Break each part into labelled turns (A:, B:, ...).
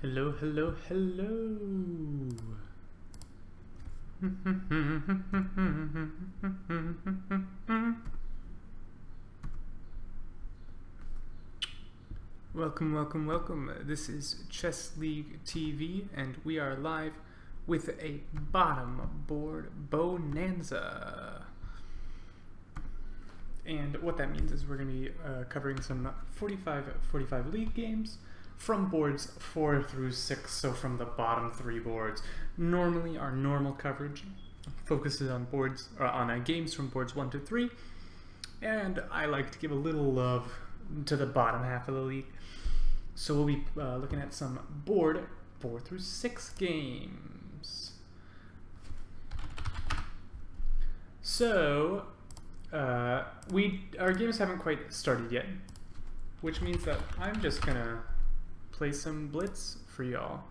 A: Hello, hello, hello. Welcome, welcome, welcome. This is Chess League TV, and we are live with a bottom board Bonanza. And what that means is we're going to be covering some 45 league games from boards 4 through 6, so from the bottom 3 boards. Normally, our normal coverage focuses on games from boards 1 to 3, and I like to give a little love to the bottom half of the league. So we'll be looking at some board 4 through 6 games. So our games haven't quite started yet, which means that I'm just gonna play some blitz for y'all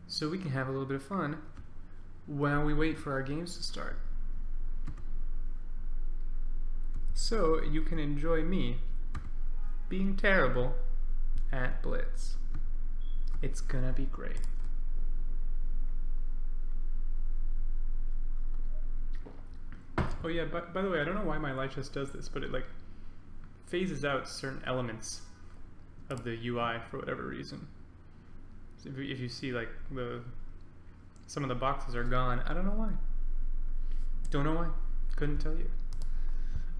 A: so we can have a little bit of fun while we wait for our games to start. So you can enjoy me being terrible at blitz. It's gonna be great. Oh yeah, by the way, I don't know why my light just does this, but it like phases out certain elements of the UI for whatever reason. So if you see like some of the boxes are gone, I don't know why. Don't know why. Couldn't tell you.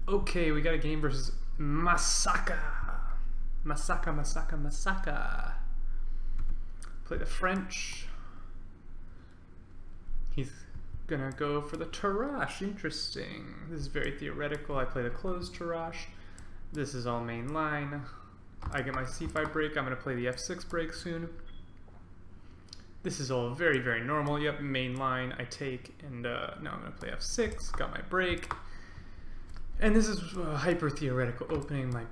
A: Okay, we got a game versus Masaka. Masaka. Play the French. He's gonna go for the Tarrasch. Interesting. This is very theoretical. I play the closed Tarrasch. This is all main line. I get my c5 break. I'm gonna play the f6 break soon. This is all very, very normal. Yep, main line. I take, and now I'm gonna play f6. Got my break. And this is a hyper theoretical opening. My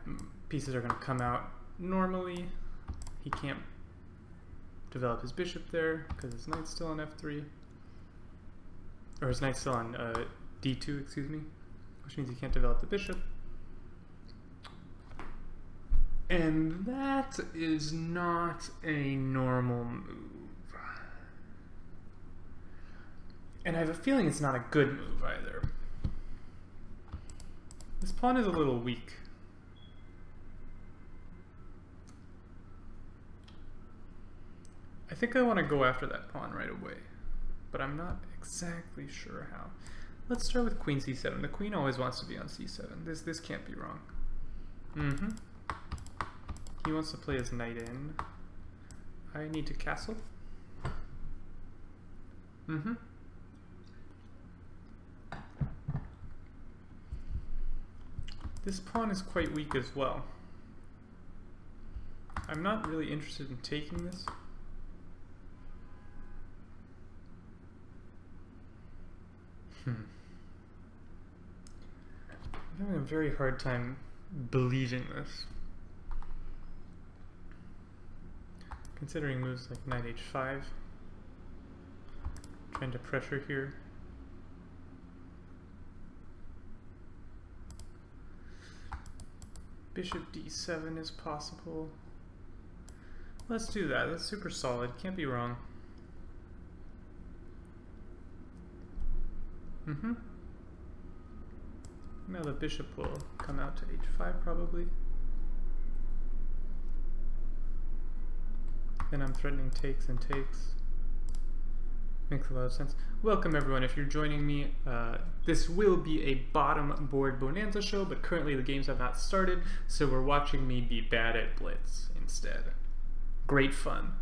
A: pieces are gonna come out normally. He can't develop his bishop there because his knight's still on f3. Or his knight's still on d2, excuse me, which means he can't develop the bishop. And that is not a normal move. And I have a feeling it's not a good move either. This pawn is a little weak. I think I want to go after that pawn right away, but I'm not exactly sure how. Let's start with queen c7. The queen always wants to be on c7. This can't be wrong. He wants to play his knight in. I need to castle. This pawn is quite weak as well. I'm not really interested in taking this. I'm having a very hard time believing this. Considering moves like knight h5. Trying to pressure here. Bishop d7 is possible. Let's do that. That's super solid. Can't be wrong. Now the bishop will come out to h5 probably. Then I'm threatening takes and takes. Makes a lot of sense. Welcome everyone. If you're joining me, this will be a bottom board Bonanza show, but currently the games have not started, so we're watching me be bad at blitz instead. Great fun.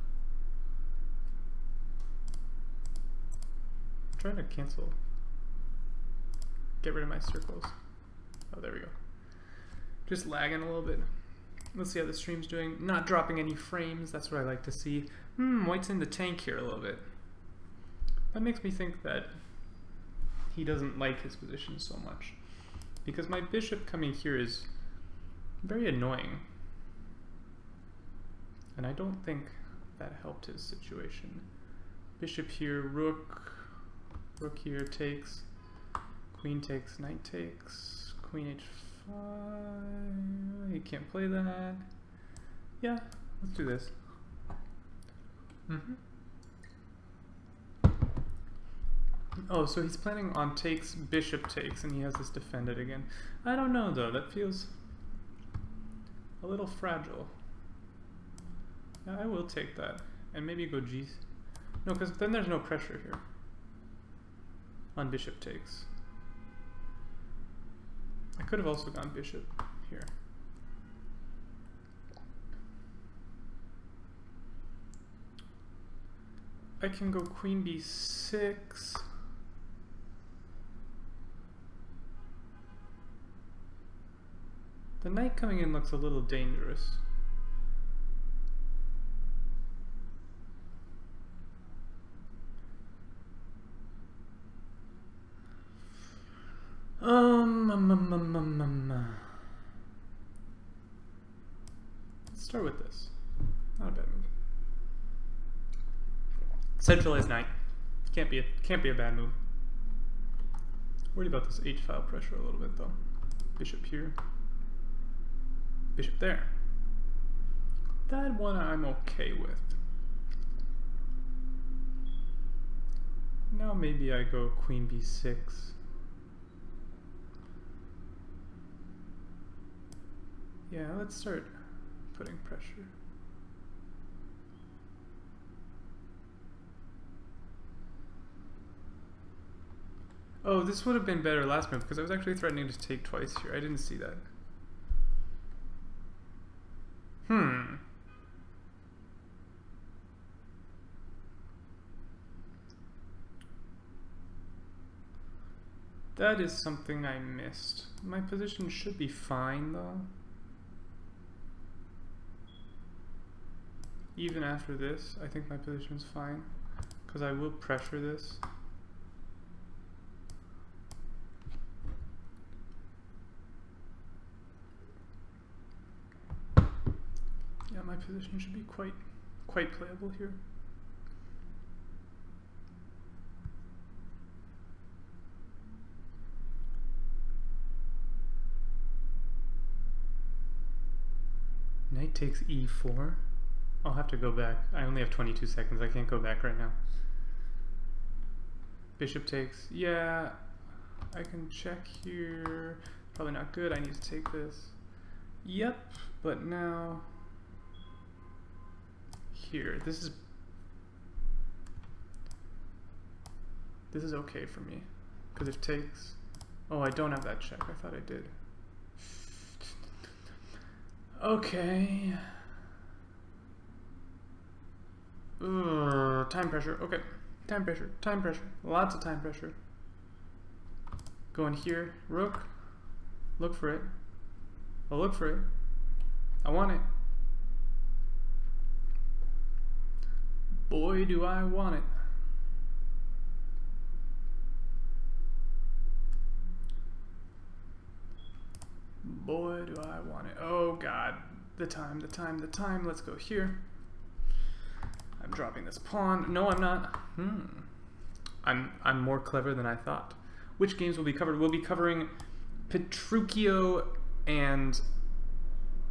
A: I'm trying to cancel. Get rid of my circles. Oh, there we go. Just lagging a little bit. Let's see how the stream's doing. Not dropping any frames, that's what I like to see. White's in the tank here a little bit. That makes me think that he doesn't like his position so much, because my bishop coming here is very annoying. And I don't think that helped his situation. Bishop here, rook here takes, queen takes, knight takes, queen h5, he can't play that. Yeah, let's do this. Oh, so he's planning on takes, bishop takes, and he has this defended again. I don't know though, that feels a little fragile. Yeah, I will take that. And maybe go G. No, because then there's no pressure here. On bishop takes. I could have also gone bishop here. I can go queen b6. The knight coming in looks a little dangerous. Let's start with this. Not a bad move. Centralized knight. Can't be a bad move. Worried about this h-file pressure a little bit though. Bishop here. Bishop there. That one I'm okay with. Now maybe I go queen b6. Yeah, let's start putting pressure. Oh, this would have been better last move because I was actually threatening to take twice here. I didn't see that. That is something I missed. My position should be fine though. Even after this, I think my position is fine because I will pressure this. Yeah, my position should be quite playable here. Knight takes e4. I'll have to go back. I only have 22 seconds. I can't go back right now. Bishop takes. Yeah, I can check here. Probably not good. I need to take this. Yep, but now here. This is okay for me. Because if takes... Oh, I don't have that check. I thought I did. Okay. Time pressure. Okay. Time pressure. Time pressure. Lots of time pressure. Going here. Rook. Look for it. I'll look for it. I want it. Boy, do I want it. Boy, do I want it. Oh god. The time, the time, the time. Let's go here. I'm dropping this pawn. No, I'm not. I'm more clever than I thought. Which games will be covered? We'll be covering Petruchio and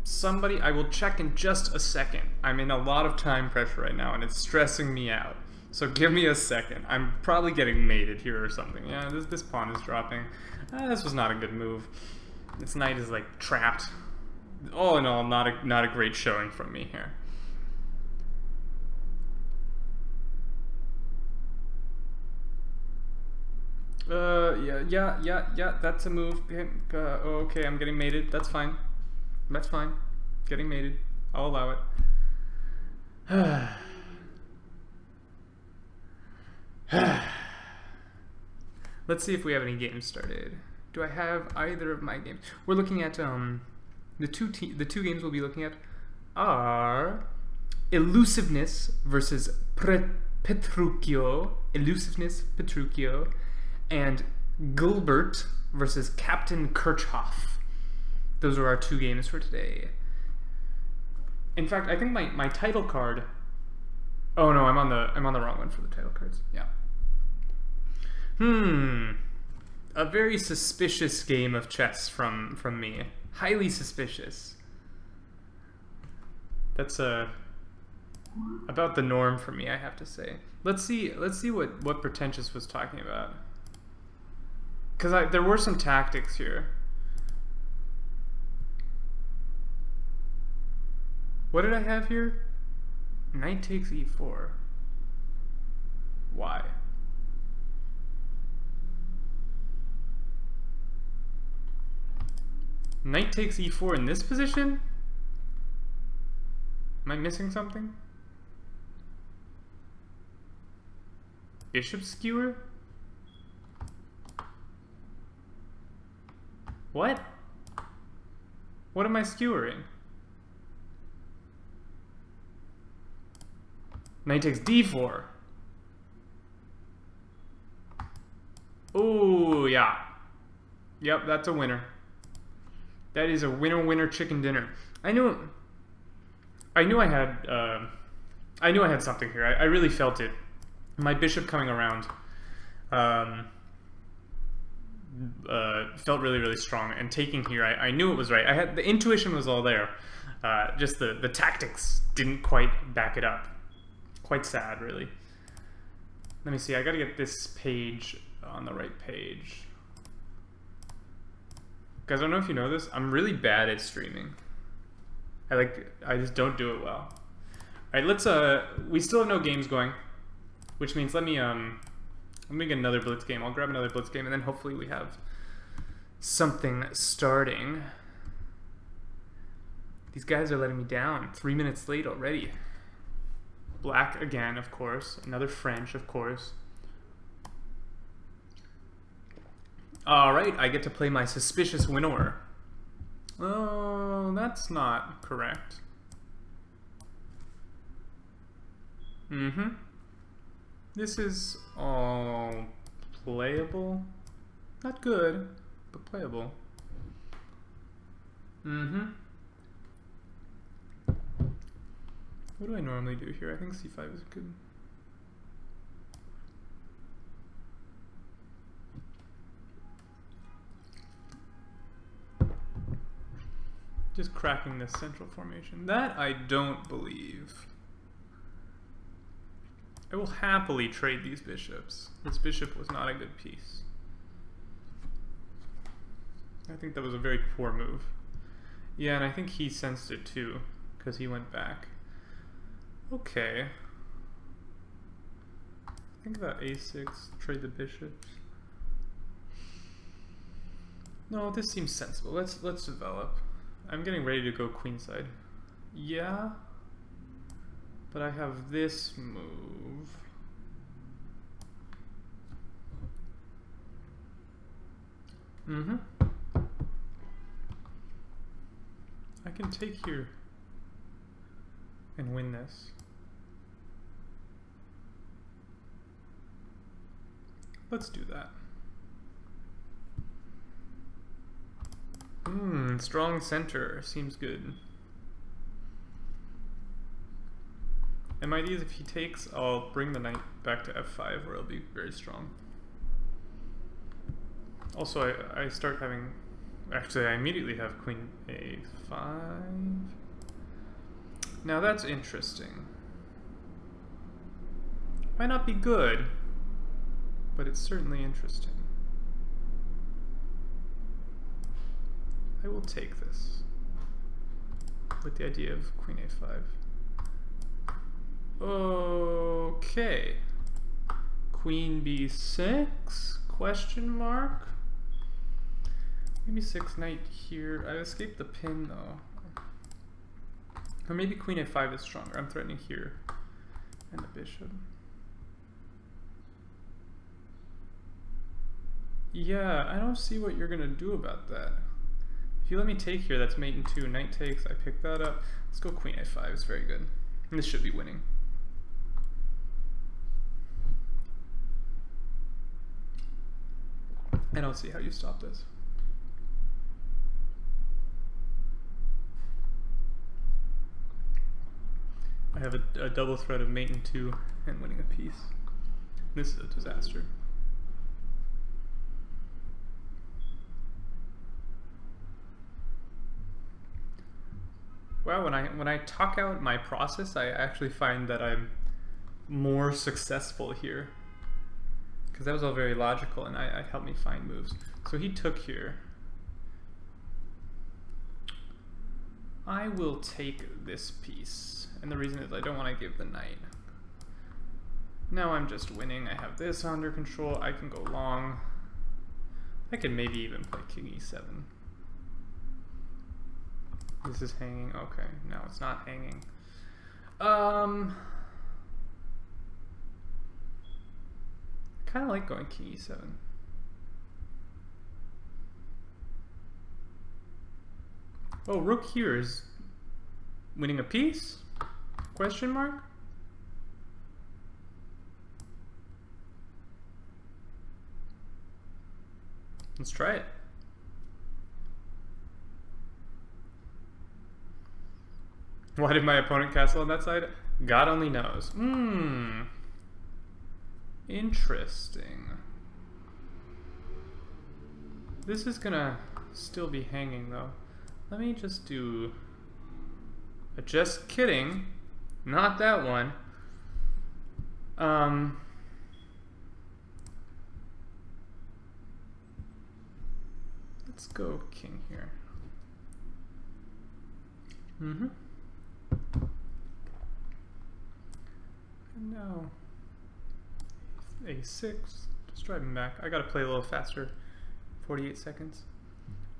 A: somebody. I will check in just a second. I'm in a lot of time pressure right now and it's stressing me out. So give me a second. I'm probably getting mated here or something. Yeah, this pawn is dropping. This was not a good move. This knight is like trapped. All in all, not a great showing from me here. Yeah, that's a move. Okay, I'm getting mated. That's fine. That's fine. Getting mated. I'll allow it. Let's see if we have any games started. Do I have either of my games? We're looking at the two games we'll be looking at are Elusiveness versus Petruchio. Elusiveness, Petruchio, and Glbert versus Captain Kirchhoff. Those are our two games for today. In fact, I think my title card. Oh no, I'm on the wrong one for the title cards. Yeah. A very suspicious game of chess from me. Highly suspicious. That's About the norm for me, I have to say. Let's see what Pretentious was talking about. Because there were some tactics here. What did I have here? Knight takes e4. Why? Knight takes e4 in this position? Am I missing something? Bishop skewer? What? What am I skewering? Knight takes d4. Oh, yeah. Yep, that's a winner. That is a winner chicken dinner. I knew I had something here. I really felt it. My bishop coming around felt really strong, and taking here, I knew it was right. I had the intuition was all there. Just the tactics didn't quite back it up. Quite sad, really. Let me see. I gotta get this page on the right page. Guys, I don't know if you know this. I'm really bad at streaming. I just don't do it well. All right, let's we still have no games going, which means let me get another blitz game. I'll grab another blitz game, and then hopefully we have something starting. These guys are letting me down. 3 minutes late already. Black again, of course. Another French, of course. Alright, I get to play my suspicious winnower. Oh, that's not correct. This is all playable. Not good, but playable. What do I normally do here? I think c5 is good. Just cracking this central formation. That I don't believe. I will happily trade these bishops. This bishop was not a good piece. I think that was a very poor move. Yeah, and I think he sensed it too, because he went back. Okay. Think about a6, trade the bishops. No, this seems sensible. Let's develop. I'm getting ready to go queenside. Yeah. But I have this move. I can take here and win this. Let's do that. Strong center seems good. And my idea is if he takes, I'll bring the knight back to f5 where it'll be very strong. Also, I start having, actually I immediately have queen a5. Now that's interesting. Might not be good, but it's certainly interesting. I will take this with the idea of queen a5. Okay. Queen b6, question mark. Maybe 6 knight here. I escaped the pin though. Or maybe queen a5 is stronger. I'm threatening here. And the bishop. Yeah, I don't see what you're gonna do about that. If you let me take here, that's mate in 2. Knight takes, I pick that up. Let's go queen a5, it's very good. And this should be winning. I don't see how you stop this. I have a double threat of mate in 2 and winning a piece. This is a disaster. Wow, when I talk out my process, I actually find that I'm more successful here. Because that was all very logical, and it helped me find moves. So he took here. I will take this piece, and the reason is I don't want to give the knight. Now I'm just winning. I have this under control. I can go long. I can maybe even play king e7. This is hanging. Okay, no, it's not hanging. Kind of like going king e7. Oh, rook here is winning a piece? Question mark? Let's try it. Why did my opponent castle on that side? God only knows. Interesting. This is gonna still be hanging though. Let me just do... Just kidding. Not that one. Let's go king here. No. A6. Just driving back. I gotta play a little faster. 48 seconds.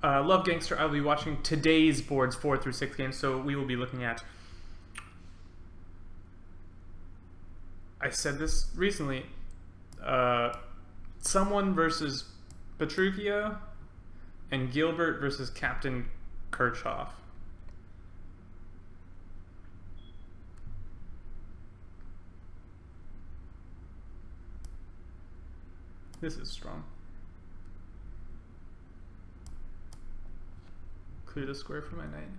A: Love Gangster, I'll be watching today's boards 4 through 6 games, so we will be looking at... I said this recently. Someone versus Petruchio and Gilbert versus Captain Kirchhoff. This is strong. Clear the square for my knight.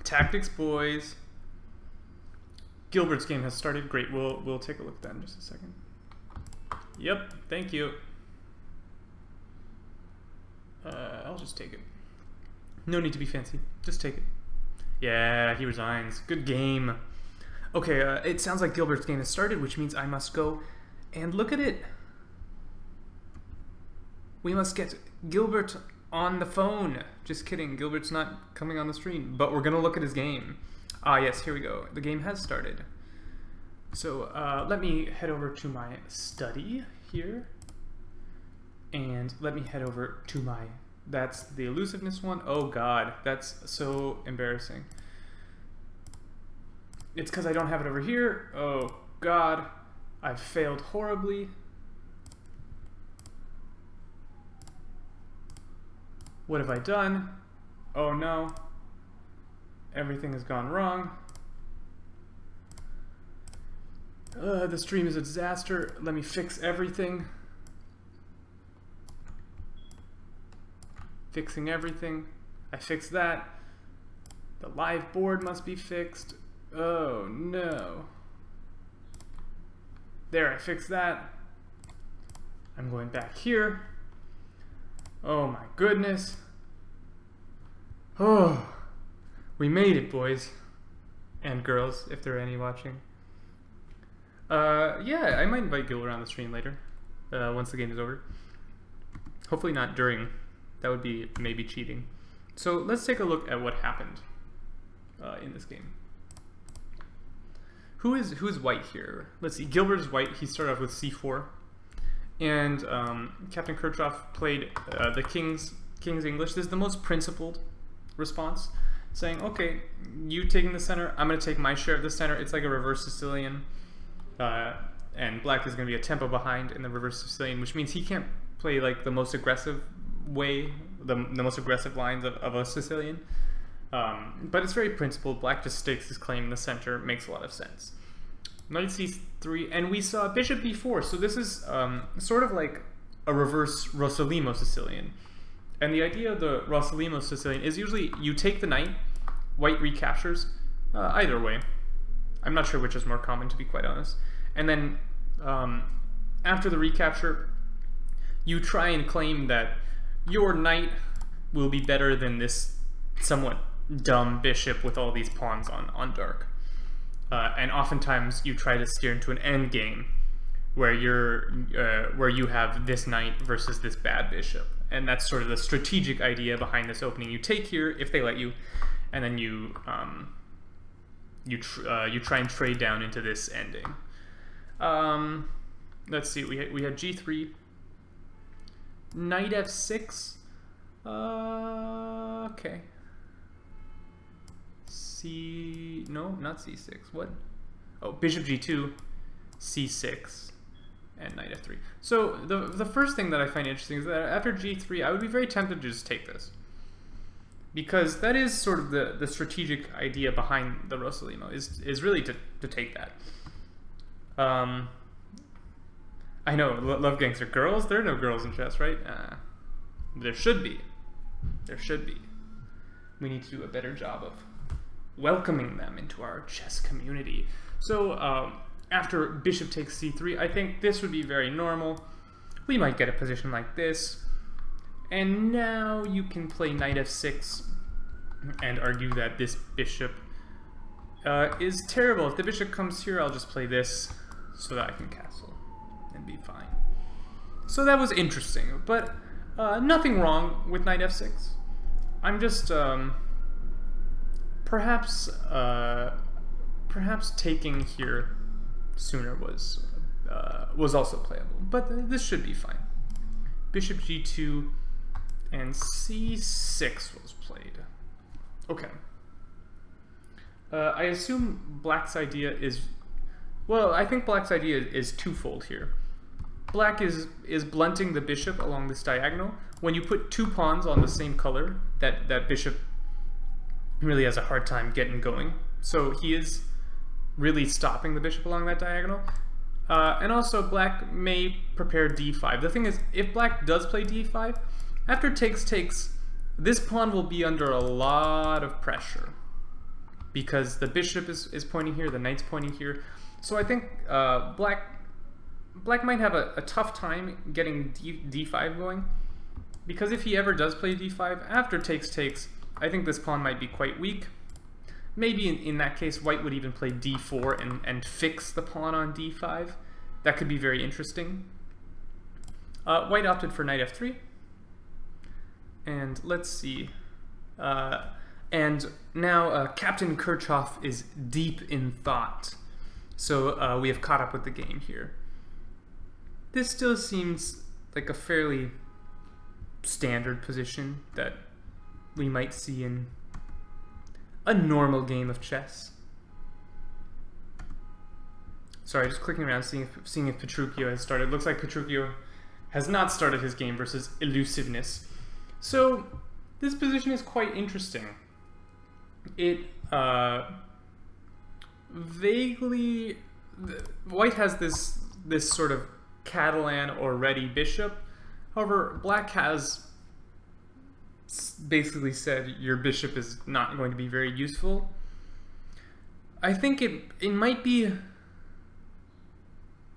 A: Tactics, boys. Gilbert's game has started. Great. We'll take a look then in just a second. Yep. Thank you. I'll just take it. No need to be fancy. Just take it. Yeah, he resigns. Good game. Okay, it sounds like Gilbert's game has started, which means I must go and look at it. We must get Gilbert on the phone. Just kidding, Gilbert's not coming on the stream, but we're gonna look at his game. Ah, yes, here we go. The game has started. So let me head over to my study here. And let me head over to my, that's the elusiveness one. Oh God, that's so embarrassing. It's because I don't have it over here. Oh God, I've failed horribly. What have I done? Oh no, everything has gone wrong. The stream is a disaster. Let me fix everything. Fixing everything. I fixed that. The live board must be fixed. Oh no. There, I fixed that. I'm going back here. Oh my goodness. Oh, we made it, boys. And girls, if there are any watching. Yeah, I might invite Gilbert on the stream later. Once the game is over. Hopefully not during. That would be maybe cheating. So let's take a look at what happened in this game. Who's white here? Let's see. Gilbert is white. He started off with c4, and Captain Kirchhoff played the King's English. This is the most principled response, saying, "Okay, you taking the center. I'm going to take my share of the center." It's like a reverse Sicilian, and Black is going to be a tempo behind in the reverse Sicilian, which means he can't play like the most aggressive way, the most aggressive lines of a Sicilian. But it's very principled. Black just stakes his claim in the center. Makes a lot of sense. Knight c3, and we saw bishop b4. So this is sort of like a reverse Rossolimo Sicilian. And the idea of the Rossolimo Sicilian is usually you take the knight, white recaptures, either way. I'm not sure which is more common, to be quite honest. And then after the recapture, you try and claim that your knight will be better than this somewhat dumb bishop with all these pawns on dark. And oftentimes you try to steer into an end game where you have this knight versus this bad bishop, and that's sort of the strategic idea behind this opening. You take here if they let you, and then you try and trade down into this ending. Let's see. We had g3, knight f6. Okay. No, not c6. What? Oh, bishop g2, c6, and knight f3. So the first thing that I find interesting is that after g3, I would be very tempted to just take this, because that is sort of the strategic idea behind the Rossolimo, is really to take that. I know, love gangs are girls. There are no girls in chess, right? There should be. There should be. We need to do a better job of welcoming them into our chess community. So after bishop takes c3, I think this would be very normal. We might get a position like this. And now you can play knight f6 and argue that this bishop is terrible. If the bishop comes here, I'll just play this so that I can castle and be fine. So that was interesting, but nothing wrong with knight f6. I'm just perhaps taking here sooner was also playable, but this should be fine. Bishop g2 and c6 was played. Okay. I assume black's idea is, well, I think black's idea is twofold here. Black is blunting the bishop along this diagonal. When you put two pawns on the same color, that bishop really has a hard time getting going. So he is really stopping the bishop along that diagonal. And also black may prepare d5. The thing is, if black does play d5, after takes, this pawn will be under a lot of pressure, because the bishop is pointing here, the knight's pointing here. So I think black might have a tough time getting d5 going, because if he ever does play d5, after takes, I think this pawn might be quite weak. Maybe in that case, white would even play d4 and fix the pawn on d5. That could be very interesting. White opted for knight f3. And let's see. And now Captain Kirchhoff is deep in thought. So we have caught up with the game here. This still seems like a fairly standard position that we might see in a normal game of chess. Sorry, just clicking around, seeing if Petruchio has started. Looks like Petruchio has not started his game versus elusiveness. So this position is quite interesting. It vaguely, white has this sort of Catalan or ready bishop. However, black has basically said your bishop is not going to be very useful. I think it might be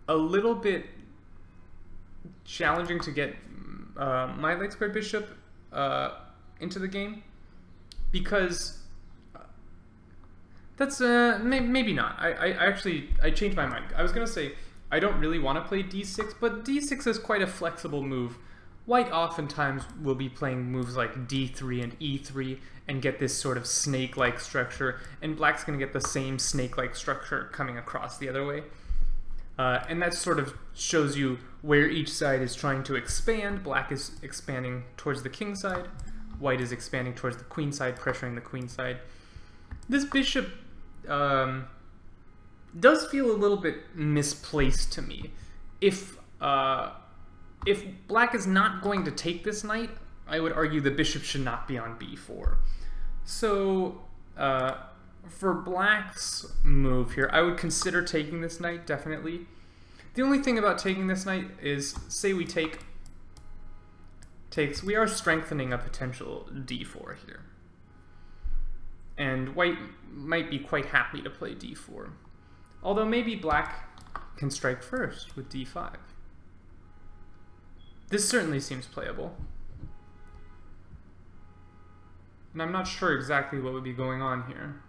A: a little bit challenging to get my leg squared bishop into the game, because that's maybe not. I changed my mind. I was gonna say I don't really want to play d6, but d6 is quite a flexible move. White oftentimes will be playing moves like d3 and e3 and get this sort of snake-like structure, and black's going to get the same snake-like structure coming across the other way. And that sort of shows you where each side is trying to expand. Black is expanding towards the king side. White is expanding towards the queen side, pressuring the queen side. This bishop does feel a little bit misplaced to me. If black is not going to take this knight, I would argue the bishop should not be on b4. So for black's move here, I would consider taking this knight, definitely. The only thing about taking this knight is, say we takes, we are strengthening a potential d4 here. And white might be quite happy to play d4. Although maybe black can strike first with d5. This certainly seems playable. And I'm not sure exactly what would be going on here.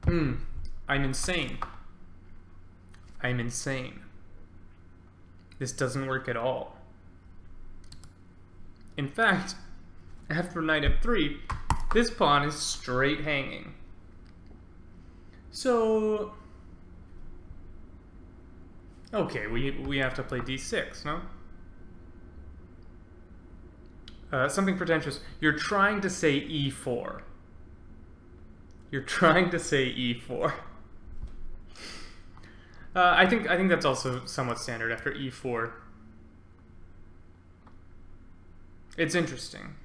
A: I'm insane. I'm insane. This doesn't work at all. In fact, after knight f3, this pawn is straight hanging. So, okay, we have to play d6, no? Something pretentious. You're trying to say e4. You're trying to say e4. I think that's also somewhat standard after e4. It's interesting.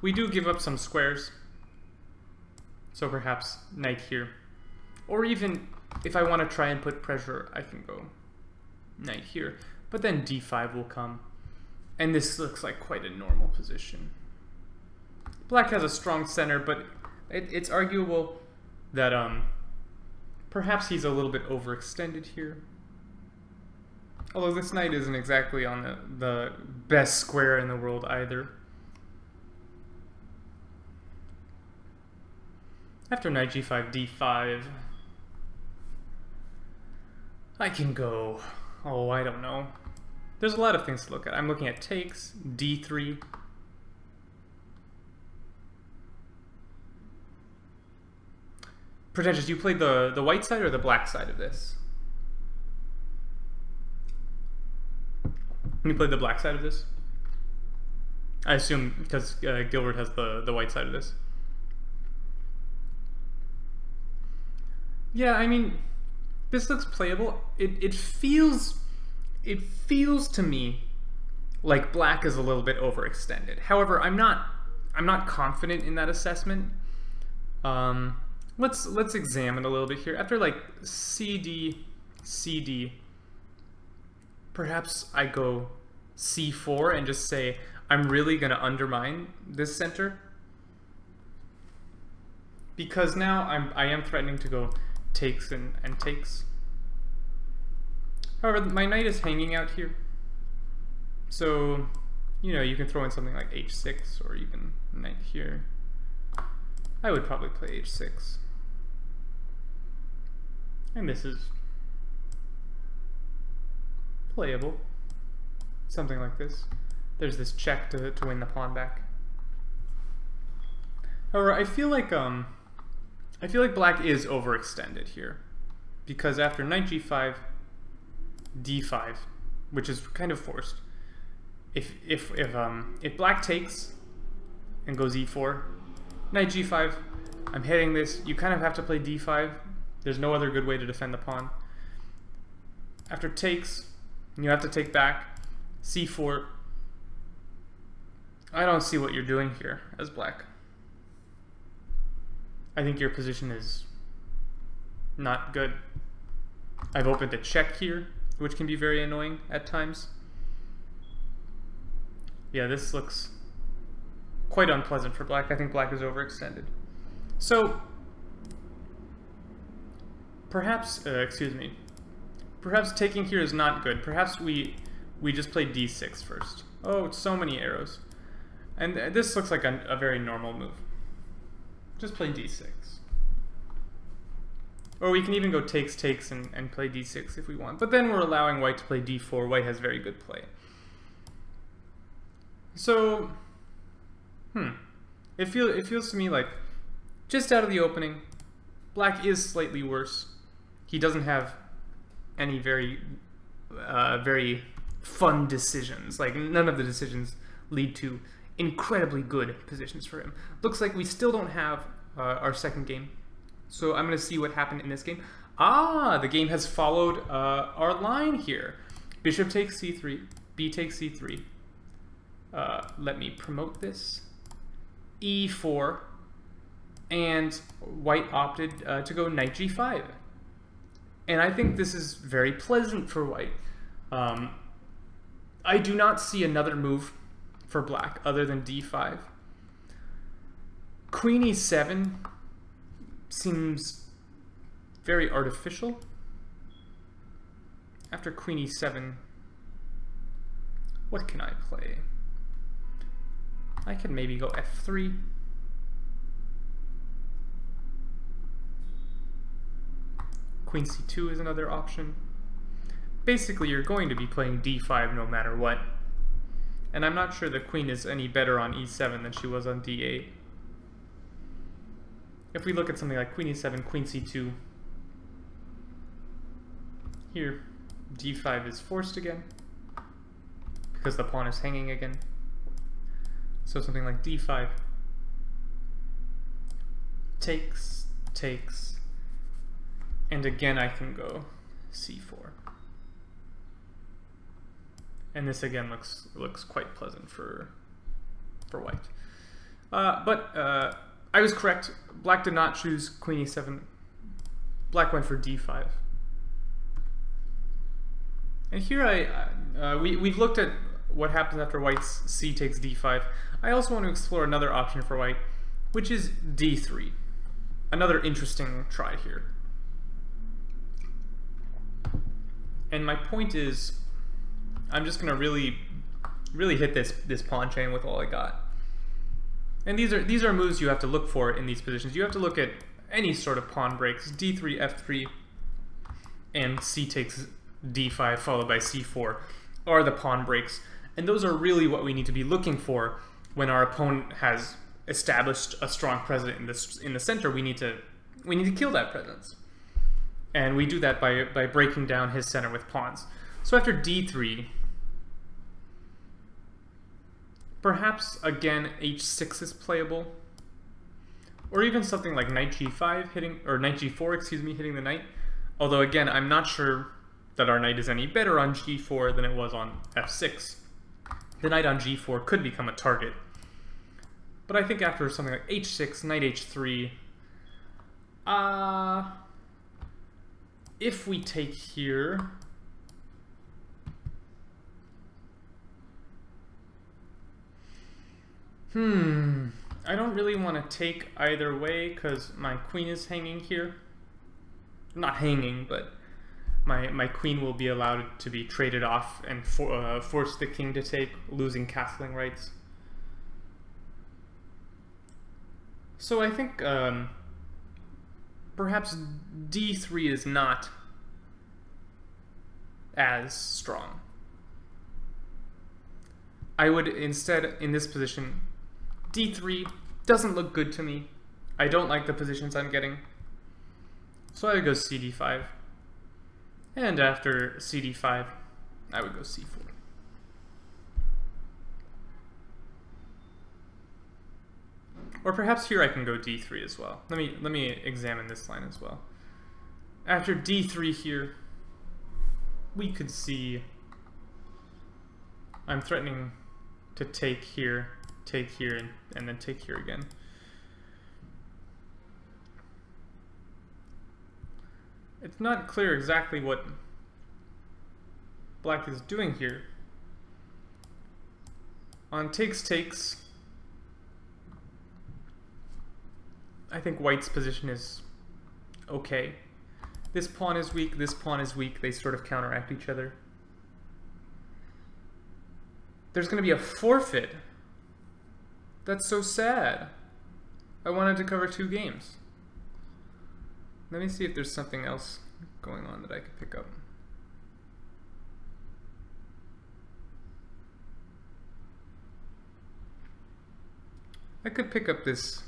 A: We do give up some squares. So perhaps knight here. Or even if I want to try and put pressure, I can go knight here. But then d5 will come. And this looks like quite a normal position. Black has a strong center, but it's arguable that perhaps he's a little bit overextended here. Although this knight isn't exactly on the best square in the world either. After knight g5, d5, I can go, oh, I don't know. There's a lot of things to look at. I'm looking at takes, d3. Pretentious, you played the white side or the black side of this? You played the black side of this? I assume because Gilbert has the white side of this. Yeah, I mean, this looks playable. It feels to me like black is a little bit overextended. However, I'm not confident in that assessment. Let's examine a little bit here. After like CD, perhaps I go c4 and just say I'm really going to undermine this center, because now I am threatening to go takes and takes. However, my knight is hanging out here, so you know, you can throw in something like h6 or even knight here. I would probably play h6, and this is playable. Something like this. There's this check to win the pawn back. However, I feel like black is overextended here, because after knight g5, d5, which is kind of forced. If black takes and goes e4, knight g5, I'm hitting this. You kind of have to play d5. There's no other good way to defend the pawn. After takes, you have to take back. c4. I don't see what you're doing here as black. I think your position is not good. I've opened a check here, which can be very annoying at times. Yeah, this looks quite unpleasant for black. I think black is overextended. So, perhaps, perhaps taking here is not good. Perhaps we just play d6 first. Oh, so many arrows. And this looks like a very normal move. Just play d6. Or we can even go takes, takes, and play d6 if we want. But then we're allowing white to play d4. White has very good play. So, it feels to me like, just out of the opening, black is slightly worse. He doesn't have any very fun decisions. Like, none of the decisions lead to incredibly good positions for him. Looks like we still don't have our second game. So I'm going to see what happened in this game. Ah, the game has followed our line here. Bishop takes c3, b takes c3. Let me promote this. e4, and white opted to go knight g5. And I think this is very pleasant for white. I do not see another move for black other than d5. Queen e7 seems very artificial. After queen e7, what can I play? I can maybe go f3. Queen c2 is another option. Basically, you're going to be playing d5 no matter what. And I'm not sure the queen is any better on e7 than she was on d8. If we look at something like queen e7, queen c2, here d5 is forced again because the pawn is hanging again. So something like d5 takes, and again I can go c4. And this again looks quite pleasant for white. But I was correct. Black did not choose queen e7. Black went for d5. And here we've looked at what happens after white's c takes d5. I also want to explore another option for white, which is d3. Another interesting try here. And my point is, I'm just going to really hit this pawn chain with all I got. And these are moves you have to look for in these positions. You have to look at any sort of pawn breaks, d3, f3, and c takes d5 followed by c4 are the pawn breaks. And those are really what we need to be looking for when our opponent has established a strong precedent in the center. We need to kill that precedence. And we do that by breaking down his center with pawns. So after d3, perhaps again h6 is playable, or even something like knight g5 hitting, or knight g4, excuse me, hitting the knight. Although again, I'm not sure that our knight is any better on g4 than it was on f6. The knight on g4 could become a target. But I think after something like h6, knight h3, if we take here, I don't really want to take either way because my queen is hanging here. Not hanging, but my queen will be allowed to be traded off and force the king to take, losing castling rights. So I think perhaps d3 is not as strong. I would instead, in this position, d3 doesn't look good to me. I don't like the positions I'm getting. So I would go cd5. And after cd5, I would go c4. Or perhaps here I can go d3 as well. Let me examine this line as well. After d3 here, we could see I'm threatening to take here, and then take here again. It's not clear exactly what black is doing here. On takes, I think white's position is okay. This pawn is weak, this pawn is weak, they sort of counteract each other. There's going to be a forfeit. That's so sad. I wanted to cover 2 games. Let me see if there's something else going on that I could pick up. I could pick up this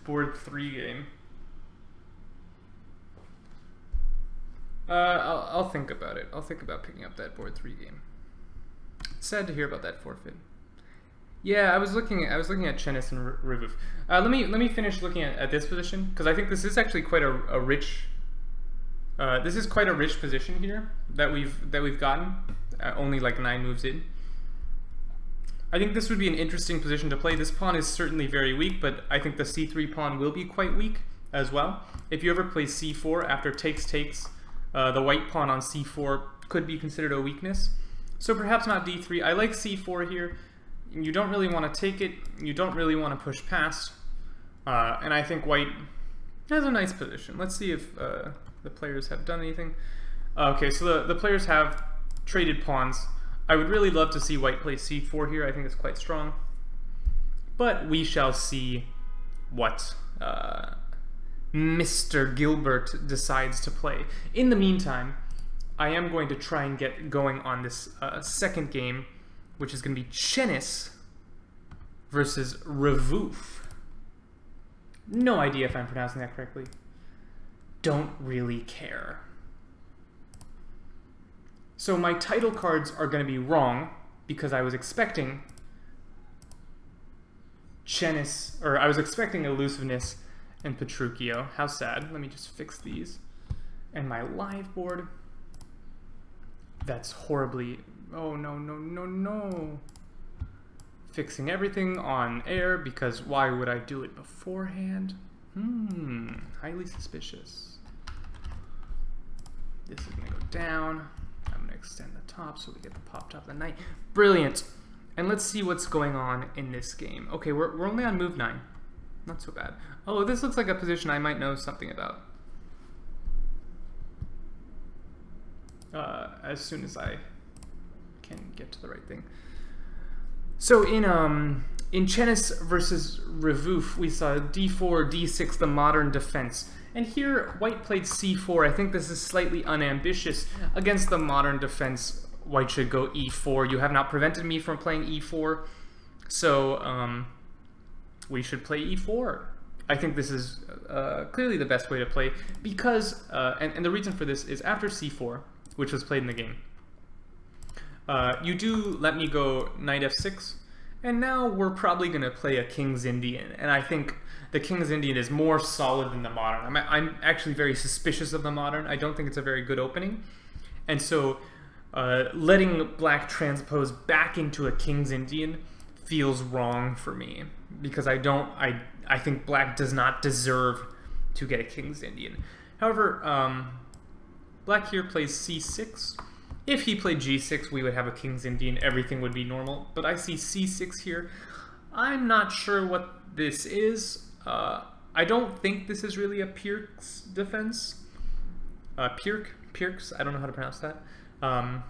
A: board 3 game. I'll think about it. I'll think about picking up that board 3 game. Sad to hear about that forfeit. Yeah, I was looking at Chenis and Rivov. Let me finish looking at this position, because I think this is actually quite a rich. This is quite a rich position here that we've gotten. Only like 9 moves in. I think this would be an interesting position to play. This pawn is certainly very weak, but I think the c3 pawn will be quite weak as well. If you ever play c4 after takes, the white pawn on c4 could be considered a weakness. So perhaps not d3. I like c4 here. You don't really want to take it. You don't really want to push past. And I think white has a nice position. Let's see if the players have done anything. Okay, so the players have traded pawns. I would really love to see white play c4 here. I think it's quite strong. but we shall see what Mr. Gilbert decides to play. In the meantime, I am going to try and get going on this second game, which is going to be Chenis versus Revouf. No idea if I'm pronouncing that correctly. Don't really care. So my title cards are going to be wrong because I was expecting Chenis, or I was expecting elusiveness and Petruchio. How sad. Let me just fix these. And my live board. That's horribly... Oh, no, no, no, no. Fixing everything on air because why would I do it beforehand? Highly suspicious. This is going to go down. I'm going to extend the top so we get the pop top of the knight. Brilliant. And let's see what's going on in this game. Okay, we're only on move 9. Not so bad. Oh, this looks like a position I might know something about. As soon as I can get to the right thing. So in Chenis versus Revouf, we saw d4, d6, the modern defense. And here, white played c4. I think this is slightly unambitious. Against the modern defense, white should go e4. You have not prevented me from playing e4, so we should play e4. I think this is clearly the best way to play because, and the reason for this is after c4, which was played in the game, you do let me go knight f6, and now we're probably going to play a King's Indian, and I think the King's Indian is more solid than the modern. I'm actually very suspicious of the modern. I don't think it's a very good opening, and so letting black transpose back into a King's Indian feels wrong for me because I think black does not deserve to get a King's Indian. However, black here plays c6. If he played g6, we would have a King's Indian. Everything would be normal. But I see c6 here. I'm not sure what this is. I don't think this is really a Pirk's defense. Pirk's, I don't know how to pronounce that. I'm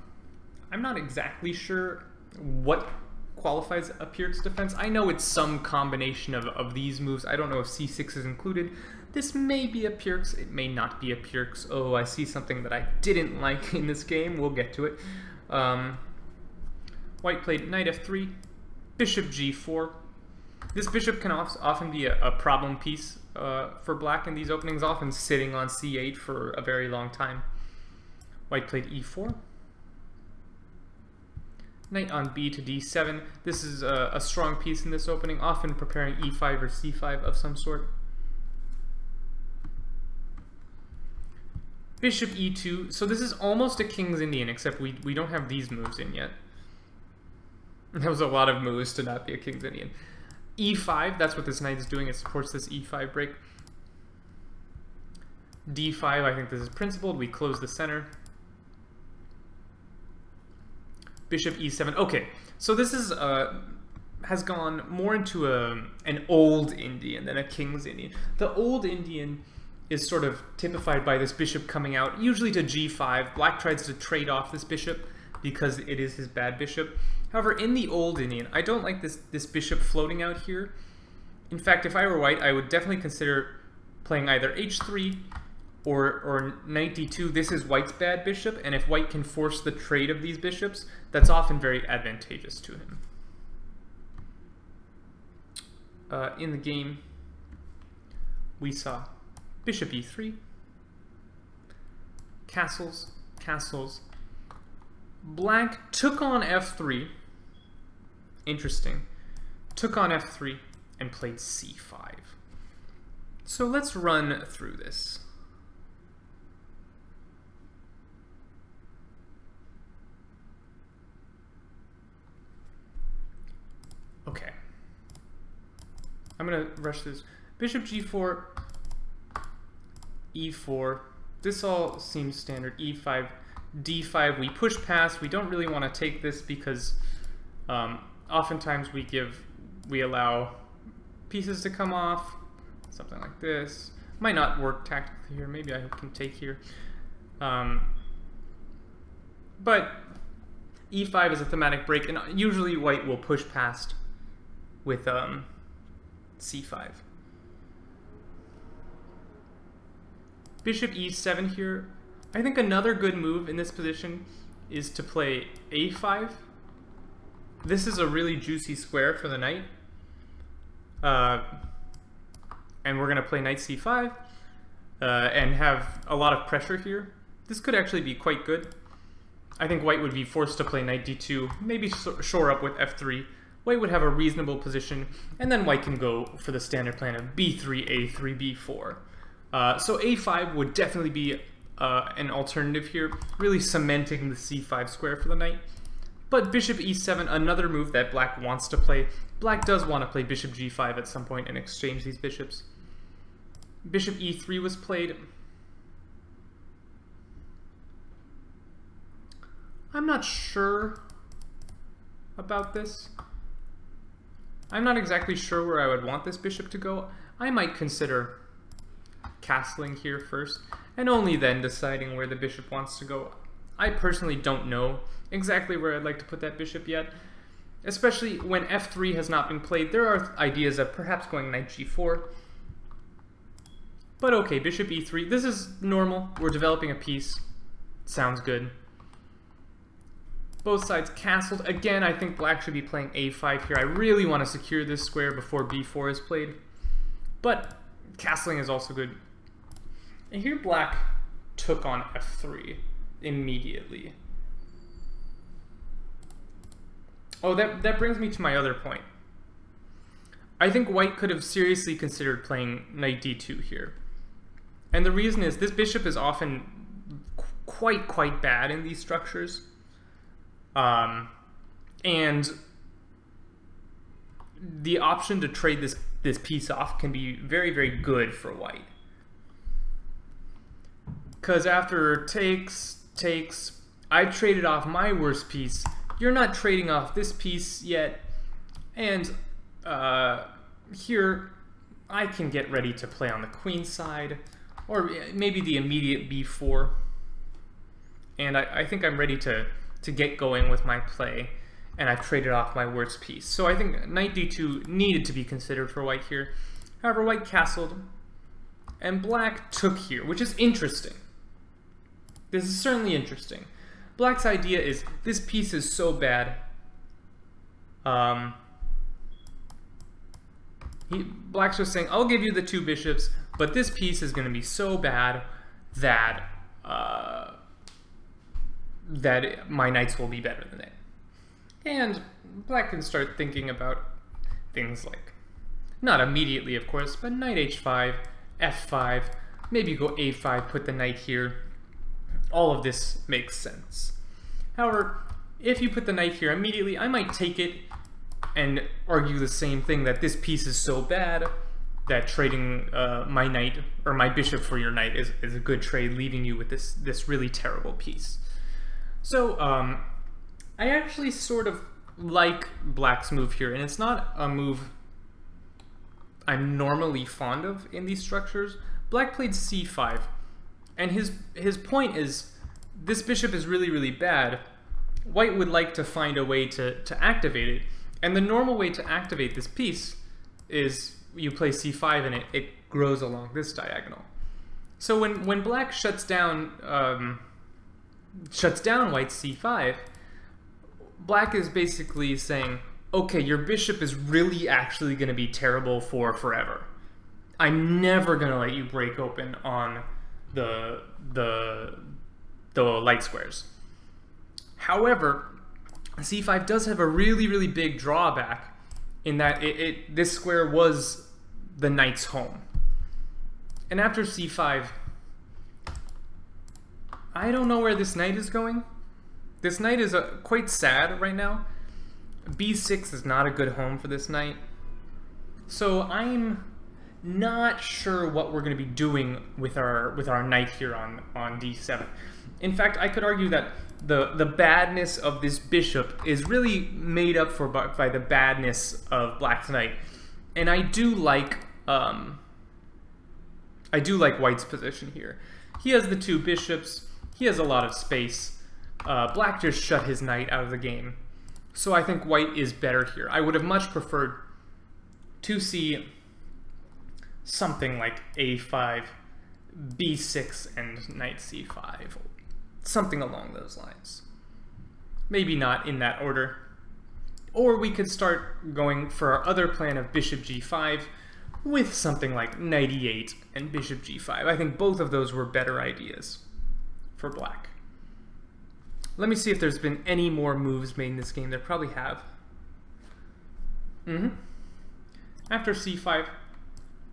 A: not exactly sure what qualifies a Pirk's defense. I know it's some combination of these moves. I don't know if c6 is included. This may be a Pirk's, it may not be a Pirk's. Oh, I see something that I didn't like in this game. We'll get to it. White played knight f3, bishop g4. This bishop can often be a problem piece for black in these openings, often sitting on c8 for a very long time. White played e4. Knight on b to d7. This is a strong piece in this opening, often preparing e5 or c5 of some sort. Bishop e2. So this is almost a King's Indian, except we don't have these moves in yet. That was a lot of moves to not be a King's Indian. e5, that's what this knight is doing. It supports this e5 break. d5, I think this is principled. We close the center. Bishop e7. Okay, so this is has gone more into an old Indian than a King's Indian. The old Indian is sort of typified by this bishop coming out, usually to g5. Black tries to trade off this bishop because it is his bad bishop. However, in the old Indian, I don't like this bishop floating out here. In fact, if I were white, I would definitely consider playing either h3 or knight d2. This is white's bad bishop, and if white can force the trade of these bishops, that's often very advantageous to him. In the game, we saw bishop e3, castles, castles. Black took on f3, interesting, took on f3 and played c5. So let's run through this. Okay, I'm gonna rush this. Bishop g4, e4, this all seems standard. E5, d5, we push past. We don't really want to take this because oftentimes we allow pieces to come off, something like this. Might not work tactically here. Maybe I can take here. But e5 is a thematic break, and usually white will push past with c5. Bishop e7 here. I think another good move in this position is to play a5. This is a really juicy square for the knight. And we're going to play knight c5 and have a lot of pressure here. This could actually be quite good. I think white would be forced to play knight d2, maybe shore up with f3. White would have a reasonable position, and then white can go for the standard plan of b3, a3, b4. So a5 would definitely be an alternative here, really cementing the c5 square for the knight. But bishop e7, another move that black wants to play. Black does want to play bishop g5 at some point and exchange these bishops. Bishop e3 was played. I'm not sure about this. I'm not exactly sure where I would want this bishop to go. I might consider castling here first, and only then deciding where the bishop wants to go. I personally don't know exactly where I'd like to put that bishop yet, especially when f3 has not been played. There are ideas of perhaps going knight g4. But okay, bishop e3. This is normal. We're developing a piece. Sounds good. Both sides castled. Again, I think black should be playing a5 here. I really want to secure this square before b4 is played. But castling is also good. And here black took on f3 immediately. Oh, that brings me to my other point. I think white could have seriously considered playing knight d2 here. And the reason is this bishop is often quite bad in these structures. And the option to trade this piece off can be very good for white. Because after takes, I've traded off my worst piece. You're not trading off this piece yet. And here I can get ready to play on the queen side, or maybe the immediate b4. And I think I'm ready to get going with my play, and I've traded off my worst piece. So I think knight d2 needed to be considered for white here. However, white castled, and black took here, which is interesting. This is certainly interesting. Black's idea is, this piece is so bad. Black's just saying, I'll give you the two bishops, but this piece is going to be so bad that that my knights will be better than it. And black can start thinking about things like, not immediately of course, but knight h5, f5, maybe go a5, put the knight here. All of this makes sense. However, if you put the knight here immediately, I might take it and argue the same thing, that this piece is so bad that trading my knight, or my bishop for your knight is a good trade, leaving you with this really terrible piece. So I actually sort of like black's move here, and it's not a move I'm normally fond of in these structures. Black played c5, and his point is, this bishop is really bad. White would like to find a way to activate it, and the normal way to activate this piece is you play c5 and it grows along this diagonal. So when black shuts down white's c5, black is basically saying, okay, your bishop is really actually going to be terrible for forever. I'm never going to let you break open on the light squares. However, c5 does have a really big drawback in that this square was the knight's home. And after c5, I don't know where this knight is going. This knight is quite sad right now. b6 is not a good home for this knight. So I'm not sure what we're going to be doing with our knight here on d7. In fact, I could argue that the badness of this bishop is really made up for by the badness of black's knight. And I do like white's position here. He has the two bishops. He has a lot of space. Black just shut his knight out of the game. So I think white is better here. I would have much preferred to see something like a5, b6, and knight c5. Something along those lines. Maybe not in that order. Or we could start going for our other plan of bishop g5 with something like knight e8 and bishop g5. I think both of those were better ideas for black. Let me see if there's been any more moves made in this game. There probably have. After c5,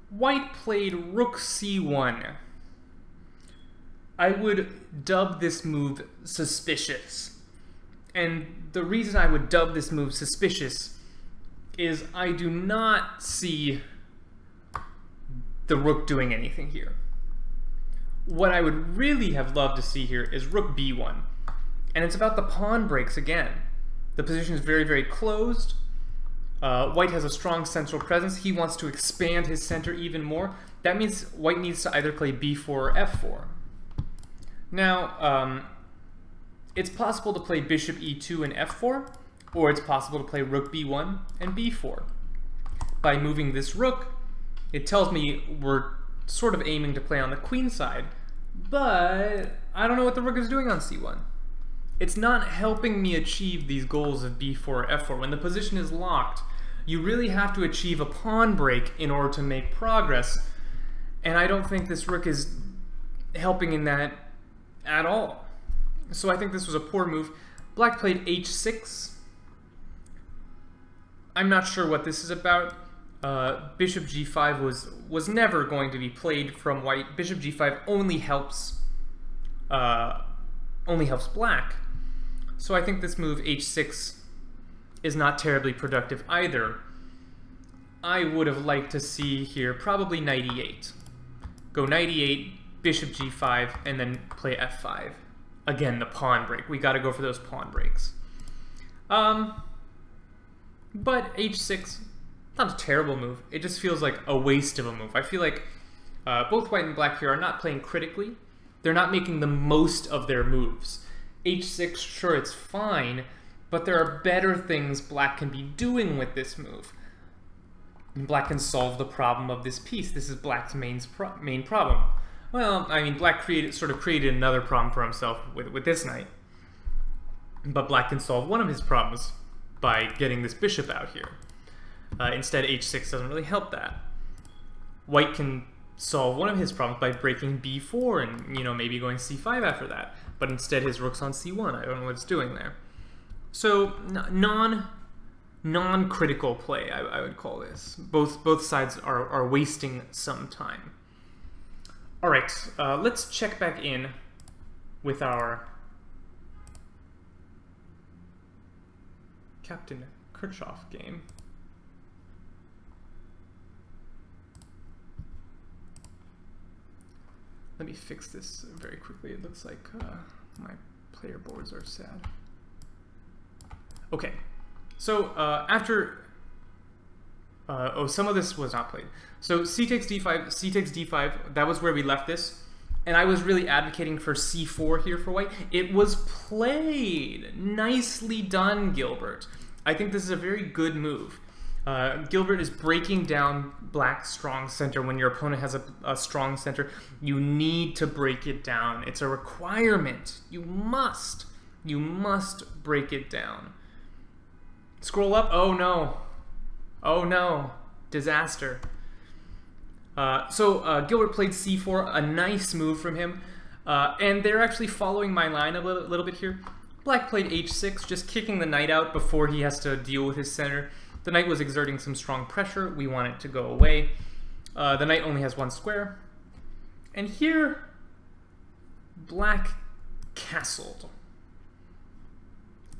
A: white played rook c1. I would dub this move suspicious. And the reason I would dub this move suspicious is I do not see the rook doing anything here. What I would really have loved to see here is rook b1. And it's about the pawn breaks again. The position is very, very closed. White has a strong central presence. He wants to expand his center even more. That means white needs to either play b4 or f4. Now, it's possible to play bishop e2 and f4, or it's possible to play rook b1 and b4. By moving this rook, it tells me we're sort of aiming to play on the queen side, but I don't know what the rook is doing on c1. It's not helping me achieve these goals of b4 or f4. When the position is locked, you really have to achieve a pawn break in order to make progress, and I don't think this rook is helping in that at all. So I think this was a poor move. Black played h6. I'm not sure what this is about. Bishop g5 was never going to be played from white. Bishop g5 only helps black. So I think this move h6 is not terribly productive either. I would have liked to see here probably knight e8. Go knight e8, bishop g5, and then play f5. Again, the pawn break. We got to go for those pawn breaks. But h6, not a terrible move. It just feels like a waste of a move. I feel like both white and black here are not playing critically. They're not making the most of their moves. h6, sure, it's fine, but there are better things black can be doing with this move. Black can solve the problem of this piece. This is black's main problem. Well, I mean, black sort of created another problem for himself with this knight. But black can solve one of his problems by getting this bishop out here. Instead, h6 doesn't really help that. White can solve one of his problems by breaking b4 and, you know, maybe going c5 after that. But instead, his rook's on c1. I don't know what it's doing there. So, non-critical play, I would call this. Both sides are wasting some time. All right, let's check back in with our Captain Kirchhoff game. Let me fix this very quickly. It looks like my player boards are sad. Okay, so after... some of this was not played. So c takes d5, c takes d5, that was where we left this. And I was really advocating for c4 here for white. It was played! Nicely done, Gilbert. I think this is a very good move. Gilbert is breaking down black's strong center. When your opponent has a strong center, you need to break it down. It's a requirement. You must break it down. Scroll up. Oh no. Oh no. Disaster. So Gilbert played c4, a nice move from him. And they're actually following my line a little bit here. Black played h6, just kicking the knight out before he has to deal with his center. The knight was exerting some strong pressure. We want it to go away. The knight only has one square. And here, black castled.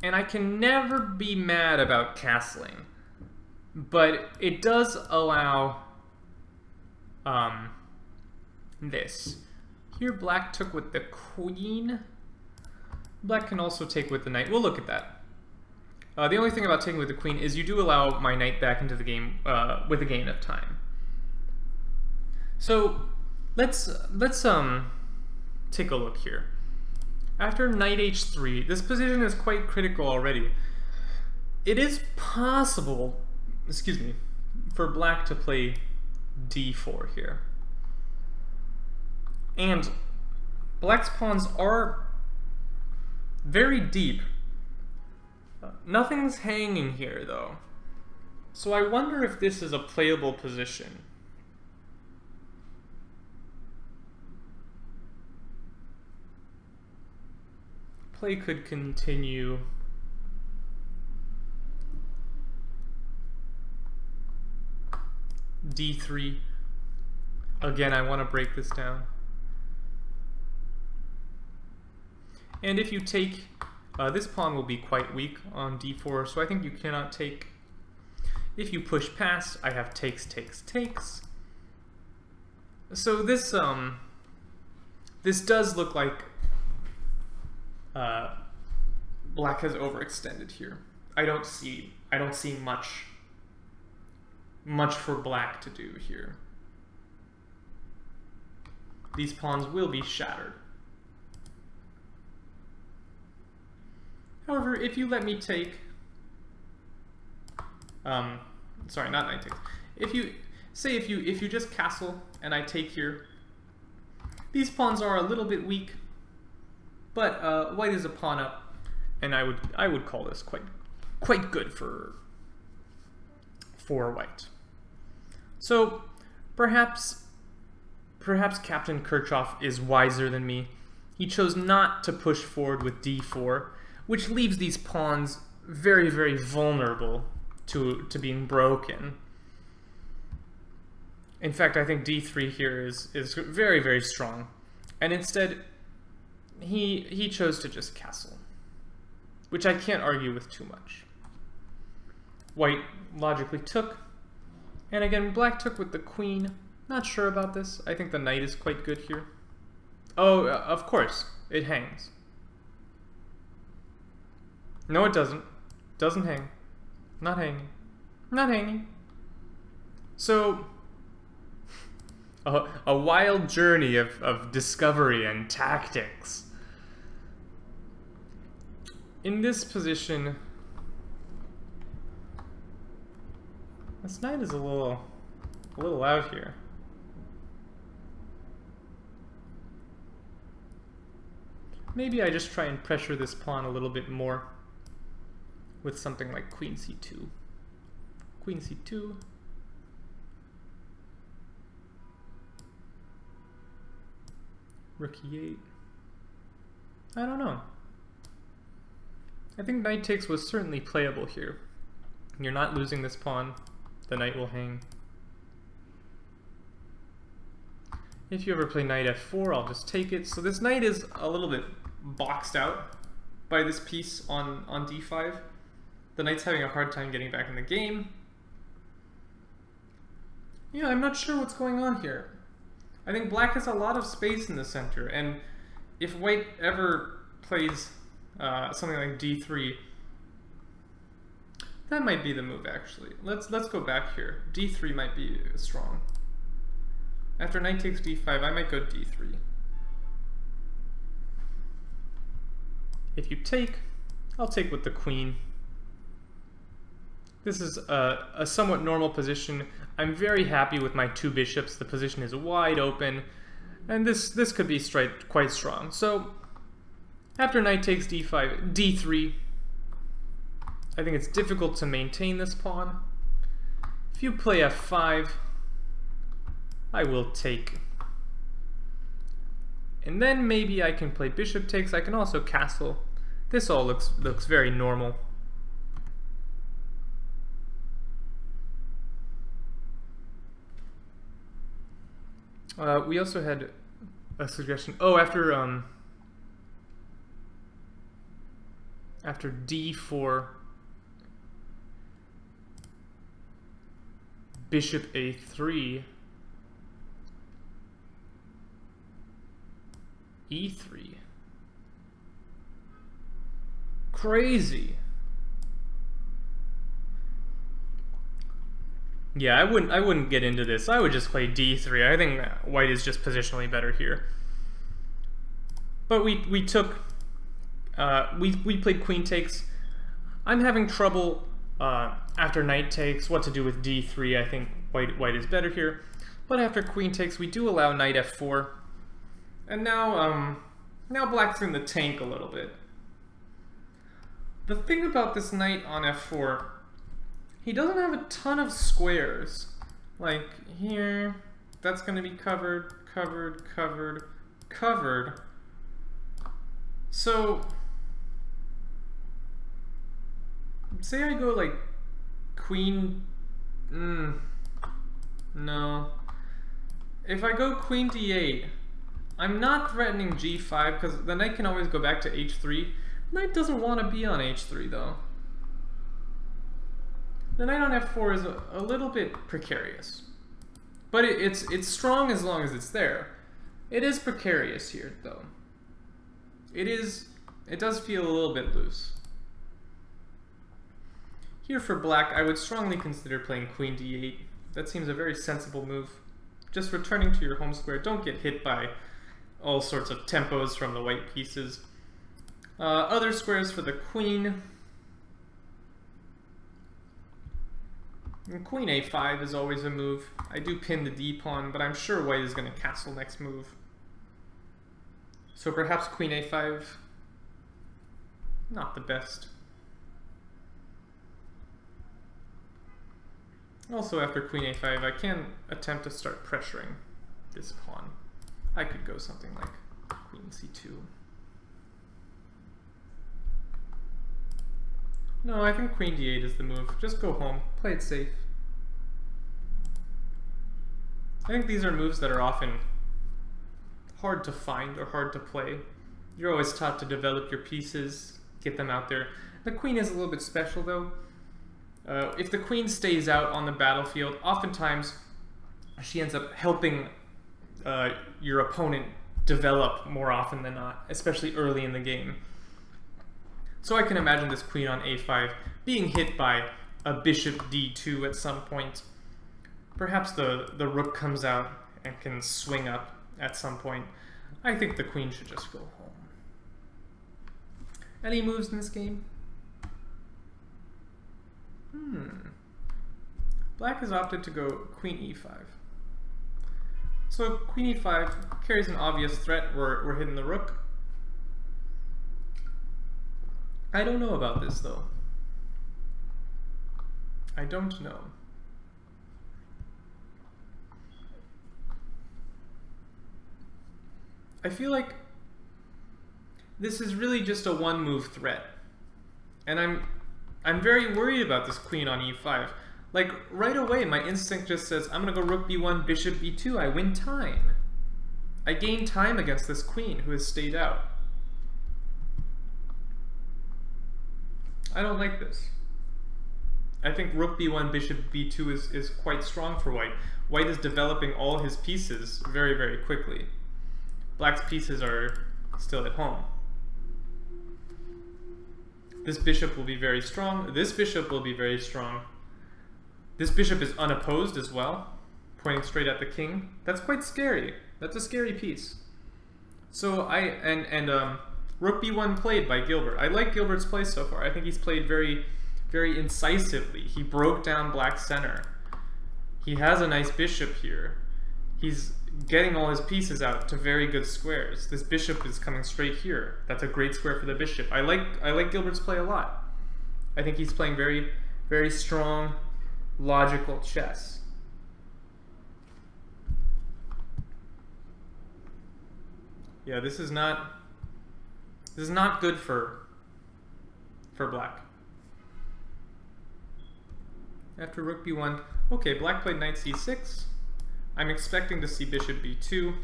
A: And I can never be mad about castling, but it does allow this. Here black took with the queen. Black can also take with the knight. We'll look at that. The only thing about taking with the queen is you do allow my knight back into the game with a gain of time. So let's take a look here. After knight h3, this position is quite critical already. It is possible, excuse me, for black to play d4 here. And black's pawns are very deep. Nothing's hanging here, though. So I wonder if this is a playable position. Play could continue. d3. Again, I want to break this down. And if you take, this pawn will be quite weak on d4, so I think you cannot take. If you push past, I have takes, takes, takes. So this this does look like black has overextended here. I don't see much for black to do here. These pawns will be shattered. However, if you let me take, sorry, not knight takes. If you just castle and I take here, these pawns are a little bit weak, but white is a pawn up, and I would call this quite good for white. So perhaps Captain Kirchhoff is wiser than me. He chose not to push forward with d4, which leaves these pawns very, very vulnerable to being broken. In fact, I think d3 here is very, very strong. And instead, he chose to just castle, which I can't argue with too much. White logically took, and again, black took with the queen. Not sure about this. I think the knight is quite good here. Oh, of course, it hangs. No, it doesn't. Doesn't hang. Not hanging. Not hanging. So, a wild journey of discovery and tactics. In this position, this knight is a little out here. Maybe I just try and pressure this pawn a little bit more with something like queen c2. Queen c2. Rook e8. I don't know. I think knight takes was certainly playable here. You're not losing this pawn. The knight will hang. If you ever play knight f4, I'll just take it. So this knight is a little bit boxed out by this piece on d5. The knight's having a hard time getting back in the game. Yeah, I'm not sure what's going on here. I think black has a lot of space in the center, and if white ever plays something like d3, that might be the move actually. Let's go back here. d3 might be strong. After knight takes d5, I might go d3. If you take, I'll take with the queen. This is a somewhat normal position. I'm very happy with my two bishops. The position is wide open, and this could be quite strong. So after knight takes d5, d3, I think it's difficult to maintain this pawn. If you play f5, I will take. And then maybe I can play bishop takes. I can also castle. This all looks very normal. We also had a suggestion. Oh, after d4, bishop a3, e3. Crazy. Yeah, I wouldn't get into this. I would just play d3. I think white is just positionally better here. But we took we played queen takes. I'm having trouble after knight takes what to do with d3. I think white is better here. But after queen takes, we do allow knight f4. And now black's in the tank a little bit. The thing about this knight on f4, he doesn't have a ton of squares. Like here, that's going to be covered, covered, covered, covered. So, say I go like queen, no. If I go queen d8, I'm not threatening g5 because the knight can always go back to h3. Knight doesn't want to be on h3 though. The knight on f4 is a little bit precarious. But it's strong as long as it's there. It is precarious here though. It does feel a little bit loose. Here for black, I would strongly consider playing queen d8. That seems a very sensible move. Just returning to your home square. Don't get hit by all sorts of tempos from the white pieces. Other squares for the queen. And queen a5 is always a move. I do pin the d-pawn, but I'm sure white is going to castle next move. So perhaps queen a5, not the best. Also after queen a5, I can attempt to start pressuring this pawn. I could go something like queen c2. No, I think queen d8 is the move. Just go home, play it safe. I think these are moves that are often hard to find or hard to play. You're always taught to develop your pieces, get them out there. The queen is a little bit special though. If the queen stays out on the battlefield, oftentimes she ends up helping your opponent develop more often than not, especially early in the game. So I can imagine this queen on a5 being hit by a bishop d2 at some point. Perhaps the rook comes out and can swing up at some point. I think the queen should just go home. Any moves in this game? Black has opted to go queen e5. So queen e5 carries an obvious threat. We're hitting the rook. I don't know about this though. I don't know. I feel like this is really just a one-move threat. And I'm very worried about this queen on e5. Like, right away, my instinct just says, I'm gonna go rook b1, bishop b2, I win time. I gain time against this queen who has stayed out. I don't like this. I think rook b1, bishop b2 is quite strong for white. White is developing all his pieces very, very quickly. Black's pieces are still at home. This bishop will be very strong. This bishop will be very strong. This bishop is unopposed as well, pointing straight at the king. That's quite scary. That's a scary piece. So rook b1 played by Gilbert. I like Gilbert's play so far. I think he's played very, very incisively. He broke down black's center. He has a nice bishop here. He's getting all his pieces out to very good squares. This bishop is coming straight here. That's a great square for the bishop. I like Gilbert's play a lot. I think he's playing very, very strong, logical chess. Yeah, this is not good for black. After rook b1, okay, black played knight c6. I'm expecting to see bishop b2.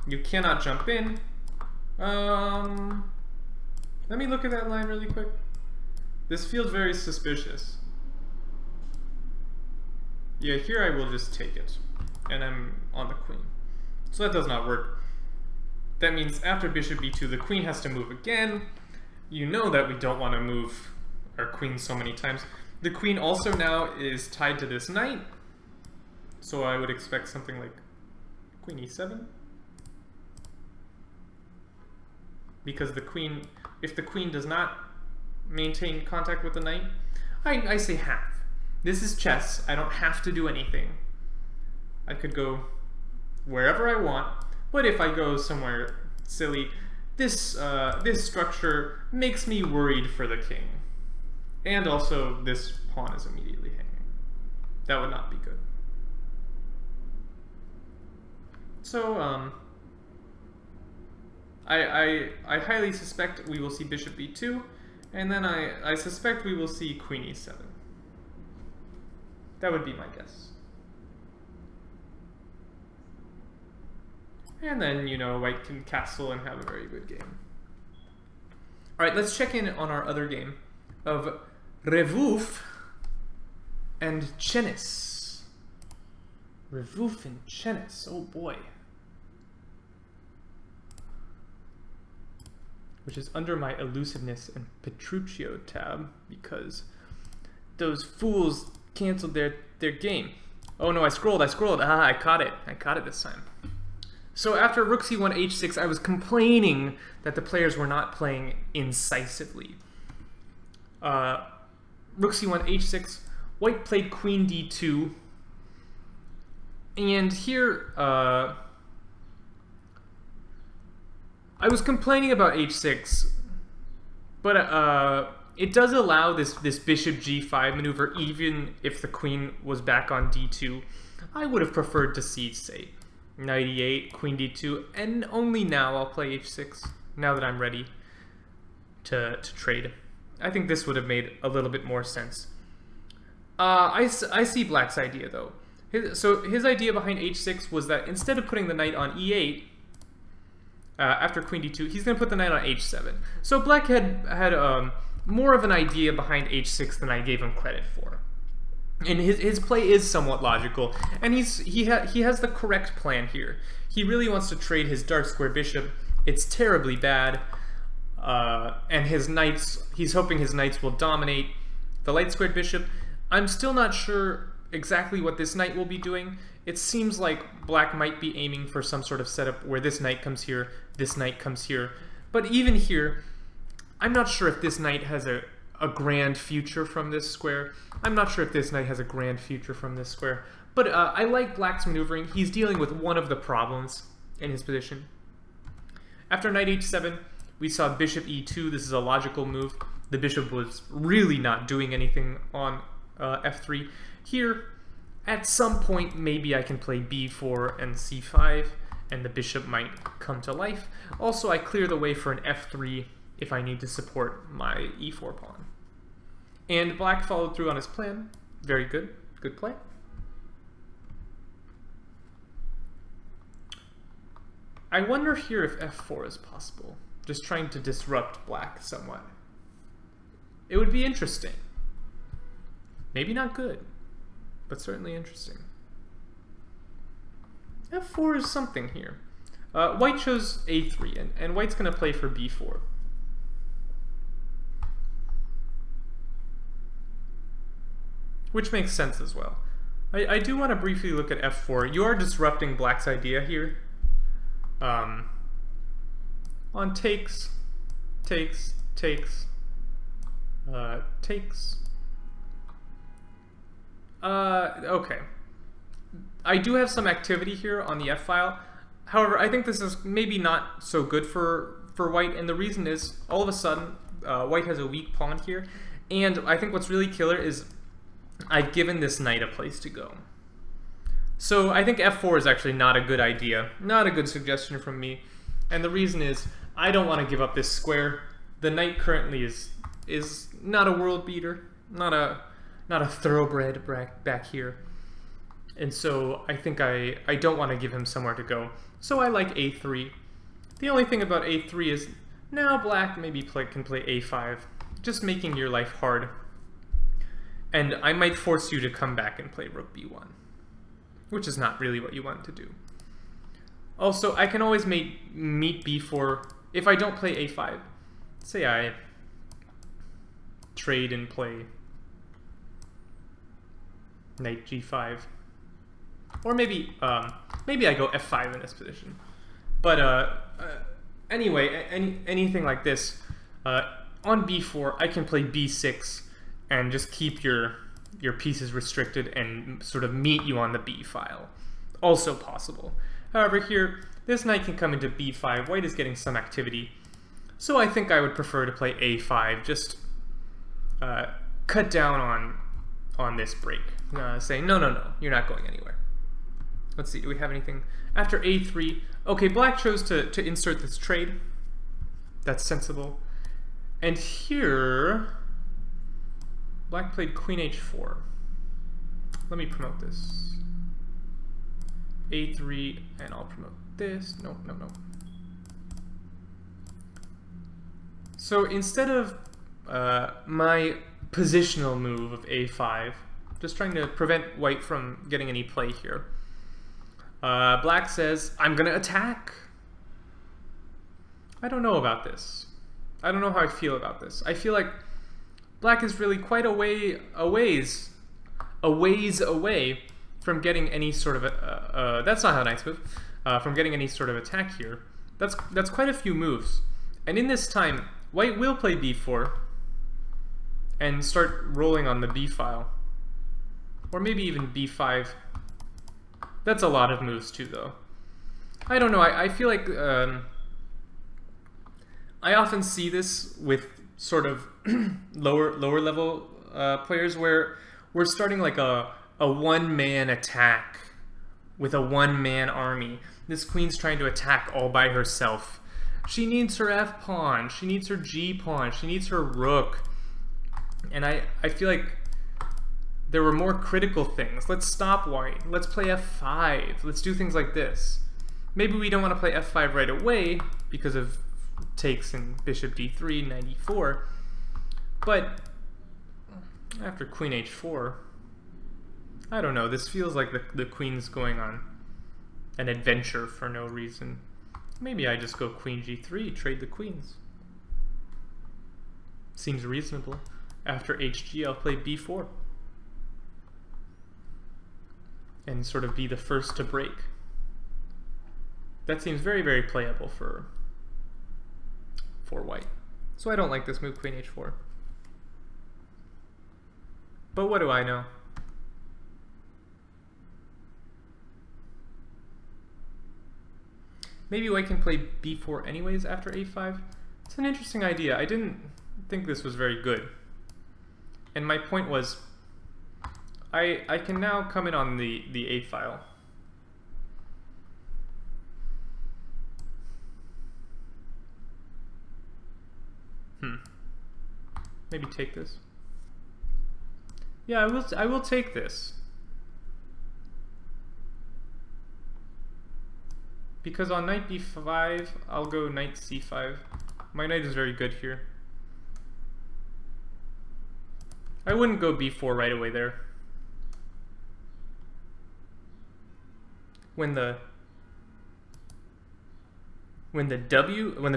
A: You cannot jump in. Let me look at that line really quick. This feels very suspicious. Yeah, here I will just take it. And I'm on the queen. So that does not work. That means after bishop b2, the queen has to move again. You know that we don't want to move our queen so many times. The queen also now is tied to this knight. So I would expect something like queen e7. Because the queen, if the queen does not maintain contact with the knight, I say half. This is chess. I don't have to do anything. I could go wherever I want, but if I go somewhere silly, this structure makes me worried for the king. And also, this pawn is immediately hanging. That would not be good. So, I highly suspect we will see bishop e2, and then I suspect we will see queen e7. That would be my guess. And then, you know, white can castle and have a very good game. Alright, let's check in on our other game of Revouf and Chenis. Revouf and Chenis, oh boy. Which is under my elusiveness and Petruchio tab, because those fools canceled their game. Oh no, I scrolled. Ah, I caught it this time. So after rook c1 h6, I was complaining that the players were not playing incisively. Rook c1 h6, white played queen d2, and here I was complaining about h6, but it does allow this bishop g5 maneuver even if the queen was back on d2. I would have preferred to see, say, knight e8, queen d2, and only now I'll play h6, now that I'm ready to trade. I think this would have made a little bit more sense. I see Black's idea, though. His idea behind h6 was that instead of putting the knight on e8, after queen d2, he's going to put the knight on h7. So Black had more of an idea behind h6 than I gave him credit for. And his play is somewhat logical, and he has the correct plan here. He really wants to trade his dark square bishop. It's terribly bad, and his knights. He's hoping his knights will dominate the light squared bishop. I'm still not sure exactly what this knight will be doing. It seems like Black might be aiming for some sort of setup where this knight comes here, this knight comes here. But even here, I'm not sure if this knight has a grand future from this square. I'm not sure if this knight has a grand future from this square. But I like Black's maneuvering. He's dealing with one of the problems in his position. After knight h7, we saw bishop e2. This is a logical move. The bishop was really not doing anything on f3. Here, at some point, maybe I can play b4 and c5, and the bishop might come to life. Also, I clear the way for an f3 if I need to support my e4 pawn. And Black followed through on his plan. Very good. Good play. I wonder here if f4 is possible. Just trying to disrupt Black somewhat. It would be interesting. Maybe not good, but certainly interesting. f4 is something here. White chose a3, and White's going to play for b4. Which makes sense as well. I do want to briefly look at f4. You are disrupting Black's idea here. On takes, takes. Okay. I do have some activity here on the f-file. However, I think this is maybe not so good for White, and the reason is, all of a sudden, White has a weak pawn here, and I think what's really killer is I've given this knight a place to go. So I think f4 is actually not a good idea, not a good suggestion from me, and the reason is I don't want to give up this square. The knight currently is not a world beater, not a thoroughbred back here, and so I think I don't want to give him somewhere to go. So I like a3. The only thing about a3 is now Black maybe can play a5, just making your life hard. And I might force you to come back and play rook b1, which is not really what you want to do. Also, I can always meet b4 if I don't play a5. Say I trade and play knight g5, or maybe I go f5 in this position. But anyway, anything like this, on b4 I can play b6 and just keep your pieces restricted and sort of meet you on the b file. also possible. However, here, this knight can come into b5. White is getting some activity. So I think I would prefer to play a5, just cut down on this break. Say, no, you're not going anywhere. Let's see, do we have anything? After a3, okay, black chose to insert this trade. That's sensible. And here, black played queen h4. Let me promote this. a3, and I'll promote this. No. So instead of my positional move of a5, just trying to prevent white from getting any play here, black says, I'm going to attack. I don't know about this. I don't know how I feel about this. I feel like black is really quite a ways away from getting any sort of that's not how knights move. From getting any sort of attack here. That's quite a few moves. And in this time, white will play b4 and start rolling on the b file, or maybe even b5. That's a lot of moves too, though. I don't know. I feel like I often see this with sort of lower level players where we're starting like a one-man attack with a one-man army. This queen's trying to attack all by herself. She needs her f pawn, she needs her g pawn, she needs her rook. And I feel like there were more critical things. Let's stop white. Let's play f5. Let's do things like this. Maybe we don't want to play f5 right away because of takes in bishop d3, knight e4. But after queen h4, I don't know. This feels like the queen's going on an adventure for no reason. Maybe I just go queen g3, trade the queens. Seems reasonable. After hg, I'll play b4. And sort of be the first to break. That seems very, very playable for white. So I don't like this move, queen h4. But what do I know? Maybe white can play b4 anyways after a5. It's an interesting idea. I didn't think this was very good. And my point was, I can now come in on the a file. Maybe take this. Yeah, I will take this. Because on knight b5, I'll go knight c5. My knight is very good here. I wouldn't go b4 right away there. When the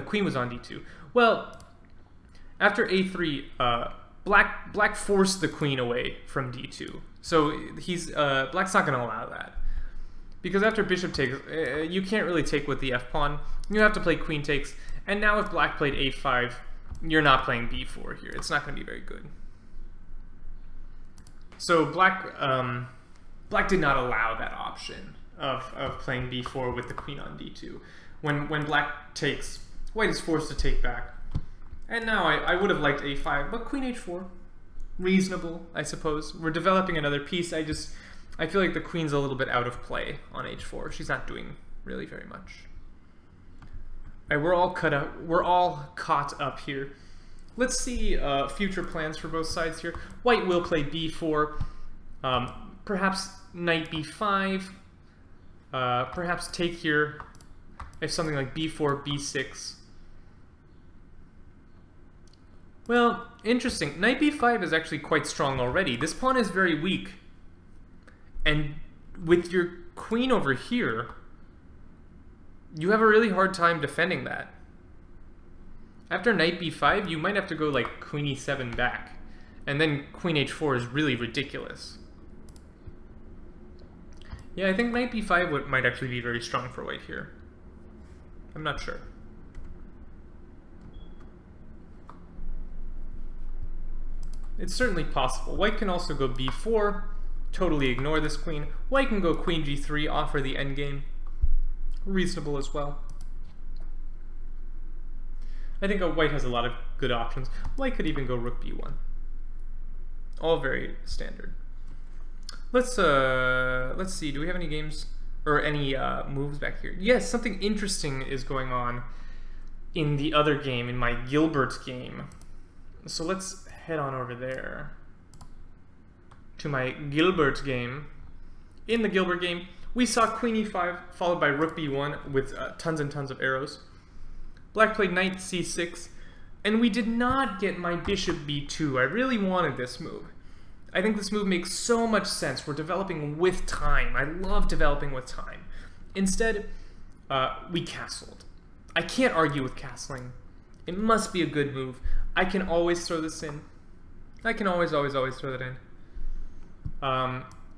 A: queen was on d2. Well, after a3, black forced the queen away from d2. So black's not going to allow that. Because after bishop takes, you can't really take with the f-pawn. You have to play queen takes. And now if black played a5, you're not playing b4 here. It's not going to be very good. So black did not allow that option of playing b4 with the queen on d2. When black takes, white is forced to take back. And now I would have liked a5, but queen h4. Reasonable, I suppose. We're developing another piece. I feel like the queen's a little bit out of play on h4. She's not doing really very much. All right, we're all caught up here. Let's see future plans for both sides here. White will play b4, perhaps knight b5, perhaps take here if something like b4, b6. Well, interesting. Knight b5 is actually quite strong already. This pawn is very weak. And with your queen over here, you have a really hard time defending that. After knight b5, you might have to go like queen e7 back. And then queen h4 is really ridiculous. Yeah, I think knight b5 might actually be very strong for white here. I'm not sure. It's certainly possible. White can also go b4, totally ignore this queen. White can go queen g3, offer the endgame. Reasonable as well. I think white has a lot of good options. White could even go rook b1. All very standard. Let's see, do we have any games or any moves back here? Yes, something interesting is going on in the other game, in my glbert game. So let's head on over there to my glbert game. In the glbert game, we saw queen e5 followed by rook b1 with tons and tons of arrows. Black played knight c6, and we did not get my bishop b2. I really wanted this move. I think this move makes so much sense. We're developing with time. I love developing with time. Instead, we castled. I can't argue with castling. It must be a good move. I can always throw this in. I can always throw that in.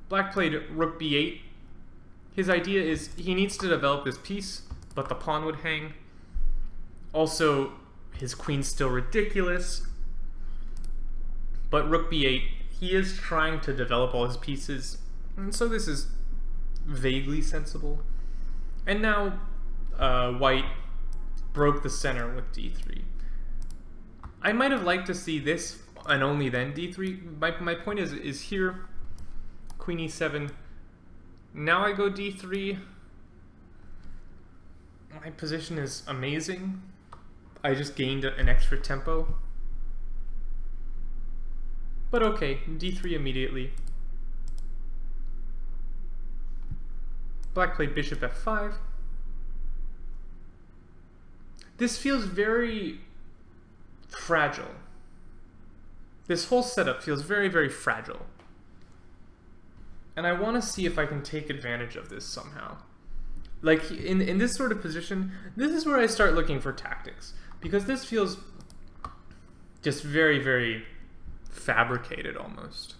A: Black played rook b8. His idea is he needs to develop this piece, but the pawn would hang. Also, his queen's still ridiculous. But rook b8, he is trying to develop all his pieces, and so this is vaguely sensible. And now white broke the center with d3. I might have liked to see this and only then d3. My point is here, queen e7. Now I go d3. My position is amazing. I just gained an extra tempo. But okay, d3 immediately. Black played bishop f5. This feels very fragile. This whole setup feels very, very fragile. And I want to see if I can take advantage of this somehow. Like, in this sort of position, this is where I start looking for tactics. Because this feels just very, very fabricated almost.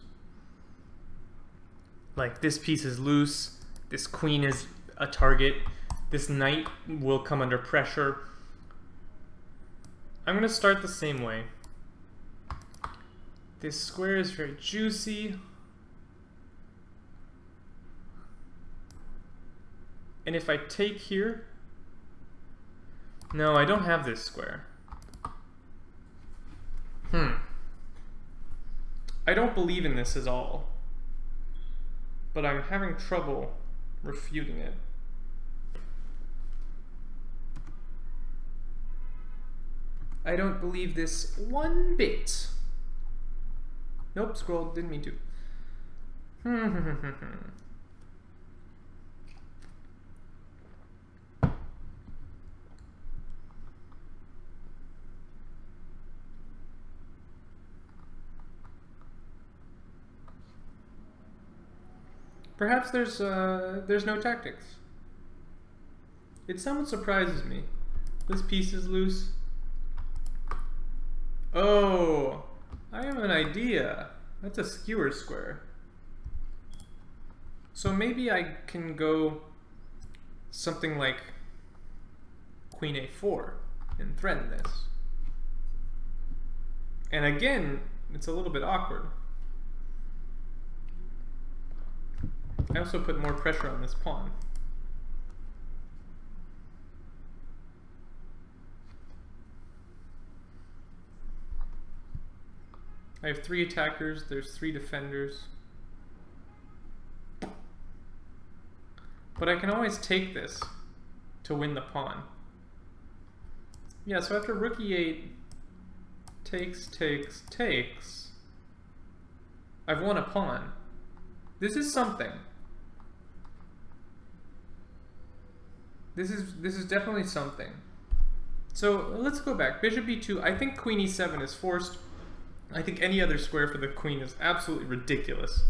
A: Like, this piece is loose, this queen is a target, this knight will come under pressure. I'm going to start the same way. This square is very juicy. And if I take here, no, I don't have this square. I don't believe in this at all, but I'm having trouble refuting it. I don't believe this one bit. Nope, scroll, didn't mean to. Perhaps there's no tactics. It somewhat surprises me. This piece is loose. Oh, I have an idea. That's a skewer square. So maybe I can go something like queen a4 and threaten this. And again, it's a little bit awkward. I also put more pressure on this pawn. I have 3 attackers, there's 3 defenders. But I can always take this to win the pawn. Yeah, so after rook e8, takes, I've won a pawn. This is something. This is definitely something. So let's go back. Bishop b2. I think queen e7 is forced. I think any other square for the queen is absolutely ridiculous.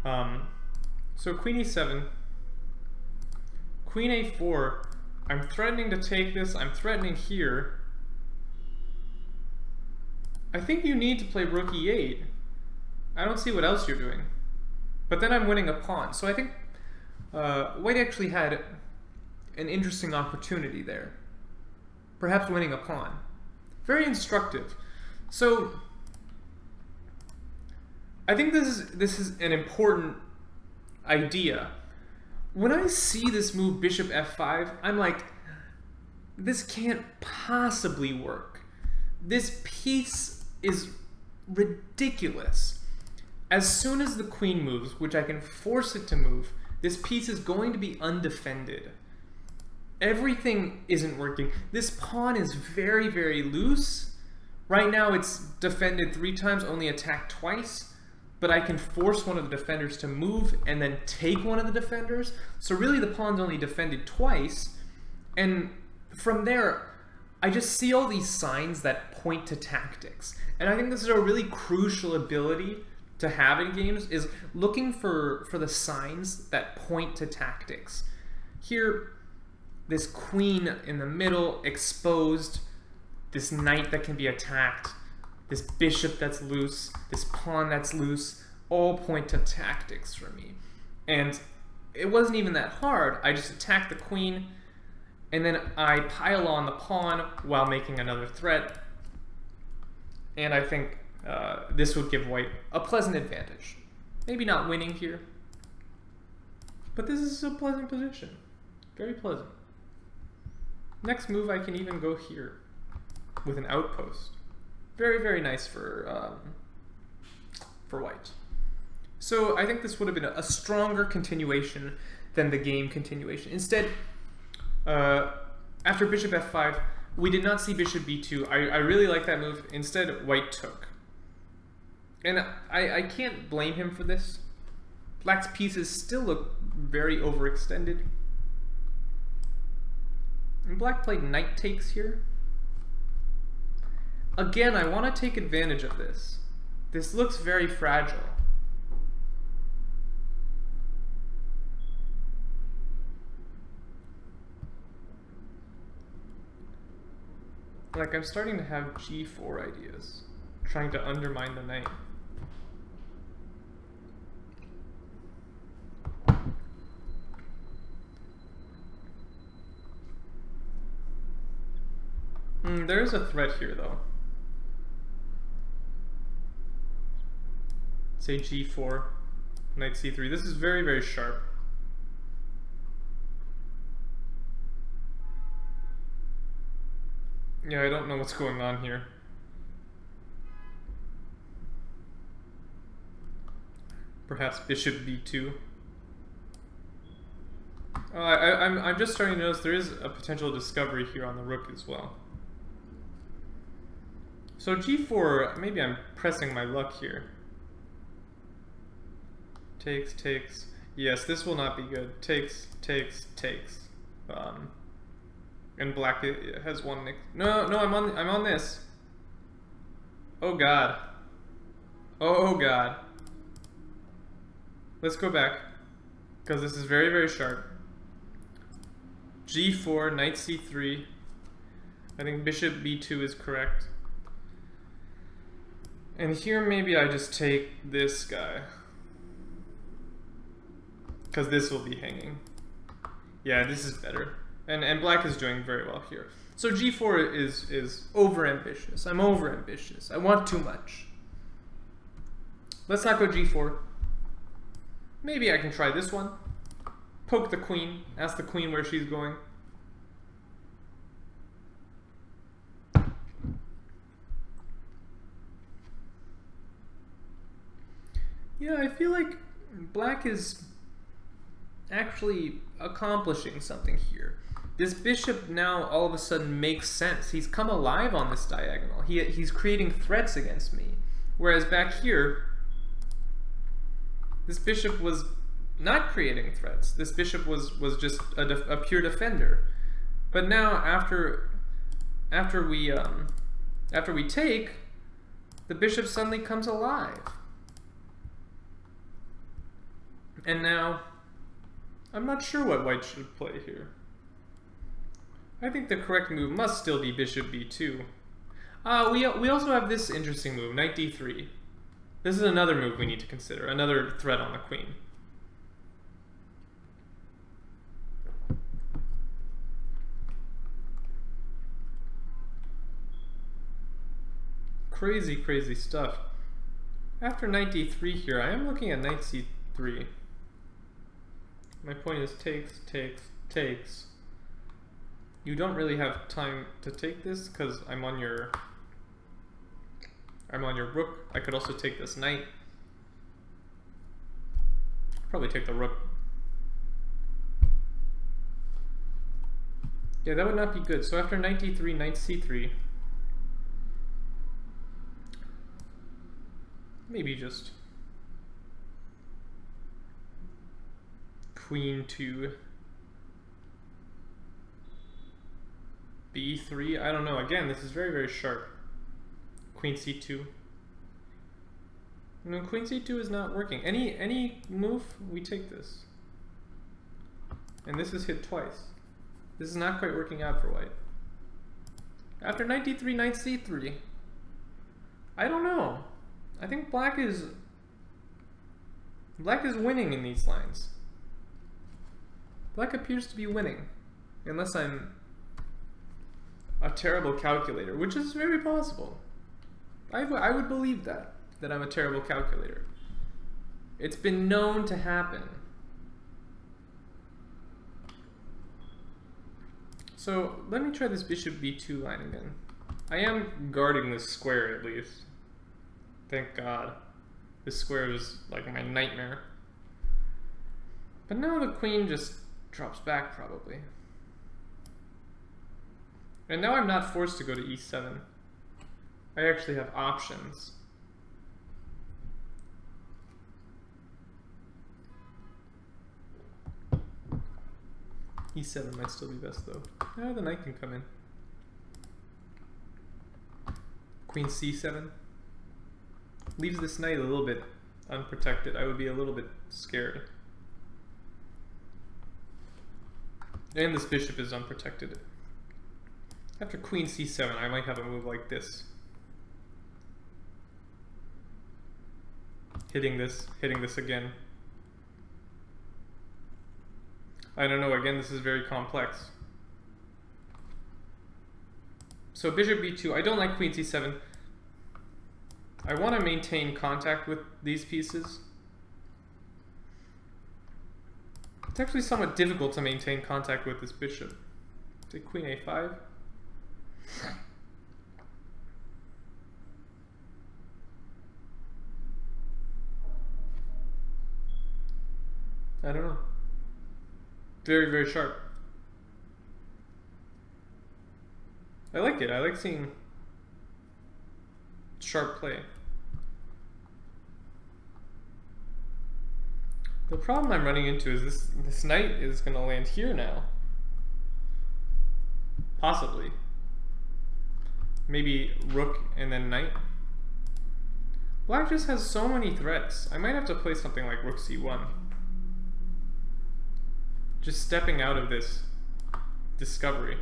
A: So queen e7. Queen a4. I'm threatening to take this. I'm threatening here. I think you need to play rook e8. I don't see what else you're doing. But then I'm winning a pawn. So I think white actually had an interesting opportunity there. Perhaps winning a pawn. Very instructive. So I think this is an important idea. When I see this move bishop f5, I'm like, this can't possibly work. This piece is ridiculous. As soon as the queen moves, which I can force it to move, this piece is going to be undefended. Everything isn't working. This pawn is very, very loose. Right now it's defended 3 times, only attacked twice, but I can force one of the defenders to move and then take one of the defenders. So really the pawn's only defended twice, and from there, I just see all these signs that point to tactics. And I think this is a really crucial ability to have in games, is looking for the signs that point to tactics. Here, this queen in the middle, exposed, this knight that can be attacked, this bishop that's loose, this pawn that's loose, all point to tactics for me. And it wasn't even that hard. I just attacked the queen, and then I pile on the pawn while making another threat. And I think this would give white a pleasant advantage. Maybe not winning here, but this is a pleasant position. Very pleasant. Next move, I can even go here with an outpost. Very, very nice for white. So I think this would have been a stronger continuation than the game continuation. Instead, after bishop f5, we did not see bishop b2. I really like that move. Instead, white took. And I can't blame him for this. Black's pieces still look very overextended. And black played knight takes here. Again, I want to take advantage of this. This looks very fragile. Like, I'm starting to have g4 ideas, trying to undermine the knight. There is a threat here, though. Say g4, knight c3. This is very, very sharp. Yeah, I don't know what's going on here. Perhaps bishop b2. I'm just starting to notice there is a potential discovery here on the rook as well. So g4, maybe I'm pressing my luck here. Takes, takes. Yes, this will not be good. Takes, takes, takes. And black has one. No, I'm on this. Oh god. Oh god. Let's go back, because this is very, very sharp. g4, knight c3. I think bishop b2 is correct. And here maybe I just take this guy, because this will be hanging. Yeah, this is better. And black is doing very well here. So g4 is over-ambitious. I'm over-ambitious. I want too much. Let's not go g4. Maybe I can try this one. Poke the queen. Ask the queen where she's going. Yeah, I feel like black is actually accomplishing something here. This bishop now all of a sudden makes sense. He's come alive on this diagonal. He's creating threats against me. Whereas back here, this bishop was not creating threats. This bishop was just a pure defender. But now after we take, the bishop suddenly comes alive. And now I'm not sure what white should play here. I think the correct move must still be bishop b2. We also have this interesting move, knight d3. This is another move we need to consider, another threat on the queen. Crazy, crazy stuff. After knight d3 here, I am looking at knight c3. My point is takes, takes, takes. You don't really have time to take this because I'm on your rook. I could also take this knight. Probably take the rook. Yeah, that would not be good. So after knight d3, knight c3. Maybe just queen to b3. I don't know. Again, this is very, very sharp. Queen c2. No, queen c2 is not working. Any move, we take this. And this is hit twice. This is not quite working out for white. After knight d3, knight c3. I don't know. I think black is winning in these lines. Black appears to be winning. Unless I'm a terrible calculator, which is very possible. I would believe that I'm a terrible calculator. It's been known to happen. So let me try this bishop b2 line again. I am guarding this square at least. Thank God. This square was like my nightmare. But now the queen just drops back probably. And now I'm not forced to go to e7. I actually have options. e7 might still be best though. Ah, the knight can come in. Queen c7. Leaves this knight a little bit unprotected. I would be a little bit scared. And this bishop is unprotected. After queen c7, I might have a move like this. Hitting this again. I don't know, again, this is very complex. So bishop b2, I don't like queen c7. I want to maintain contact with these pieces. It's actually somewhat difficult to maintain contact with this bishop. Take queen a5. I don't know. Very, very sharp. I like it. I like seeing sharp play. The problem I'm running into is this knight is going to land here now. Possibly. Maybe rook and then knight. Black just has so many threats. I might have to play something like rook c1. Just stepping out of this discovery.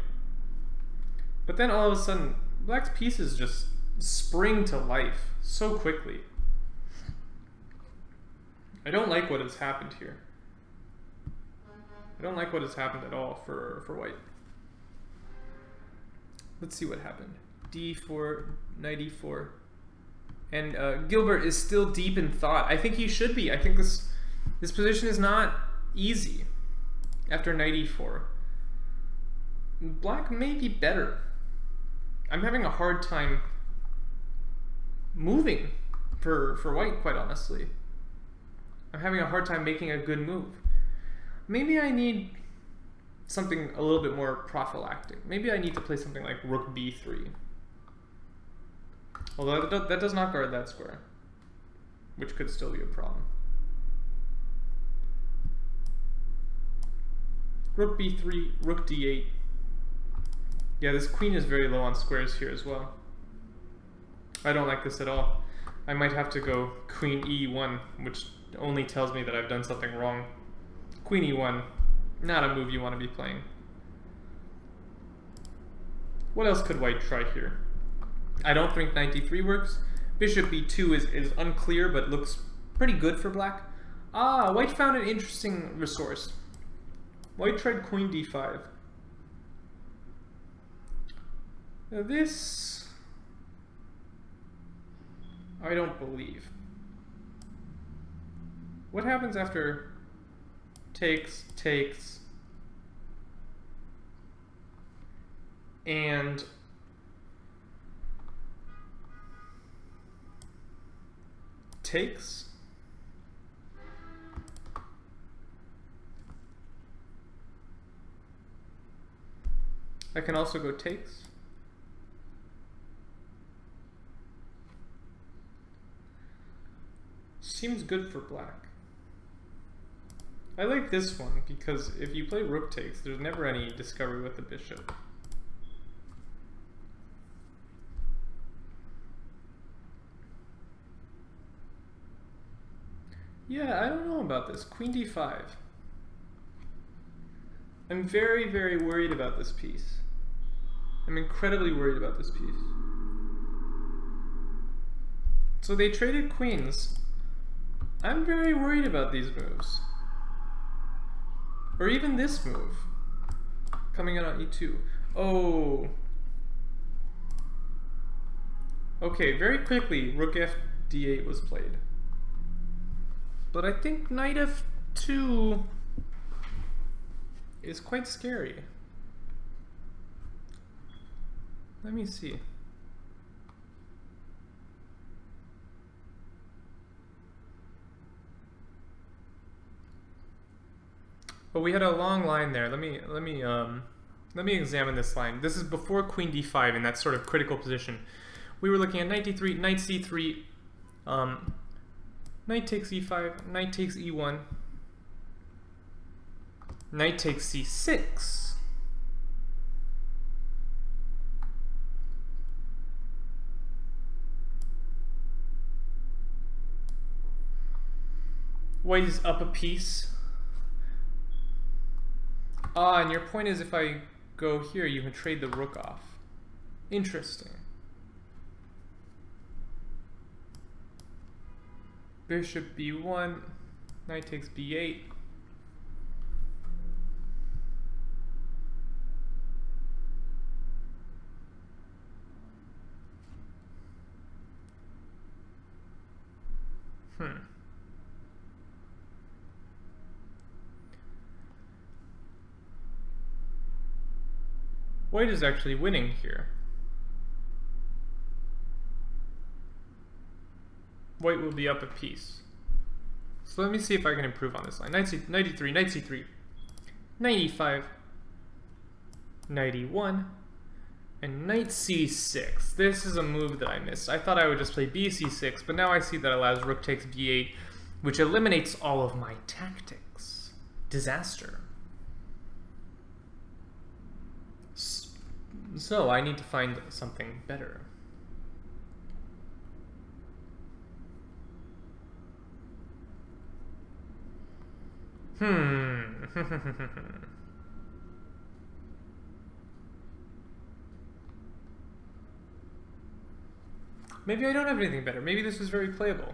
A: But then all of a sudden, black's pieces just spring to life so quickly. I don't like what has happened here. I don't like what has happened at all for white. Let's see what happened. d4, knight e4. And Gilbert is still deep in thought. I think he should be. I think this position is not easy after knight e4. Black may be better. I'm having a hard time moving for white, quite honestly. I'm having a hard time making a good move. Maybe I need something a little bit more prophylactic. Maybe I need to play something like rook b3. Although that does not guard that square, which could still be a problem. Rook b3, rook d8. Yeah, this queen is very low on squares here as well. I don't like this at all. I might have to go queen e1, which only tells me that I've done something wrong. Queen e1, not a move you want to be playing. What else could white try here? I don't think knight d3 works. Bishop b2 is unclear, but looks pretty good for black. Ah, white found an interesting resource. White tried queen d5. Now this, I don't believe. What happens after takes, and takes? I can also go takes. Seems good for black. I like this one because if you play rook takes, there's never any discovery with the bishop. Yeah, I don't know about this. Queen d5. I'm very, very worried about this piece. I'm incredibly worried about this piece. So they traded queens. I'm very worried about these moves. Or even this move. Coming in on e2. Oh. Okay, very quickly, rook f d8 was played. But I think knight f2 is quite scary. Let me see. Oh, we had a long line there. Let me examine this line. This is before queen d5 in that sort of critical position. We were looking at knight d3, knight c3, knight takes e5, knight takes e1, knight takes c6. White is up a piece. Ah, and your point is if I go here, you can trade the rook off. Interesting. Bishop b1, knight takes b8. White is actually winning here. White will be up a piece. So let me see if I can improve on this line. Knight e3, knight c3, knight e5, knight e1, and knight c6. This is a move that I missed. I thought I would just play bc6, but now I see that allows rook takes b8, which eliminates all of my tactics. Disaster. So I need to find something better. Maybe I don't have anything better. Maybe this is very playable.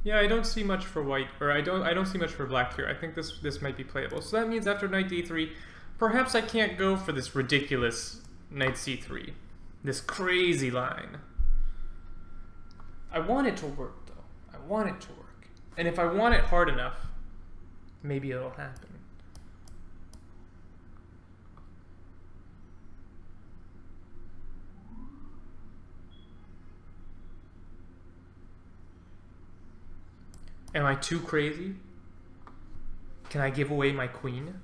A: Yeah, I don't see much for white, or I don't see much for black here. I think this might be playable. So that means after knight d3, perhaps I can't go for this ridiculous knight c3, this crazy line. I want it to work though. I want it to work. And if I want it hard enough, maybe it'll happen. Am I too crazy? Can I give away my queen?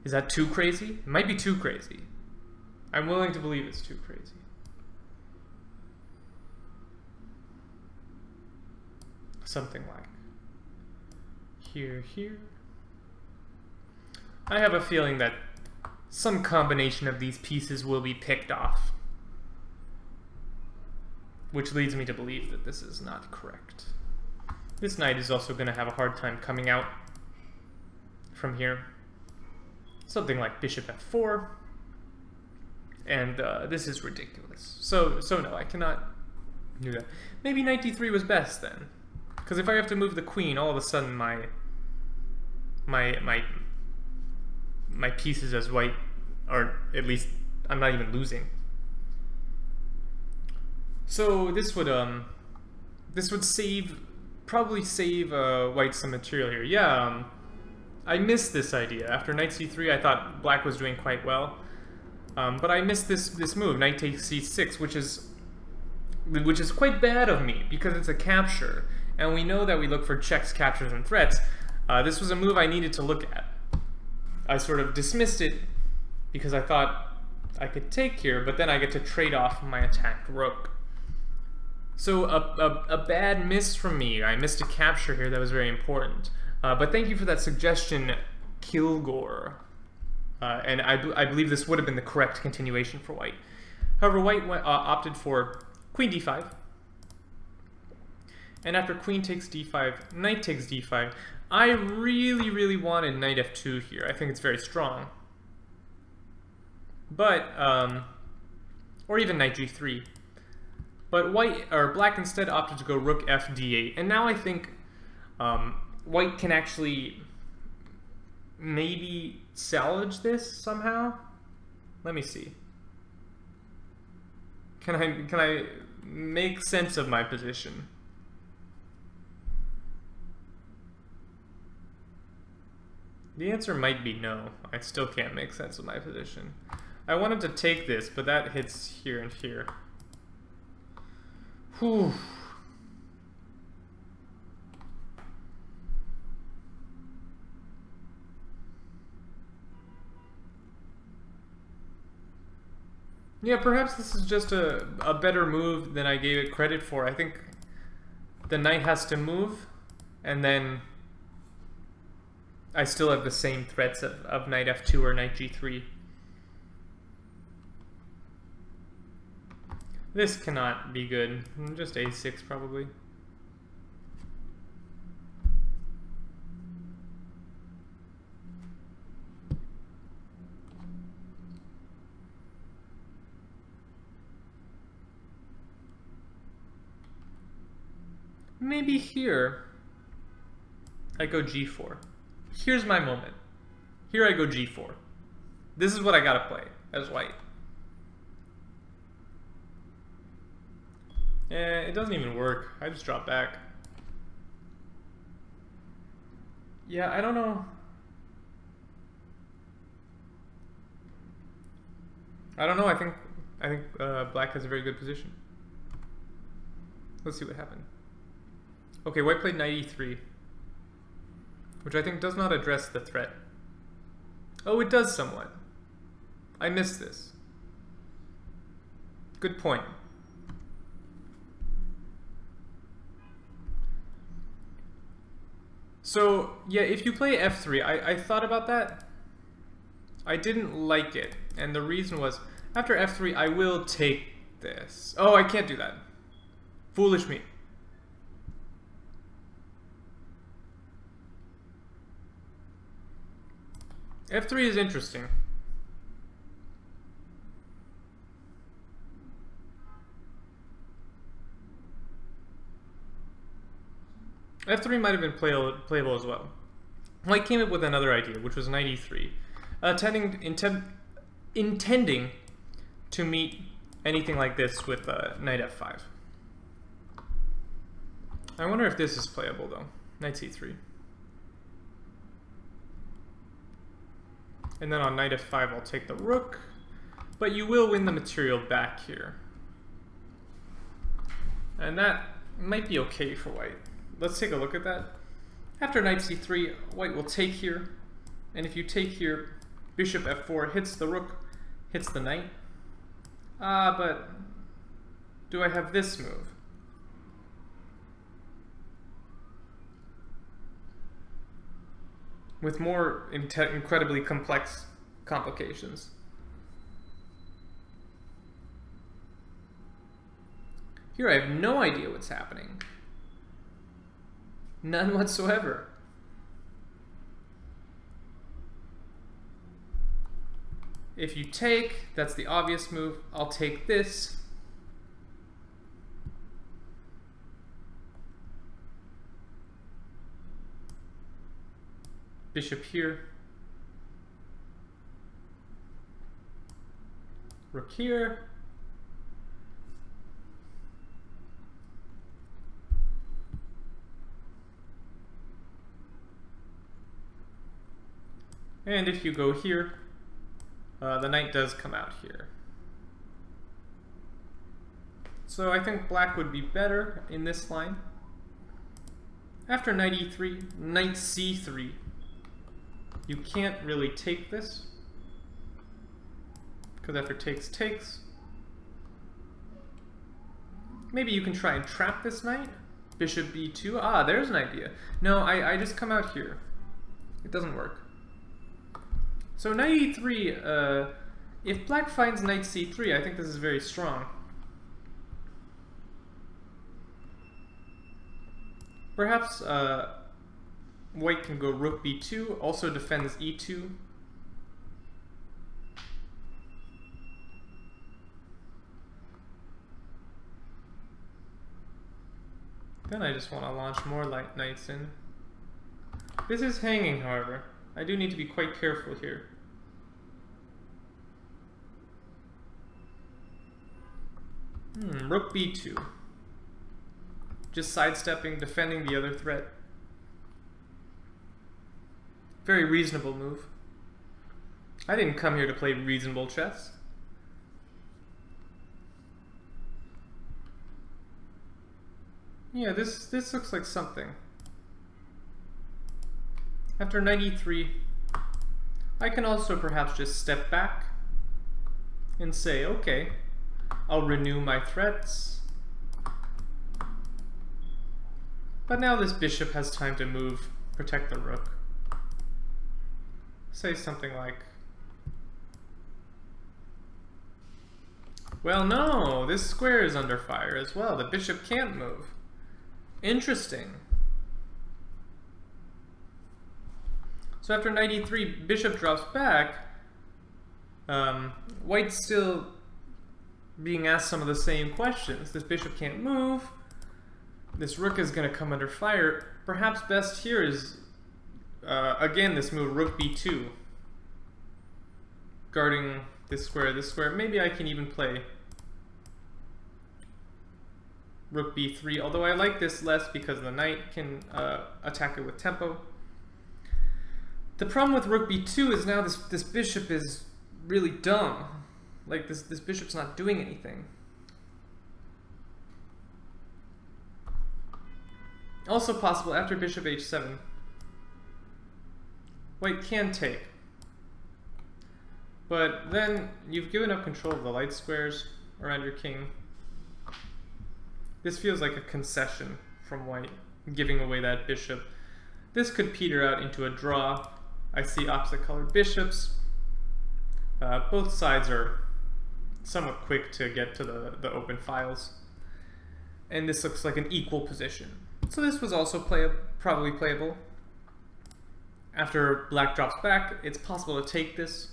A: Is that too crazy? It might be too crazy. I'm willing to believe it's too crazy. Something like here, here. I have a feeling that some combination of these pieces will be picked off, which leads me to believe that this is not correct. This knight is also going to have a hard time coming out from here. Something like bishop f4. And this is ridiculous. So no, I cannot do that. Maybe knight d3 was best then. Because if I have to move the queen, all of a sudden my pieces as white, or at least I'm not even losing. So this would probably save white some material here. Yeah, I missed this idea. After knight c3, I thought black was doing quite well, but I missed this move, knight takes c6, which is quite bad of me because it's a capture, and we know that we look for checks, captures, and threats. This was a move I needed to look at. I sort of dismissed it because I thought I could take here, but then I get to trade off my attacked rook. So a bad miss from me. I missed a capture here that was very important. But thank you for that suggestion, Kilgore. And I believe this would have been the correct continuation for white. However, white opted for queen d5. And after queen takes d5, knight takes d5. I really, really wanted knight f2 here. I think it's very strong. But, or even knight g3. But black instead opted to go rook f d8. And now I think white can actually maybe salvage this somehow. Let me see. Can I make sense of my position? The answer might be no. I still can't make sense of my position. I wanted to take this, but that hits here and here. Whew. Yeah, perhaps this is just a better move than I gave it credit for. I think the knight has to move, and then I still have the same threats of knight f2 or knight g3. This cannot be good. Just a6 probably. Maybe here I go g4. Here's my moment. Here I go g4. This is what I gotta play as white. It doesn't even work. I just drop back. Yeah, I don't know. I think black has a very good position. Let's see what happened. Okay, white played knight e3, which I think does not address the threat. Oh, it does somewhat. I missed this. Good point. So, yeah, if you play f3, I thought about that. I didn't like it, and the reason was, after f3, I will take this. Oh, I can't do that. Foolish me. f3 is interesting. f3 might have been playable as well. White came up with another idea, which was knight e3, intending to meet anything like this with knight f5. I wonder if this is playable though. Knight c3. And then on knight f5 I'll take the rook, but you will win the material back here. And that might be okay for white. Let's take a look at that. After knight c3, white will take here, and if you take here, bishop f4 hits the rook, hits the knight. But do I have this move? With more incredibly complex complications. Here I have no idea what's happening. None whatsoever. If you take, that's the obvious move. I'll take this. Bishop here. Rook here. And if you go here, the knight does come out here. So I think black would be better in this line. After knight e3, knight c3. You can't really take this, because after takes, takes. Maybe you can try and trap this knight. Bishop b2. Ah, there's an idea. No, I just come out here. It doesn't work. So knight e3, if black finds knight c3, I think this is very strong. Perhaps white can go rook b2, also defends e2. Then I just want to launch more knights in. This is hanging, however. I do need to be quite careful here. Rook b2. Just sidestepping, defending the other threat. Very reasonable move. I didn't come here to play reasonable chess. Yeah, this looks like something. After knight e3, I can also perhaps just step back and say, okay, I'll renew my threats. But now this bishop has time to move, protect the rook. Say something like, well, no, this square is under fire as well. The bishop can't move. Interesting. So after knight e3, bishop drops back. White's still being asked some of the same questions. This bishop can't move. This rook is going to come under fire. Perhaps best here is, again, this move, rook b2. Guarding this square, this square. Maybe I can even play rook b3, although I like this less because the knight can attack it with tempo. The problem with rook b2 is now this bishop is really dumb. Like, this bishop's not doing anything. Also possible, after bishop h7, white can take. But then you've given up control of the light squares around your king. This feels like a concession from white, giving away that bishop. This could peter out into a draw. I see opposite colored bishops. Both sides are somewhat quick to get to the open files. And this looks like an equal position. So this was also probably playable. After black drops back, it's possible to take this.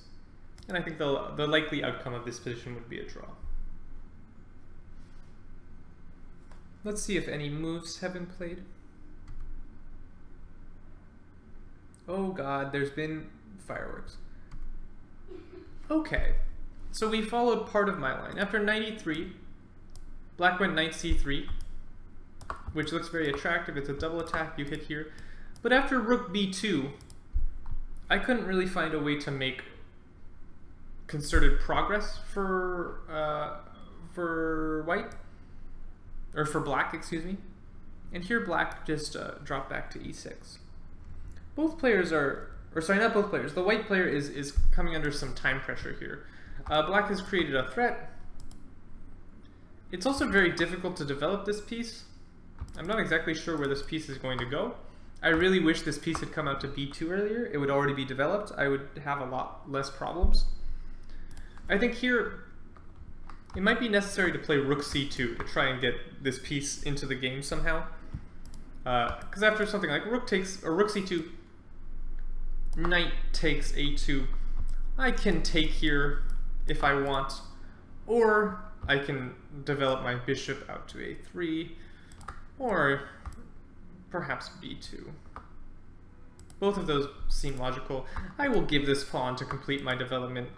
A: And I think the likely outcome of this position would be a draw. Let's see if any moves have been played. Oh god, there's been fireworks. Okay, so we followed part of my line. After knight e3, black went knight c3, which looks very attractive. It's a double attack, you hit here. But after rook b2, I couldn't really find a way to make concerted progress for white, or for black, excuse me. And here black just dropped back to e6. Both players are, or sorry, not both players. The white player is coming under some time pressure here. Black has created a threat. It's also very difficult to develop this piece. I'm not exactly sure where this piece is going to go. I really wish this piece had come out to b2 earlier. It would already be developed. I would have a lot less problems. I think here it might be necessary to play rook c2 to try and get this piece into the game somehow. Because after something like rook takes, or rook c2, knight takes a2, I can take here if I want, or I can develop my bishop out to a3, or perhaps b2. Both of those seem logical. I will give this pawn to complete my development.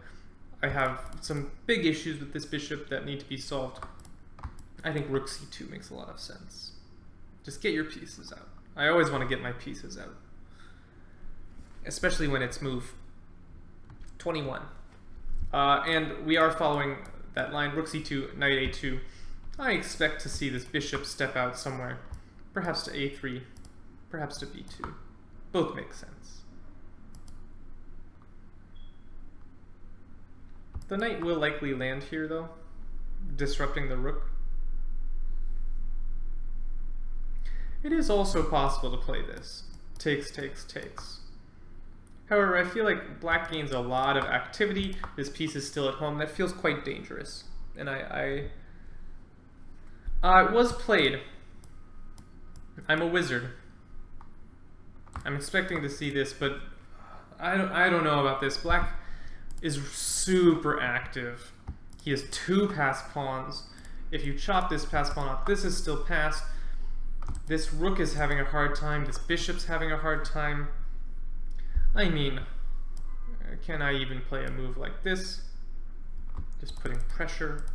A: I have some big issues with this bishop that need to be solved. I think rook c2 makes a lot of sense. Just get your pieces out. I always want to get my pieces out, especially when it's move 21. And we are following that line, rook c2, knight a2. I expect to see this bishop step out somewhere, perhaps to a3, perhaps to b2. Both make sense. The knight will likely land here though, disrupting the rook. It is also possible to play this. Takes, takes, takes. However, I feel like black gains a lot of activity. This piece is still at home. That feels quite dangerous. And it was played. I'm a wizard. I'm expecting to see this, but I don't know about this. Black is super active. He has 2 passed pawns. If you chop this passed pawn off, this is still passed. This rook is having a hard time. This bishop's having a hard time. I mean, can I even play a move like this? Just putting pressure.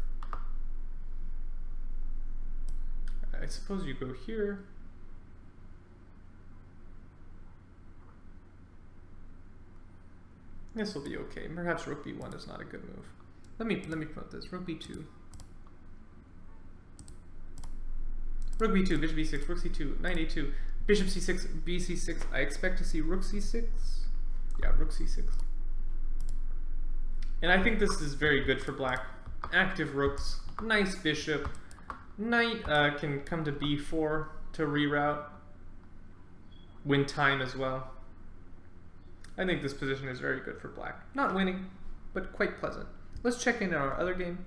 A: I suppose you go here. This will be okay. Perhaps rook b1 is not a good move. Let me promote this. Rook b2. Rook b2, bishop b6, rook c2, knight a2, bishop c6, bc6. I expect to see rook c6. Yeah, rook c6. And I think this is very good for black. Active rooks, nice bishop. Knight can come to b4 to reroute. Win time as well. I think this position is very good for black. Not winning, but quite pleasant. Let's check in our other game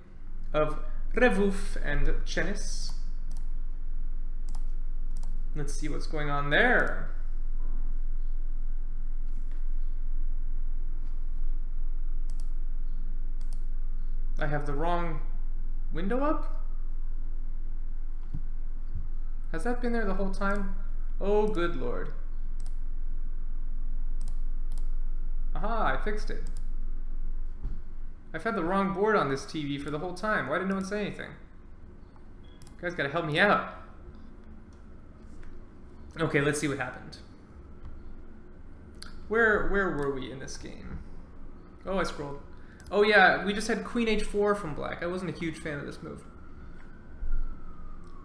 A: of Revouf and Chenis. Let's see what's going on there. I have the wrong window up? Has that been there the whole time? Oh, good lord. Aha, I fixed it. I've had the wrong board on this TV for the whole time. Why did no one say anything? You guys gotta help me out. Okay, let's see what happened. Where were we in this game? Oh, I scrolled. Oh yeah, we just had queen h4 from black. I wasn't a huge fan of this move.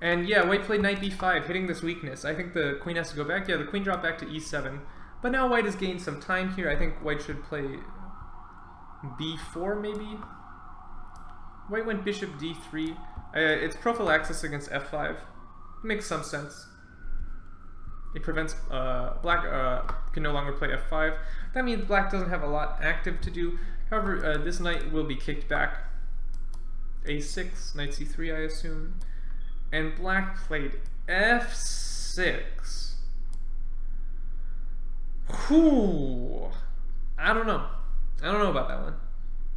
A: And yeah, white played knight b5, hitting this weakness. I think the queen has to go back. Yeah, the queen dropped back to e7. But now white has gained some time here. I think white should play b4 maybe? White went bishop d3. It's prophylaxis against f5. Makes some sense. It prevents black can no longer play f5. That means black doesn't have a lot active to do. However, this knight will be kicked back. a6, knight c3 I assume. And black played f6. Whew. I don't know. I don't know about that one.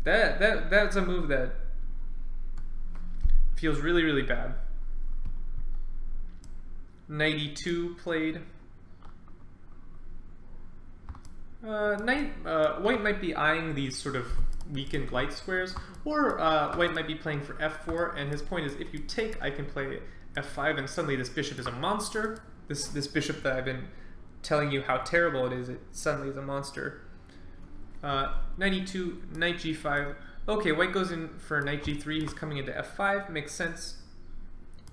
A: That's a move that feels really, really bad. Knight e2 played. White might be eyeing these sort of weakened light squares, or white might be playing for f4, and his point is if you take, I can play f5, and suddenly this bishop is a monster. This bishop that I've been telling you how terrible it is, it suddenly is a monster. Knight e2, knight g5. Okay, white goes in for knight g3, he's coming into f5, makes sense.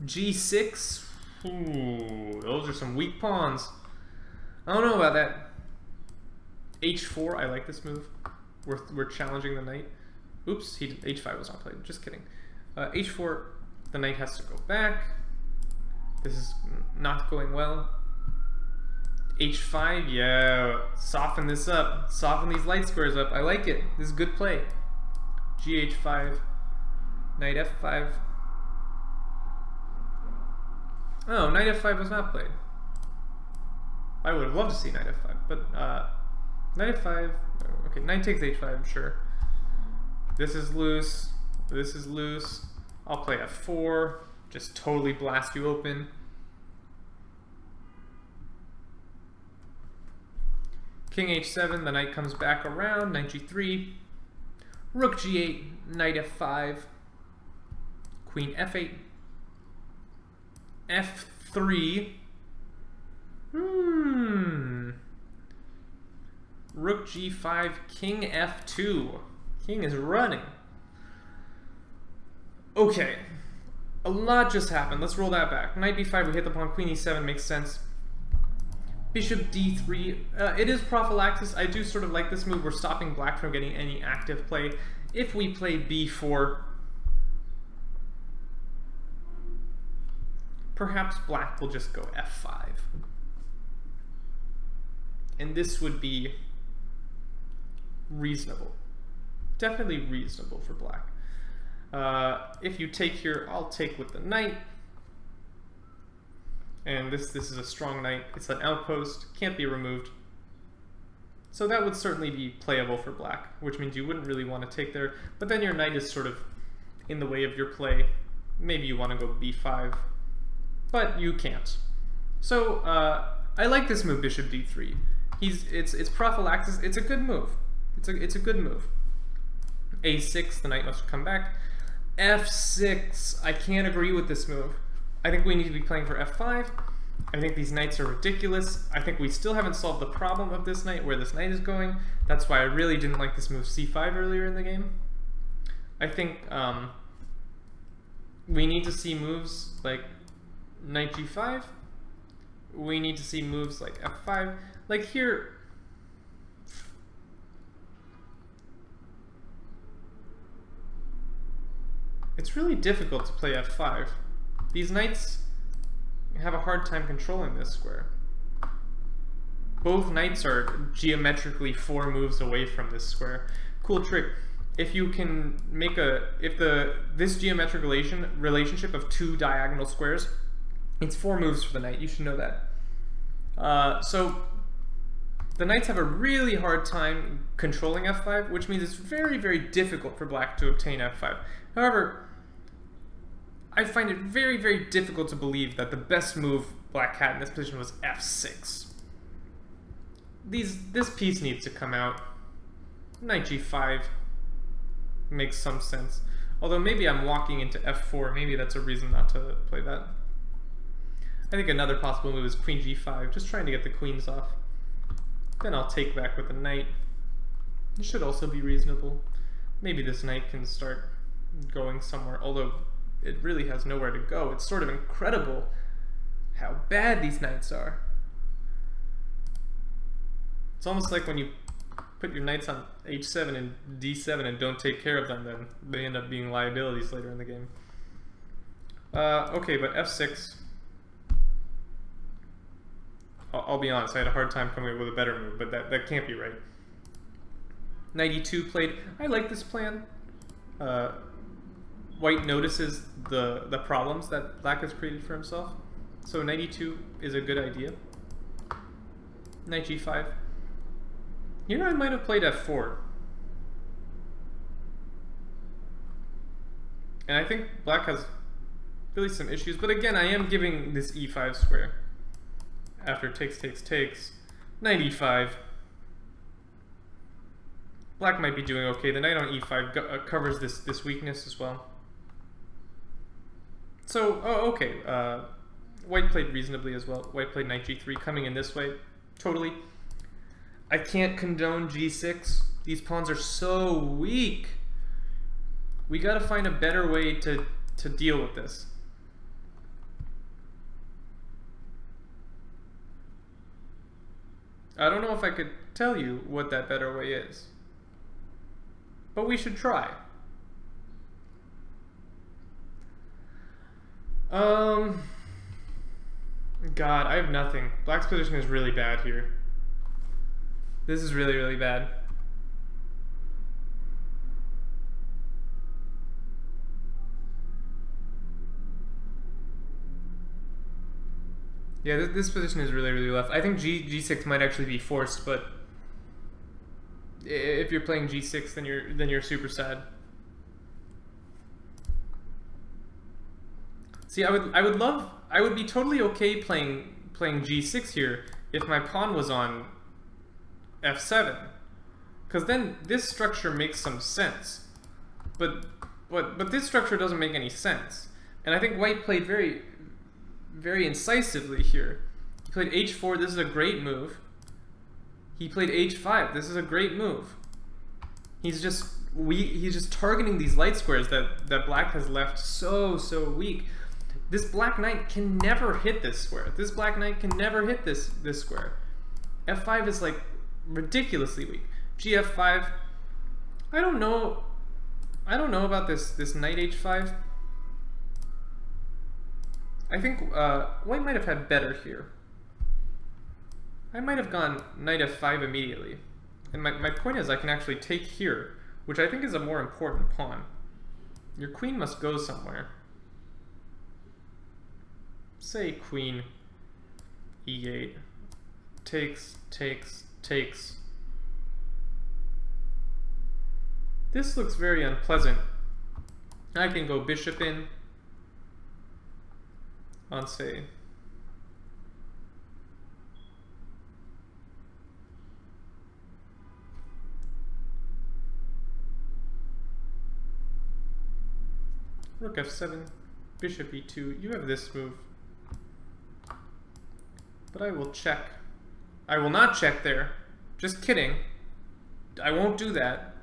A: g6, ooh, those are some weak pawns. I don't know about that. h4, I like this move. We're challenging the knight. Oops, h5 was not played, just kidding. h4, the knight has to go back. This is not going well. h5, yeah, soften this up. Soften these light squares up. I like it. This is good play. gh5, knight f5. Oh, knight f5 was not played. I would have loved to see knight f5, but knight f5, okay, knight takes h5, sure. This is loose. This is loose. I'll play f4. Just totally blast you open. King h7, the knight comes back around, knight g3. Rook g8, knight f5. Queen f8. f3. Rook g5, king f2. King is running. Okay. A lot just happened. Let's roll that back. Knight b5, we hit the pawn. Queen e7 makes sense. Bishop d3. It is prophylaxis. I do sort of like this move. We're stopping black from getting any active play. If we play b4, perhaps black will just go f5. And this would be reasonable. Definitely reasonable for black. If you take here, I'll take with the knight. And this is a strong knight. It's an outpost, can't be removed. So that would certainly be playable for black, which means you wouldn't really want to take there. But then your knight is sort of in the way of your play. Maybe you want to go b5, but you can't. So I like this move, bishop d3. It's prophylaxis. It's a good move. It's a good move. a6, the knight must come back. f6, I can't agree with this move. I think we need to be playing for f5. I think these knights are ridiculous. I think we still haven't solved the problem of this knight, where this knight is going. That's why I really didn't like this move c5 earlier in the game. I think we need to see moves like knight g5. We need to see moves like f5. Like here, it's really difficult to play f5. These knights have a hard time controlling this square. Both knights are geometrically 4 moves away from this square. Cool trick. If you can make this geometric relationship of 2 diagonal squares, it's 4 moves for the knight. You should know that. So the knights have a really hard time controlling f5, which means it's very, very difficult for black to obtain f5. However, I find it very, very difficult to believe that the best move black had in this position was f6. This piece needs to come out. Knight g5 makes some sense. Although maybe I'm walking into f4. Maybe that's a reason not to play that. I think another possible move is queen g5, just trying to get the queens off. Then I'll take back with the knight. It should also be reasonable. Maybe this knight can start going somewhere, although it really has nowhere to go. It's sort of incredible how bad these knights are. It's almost like when you put your knights on h7 and d7 and don't take care of them, then they end up being liabilities later in the game. Okay, but f6, I'll be honest, I had a hard time coming up with a better move, but that can't be right. Knight e2 played. I like this plan. White notices the problems that black has created for himself. So knight e2 is a good idea. Knight g5. Here I might have played f4. And I think black has really some issues. But again, I am giving this e5 square. After takes, knight e5. Black might be doing okay. The knight on e5 covers this weakness as well. So, okay. White played reasonably as well. White played knight g3, coming in this way. Totally. I can't condone g6. These pawns are so weak. We gotta find a better way to deal with this. I don't know if I could tell you what that better way is, but we should try. God, I have nothing. Black's position is really bad here. This is really, really bad. Yeah, this position is really, really left. I think g6 might actually be forced, but if you're playing g6, then you're super sad. See, I would be totally okay playing g6 here if my pawn was on f7, because then this structure makes some sense. But this structure doesn't make any sense. And I think white played very, very incisively here. He played h4. This is a great move. He played h5. This is a great move. He's just targeting these light squares that black has left so weak. This black knight can never hit this square. This black knight can never hit this square. f5 is like ridiculously weak. gf5. I don't know about this knight h5. I think white might have had better here. I might have gone knight f5 immediately. And my point is I can actually take here, which I think is a more important pawn. Your queen must go somewhere. Say queen e8. Takes. This looks very unpleasant. I can go bishop in on, say, rook f7, bishop e2. You have this move. But I will check. I will not check there. Just kidding. I won't do that.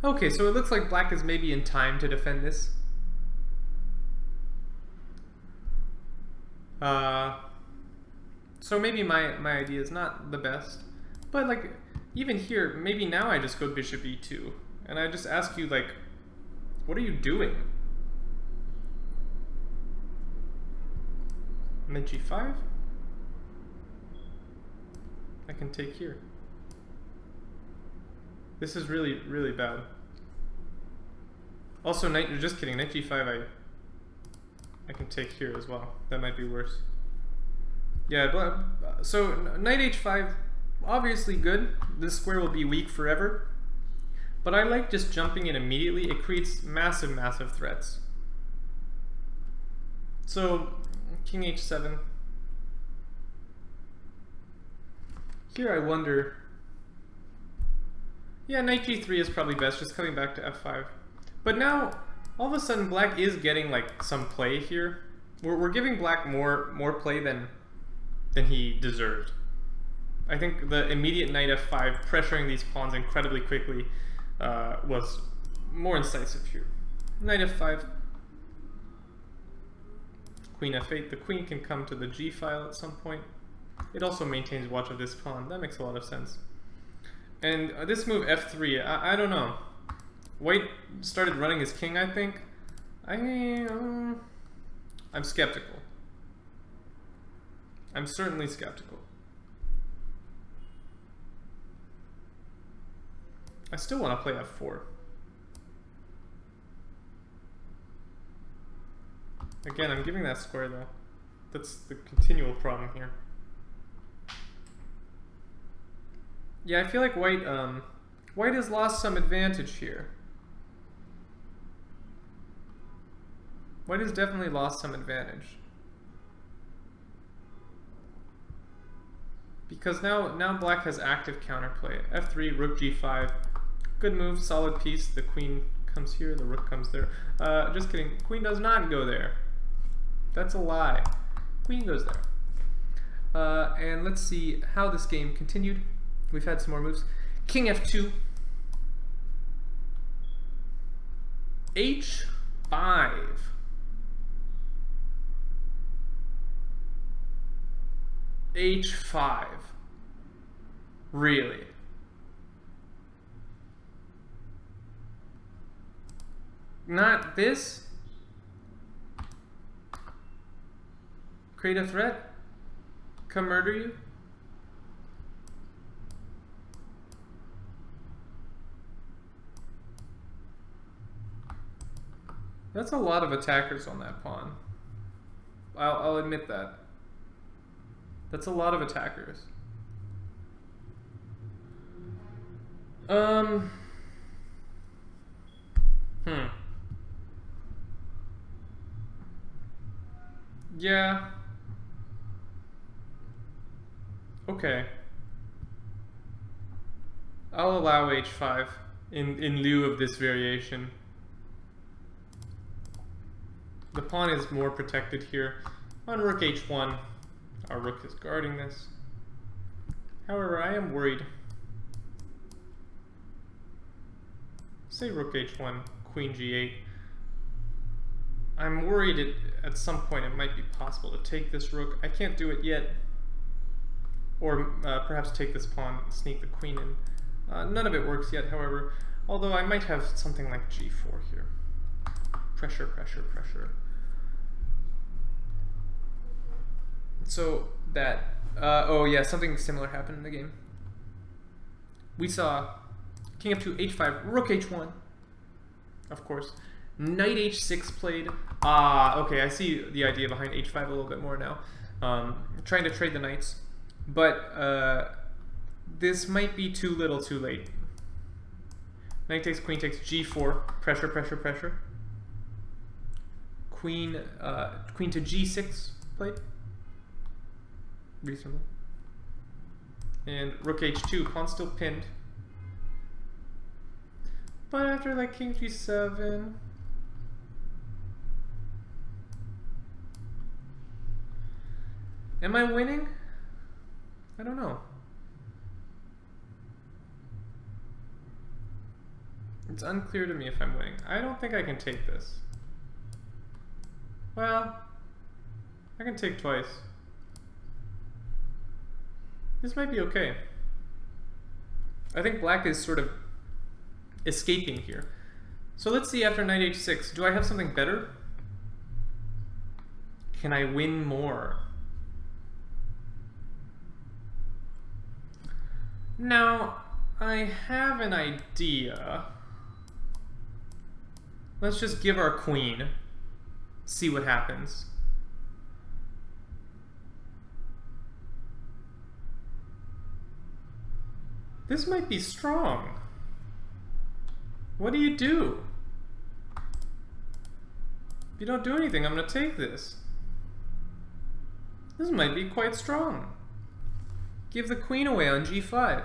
A: Okay, so it looks like black is maybe in time to defend this. So maybe my idea is not the best. But like, even here, maybe now I just go bishop e2. And I just ask you, like, what are you doing? Knight g5? I can take here. This is really, really bad. Also, just kidding, knight g5 I can take here as well. That might be worse. Yeah, so knight h5, obviously good. This square will be weak forever. But I like just jumping in immediately. It creates massive, massive threats. So, king h7. Here I wonder... Yeah, knight g3 is probably best, just coming back to f5. But now, all of a sudden, black is getting like some play here. We're giving black more play than he deserved. I think the immediate knight f5 pressuring these pawns incredibly quickly was more incisive here. Knight f5. Queen f8. The queen can come to the g file at some point. It also maintains watch of this pawn. That makes a lot of sense. And this move f3, I don't know. White started running his king, I think. I'm skeptical. I'm certainly skeptical. I still want to play f4. Again, I'm giving that square though. That's the continual problem here. Yeah, I feel like white has lost some advantage here. White has definitely lost some advantage. Because now black has active counterplay. f3, rook g5. Good move, solid piece. The queen comes here, the rook comes there. Just kidding. Queen does not go there. That's a lie. Queen goes there. And let's see how this game continued. We've had some more moves. King f2. h5. h5. Really? Not this? Create a threat? Come murder you? That's a lot of attackers on that pawn. I'll admit that. That's a lot of attackers. Yeah. Okay. I'll allow h5 in lieu of this variation. The pawn is more protected here. On rook h1, our rook is guarding this. However, I am worried. Say rook h1, queen g8. I'm worried at some point it might be possible to take this rook. I can't do it yet. Or perhaps take this pawn and sneak the queen in. None of it works yet, however, although I might have something like g4 here. Pressure, pressure, pressure. So that, oh yeah, something similar happened in the game. We saw king f2, h5, rook h1, of course. Knight h6 played. Okay, I see the idea behind h5 a little bit more now. Trying to trade the knights. But this might be too little too late. Knight takes g4, pressure, pressure, pressure. Queen to g6 played. Reasonable. And rook h2, pawn still pinned. But after like king g7, am I winning? I don't know. It's unclear to me if I'm winning. I don't think I can take this. Well, I can take twice. This might be okay. I think black is sort of escaping here. So let's see after knight h6. Do I have something better? Can I win more? Now, I have an idea. Let's just give our queen. See what happens. This might be strong. What do you do? If you don't do anything, I'm going to take this. This might be quite strong. Give the queen away on g5.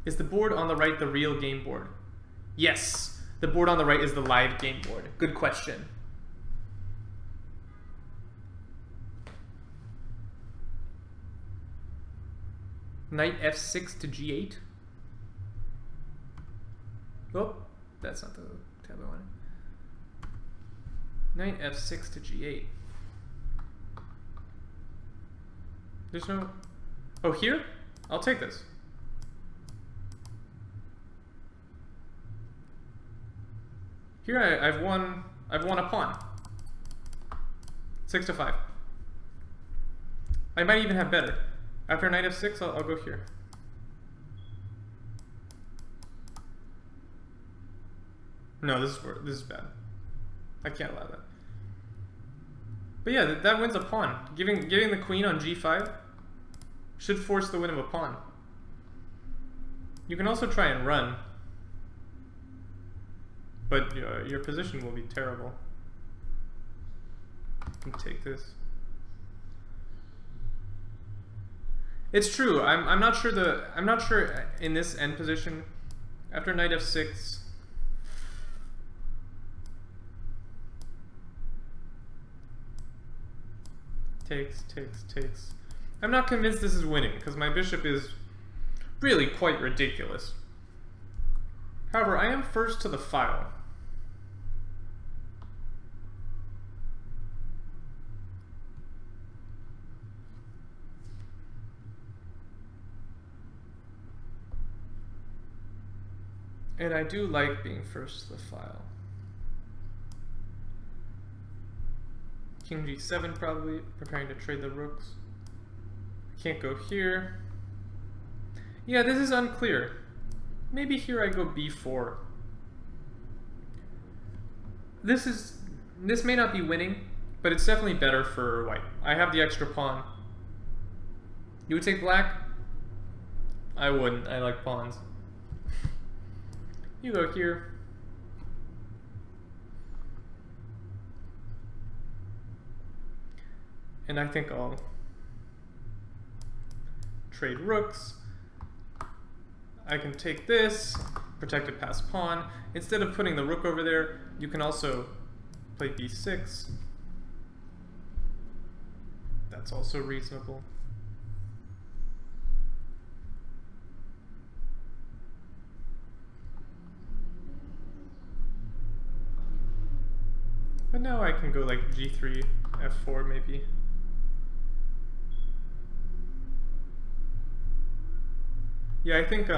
A: Is the board on the right the real game board? Yes, the board on the right is the live game board. Good question. Knight f6 to g8. Oh, that's not the tab I wanted. Knight f6 to g8. There's no... Oh, here? I'll take this. Here I've won a pawn. 6 to 5. I might even have better. After knight f6, I'll go here. No, this is bad. I can't allow that. But yeah, that wins a pawn. Giving the queen on g5 should force the win of a pawn. You can also try and run, but your position will be terrible. You can take this. It's true. I'm not sure in this end position after knight f6. Takes. I'm not convinced this is winning because my bishop is really quite ridiculous. However, I am first to the file. And I do like being first to the file. King g7 probably, preparing to trade the rooks. Can't go here. Yeah, this is unclear. Maybe here I go b4. This may not be winning, but it's definitely better for white. I have the extra pawn. You would take black? I wouldn't. I like pawns. You go here. And I think I'll trade rooks. I can take this, protected past pawn. Instead of putting the rook over there, you can also play b6. That's also reasonable. But now I can go like g3, f4 maybe. Yeah, I think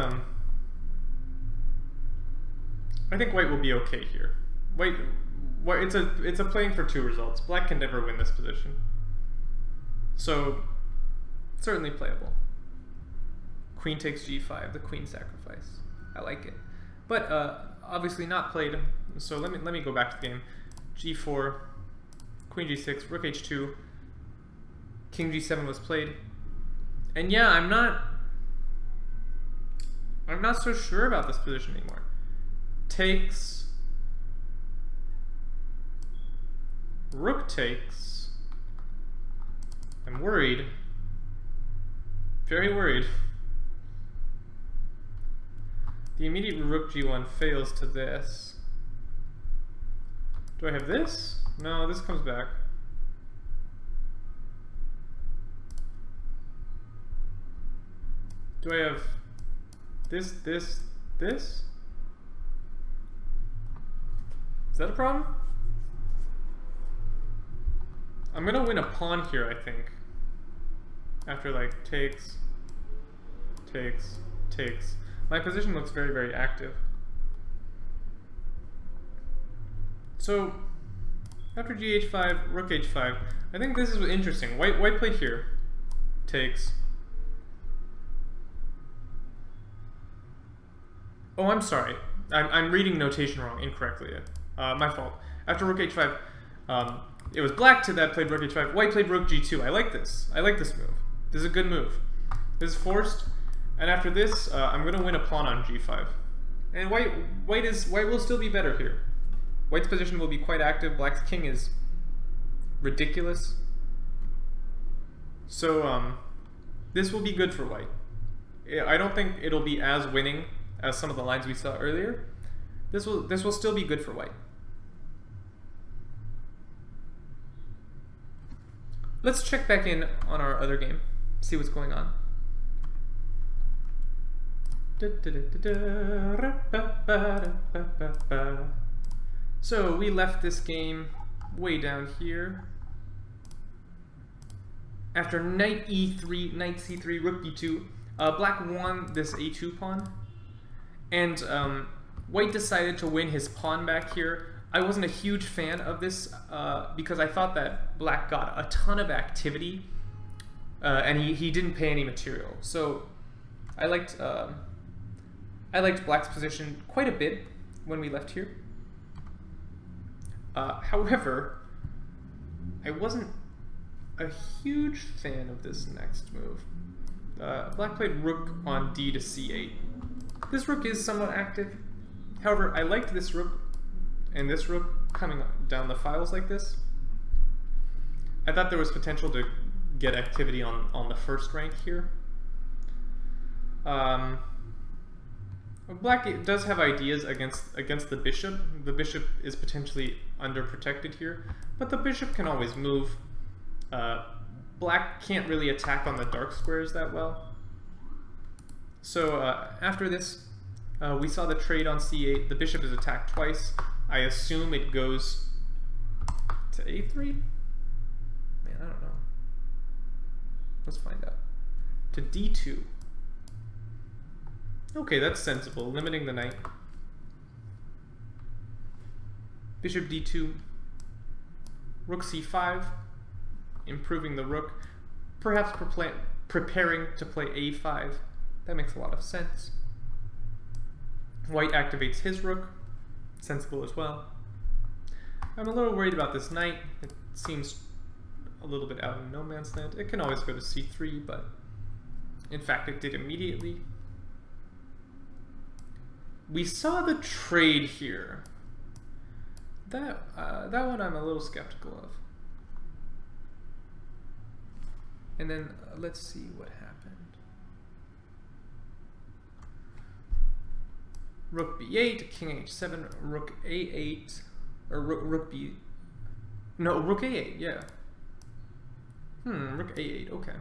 A: white will be okay here. White it's a playing for 2 results. Black can never win this position. So certainly playable. Queen takes g5, the queen sacrifice. I like it. But obviously not played. So let me go back to the game. g4, queen g6, rook h2, king g7 was played. And yeah, I'm not so sure about this position anymore. Takes, rook takes. I'm worried. Very worried. The immediate rook g1 fails to this. Do I have this? No, this comes back. Do I have this? Is that a problem? I'm gonna win a pawn here, I think. After like takes. My position looks very, very active. So after gh5, rook h5, I think this is interesting. White played here. Takes. Oh, I'm sorry. I'm reading notation wrong incorrectly. My fault. After rook h5, it was black that played rook h5. White played rook g2. I like this. I like this move. This is a good move. This is forced. And after this, I'm going to win a pawn on g5. And white will still be better here. White's position will be quite active. Black's king is ridiculous. So this will be good for white. I don't think it'll be as winning as some of the lines we saw earlier. This will still be good for white. Let's check back in on our other game, see what's going on. So we left this game way down here. After knight e3, knight c3, rook b2, black won this a2 pawn. And white decided to win his pawn back here. I wasn't a huge fan of this because I thought that black got a ton of activity and he didn't pay any material. So I liked black's position quite a bit when we left here. However, I wasn't a huge fan of this next move. Black played rook on d to c8. This rook is somewhat active. However, I liked this rook and this rook coming down the files like this. I thought there was potential to get activity on the first rank here. Black does have ideas against the bishop. The bishop is potentially underprotected here, but the bishop can always move. Black can't really attack on the dark squares that well. So after this, we saw the trade on c8. The bishop is attacked twice. I assume it goes to a3? Man, I don't know. Let's find out. To d2. Okay, that's sensible, limiting the knight. Bishop d2. Rook c5. Improving the rook. Perhaps preparing to play a5. That makes a lot of sense. White activates his rook. Sensible as well. I'm a little worried about this knight. It seems a little bit out in no man's land. It can always go to c3, but in fact it did immediately. We saw the trade here. That one I'm a little skeptical of. And then let's see what happened. Rook b8, king h7, rook a8, or rook b... No, rook a8, yeah. Rook a8, okay.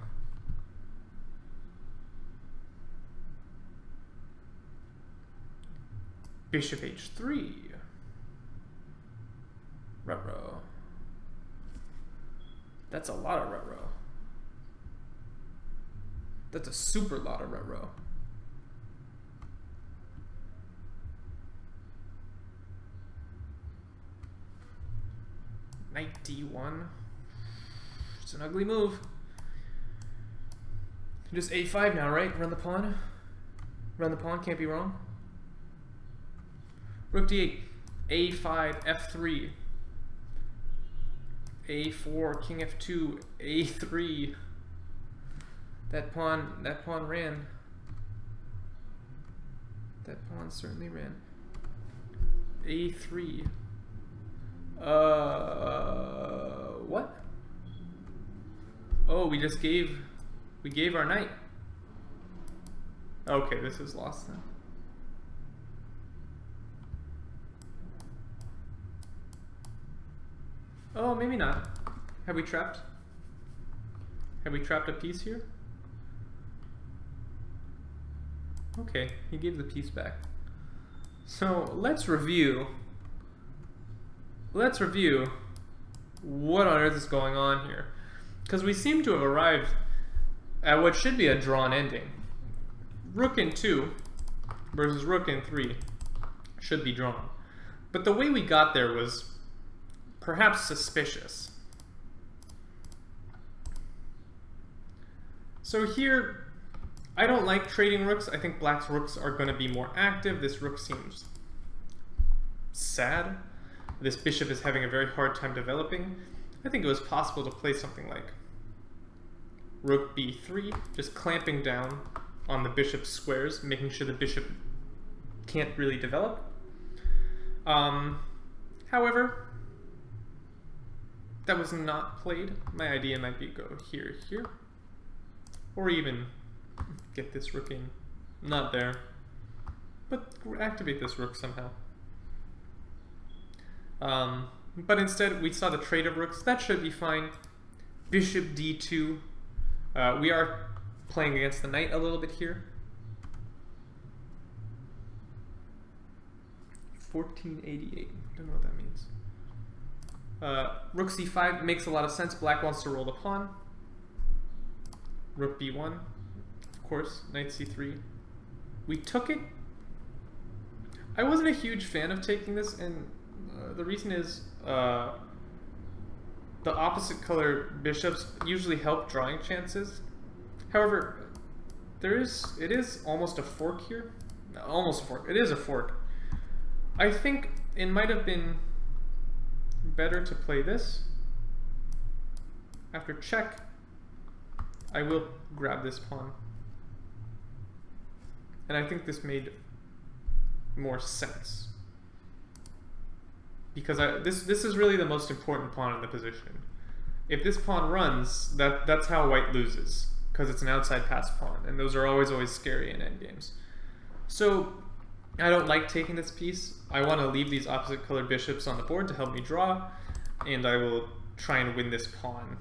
A: Bishop h3. Ruh-roh. That's a lot of ruh-roh. That's a super lot of ruh-roh. Knight d1. It's an ugly move. Just a5 now, right? Run the pawn. Run the pawn, can't be wrong. Rook d8, a5, f3, a4, king f2, a3. That pawn ran. That pawn certainly ran. a3. What? Oh, we gave our knight. Okay, this is lost then. Oh, maybe not. Have we trapped a piece here? Okay, he gave the piece back. So let's review what on earth is going on here. Because we seem to have arrived at what should be a drawn ending. Rook in 2 versus rook in 3 should be drawn. But the way we got there was perhaps suspicious. So here, I don't like trading rooks. I think black's rooks are going to be more active. This rook seems sad. This bishop is having a very hard time developing. I think it was possible to play something like rook b3, just clamping down on the bishop's squares, making sure the bishop can't really develop. However, that was not played. My idea might be go here, here, or even get this rook in. Not there, but activate this rook somehow. But instead, we saw the trade of rooks. That should be fine. Bishop d2. We are playing against the knight a little bit here. 1488. Don't know what that means. Rook c5 makes a lot of sense. Black wants to roll the pawn. Rook b1. Of course, knight c3. We took it. I wasn't a huge fan of taking this, and the reason is the opposite color bishops usually help drawing chances. However, it is almost a fork here. No, almost a fork. It is a fork. I think it might have been better to play this. After check, I will grab this pawn. And I think this made more sense. Because this is really the most important pawn in the position. If this pawn runs, that's how white loses, because it's an outside pass pawn, and those are always scary in endgames. So I don't like taking this piece. I want to leave these opposite colored bishops on the board to help me draw, and I will try and win this pawn.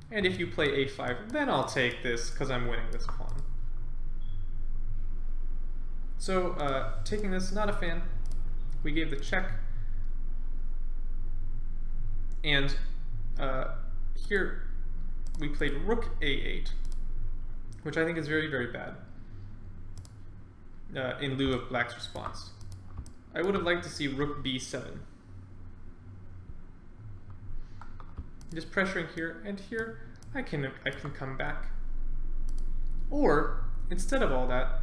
A: And if you play a5, then I'll take this because I'm winning this pawn. So taking this, not a fan. We gave the check, and here we played rook a8, which I think is very, very bad in lieu of black's response. I would have liked to see rook b7. Just pressuring here and here, I can come back. Or, instead of all that,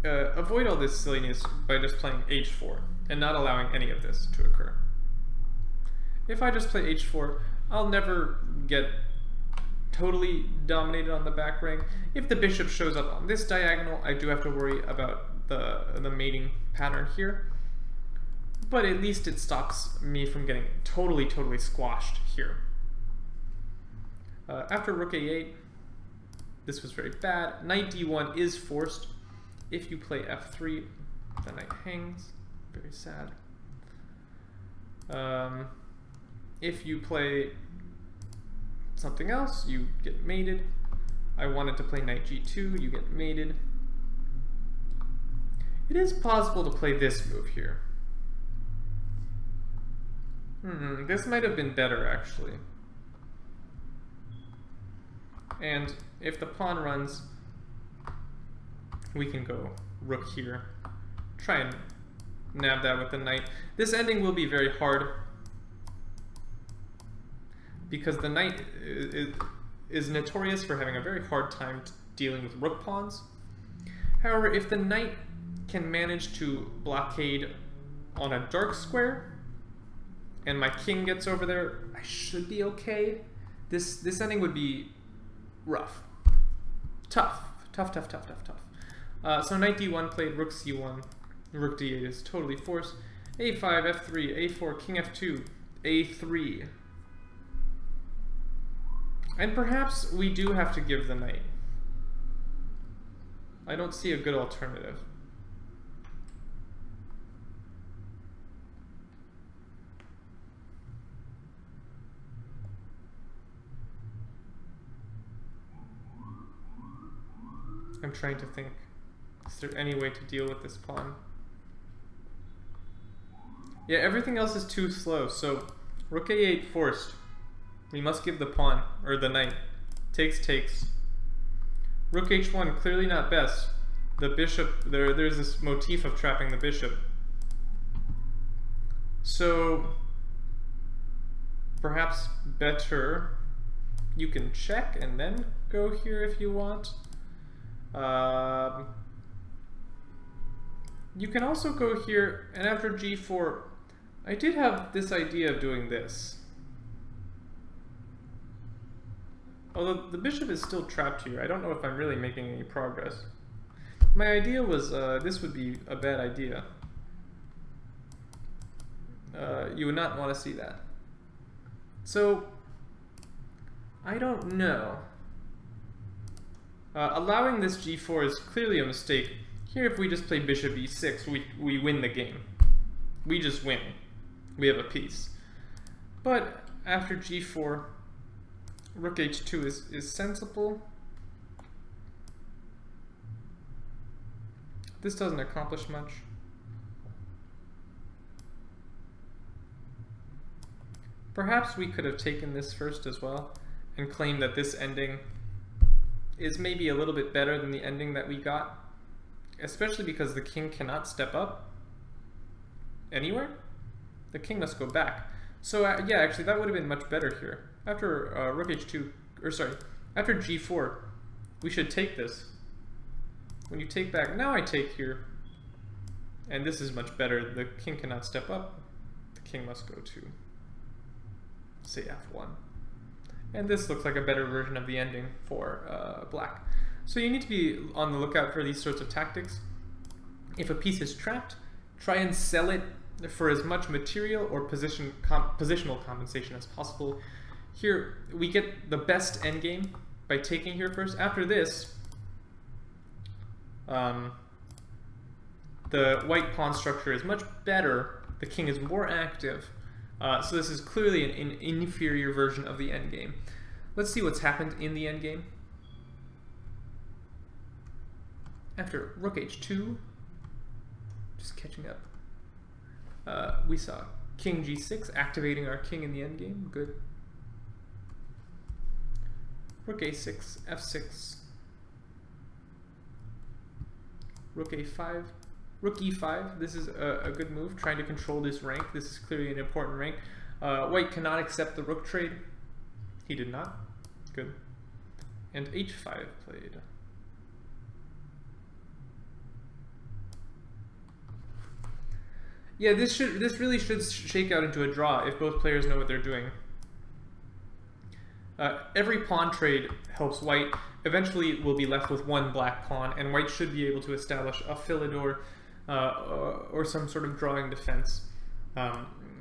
A: avoid all this silliness by just playing h4 and not allowing any of this to occur. If I just play h4, I'll never get totally dominated on the back rank. If the bishop shows up on this diagonal, I do have to worry about the mating pattern here. But at least it stops me from getting totally squashed here. After rook a8, this was very bad. Knight d1 is forced. If you play f3, the knight hangs. Very sad. If you play something else, you get mated. I wanted to play knight g2, you get mated. It is possible to play this move here. This might have been better, actually. And if the pawn runs, we can go rook here. Try and nab that with the knight. This ending will be very hard because the knight is notorious for having a very hard time dealing with rook pawns. However, if the knight can manage to blockade on a dark square and my king gets over there, I should be okay. This ending would be rough. Tough. So knight d1 played rook c1, rook d8 is totally forced. a5, f3, a4, king f2, a3. And perhaps we do have to give the knight. I don't see a good alternative. I'm trying to think, is there any way to deal with this pawn? Yeah, everything else is too slow, so rook a8 forced. We must give the pawn, or the knight. Takes. Rook h1, clearly not best. The bishop, there's this motif of trapping the bishop. So, perhaps better, you can check and then go here if you want. You can also go here, and after g4, I did have this idea of doing this. Although the bishop is still trapped here, I don't know if I'm really making any progress. My idea was this would be a bad idea. You would not want to see that. So, I don't know. Allowing this g4 is clearly a mistake. Here, if we just play bishop e6, we win the game. We just win. We have a piece. But after g4, rook h2 is sensible. This doesn't accomplish much. Perhaps we could have taken this first as well and claimed that this ending is maybe a little bit better than the ending that we got, especially because the king cannot step up anywhere. The king must go back. So yeah, actually that would have been much better here. After rook h2, or sorry, after g4, we should take this. When you take back, now I take here, and this is much better. The king cannot step up. The king must go to, say, f1. And this looks like a better version of the ending for black. So you need to be on the lookout for these sorts of tactics. If a piece is trapped, try and sell it for as much material or positional compensation as possible. Here, we get the best endgame by taking here first. After this, the white pawn structure is much better. The king is more active. So this is clearly an inferior version of the endgame. Let's see what's happened in the endgame. After rook h2, just catching up, we saw king g6, activating our king in the endgame. Good. Rook a6, f6, rook a5, rook e5. This is a good move, trying to control this rank. This is clearly an important rank. White cannot accept the rook trade. He did not. Good. And h5 played. Yeah, this really should shake out into a draw if both players know what they're doing. Every pawn trade helps white. Eventually we'll be left with one black pawn, and white should be able to establish a philidor or some sort of drawing defense.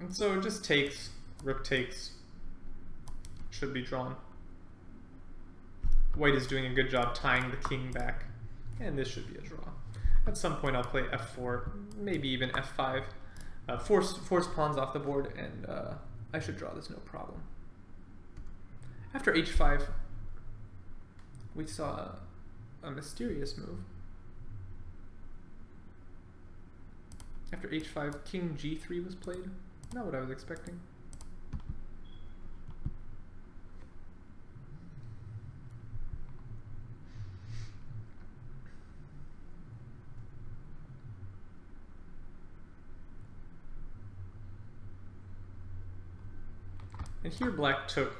A: So it just takes, rook takes, should be drawn. white is doing a good job tying the king back. And this should be a draw. At some point I'll play f4, maybe even f5. Force pawns off the board, and I should draw this no problem. After h5, we saw a mysterious move. After h5, king g3 was played. Not what I was expecting. And here black took.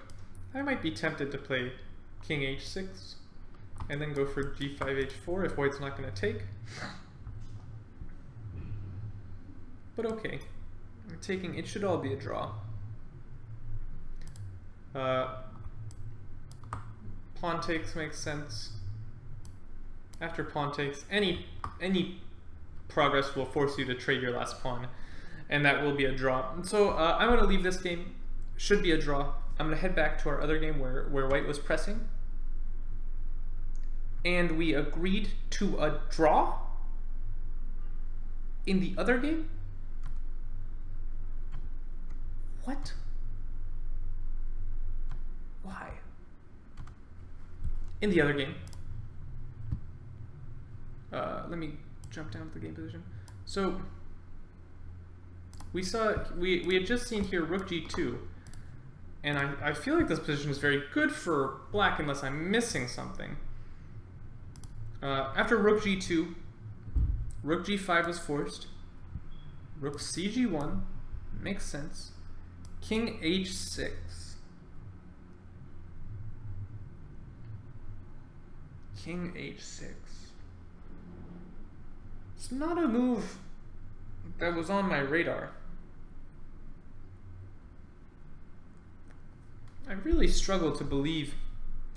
A: I might be tempted to play king h6 and then go for g5 h4 if white's not going to take. But okay, taking, it should all be a draw. Pawn takes makes sense. After pawn takes, any progress will force you to trade your last pawn, and that will be a draw. And so I'm going to leave this game. Should be a draw. I'm going to head back to our other game where white was pressing. And we agreed to a draw in the other game? What? Why? In the other game. Let me jump down to the game position. So we had just seen here rook g2. And I feel like this position is very good for black unless I'm missing something. After rook g2, rook g5 was forced. Rook cg1, makes sense. King h6. King h6. It's not a move that was on my radar. I really struggle to believe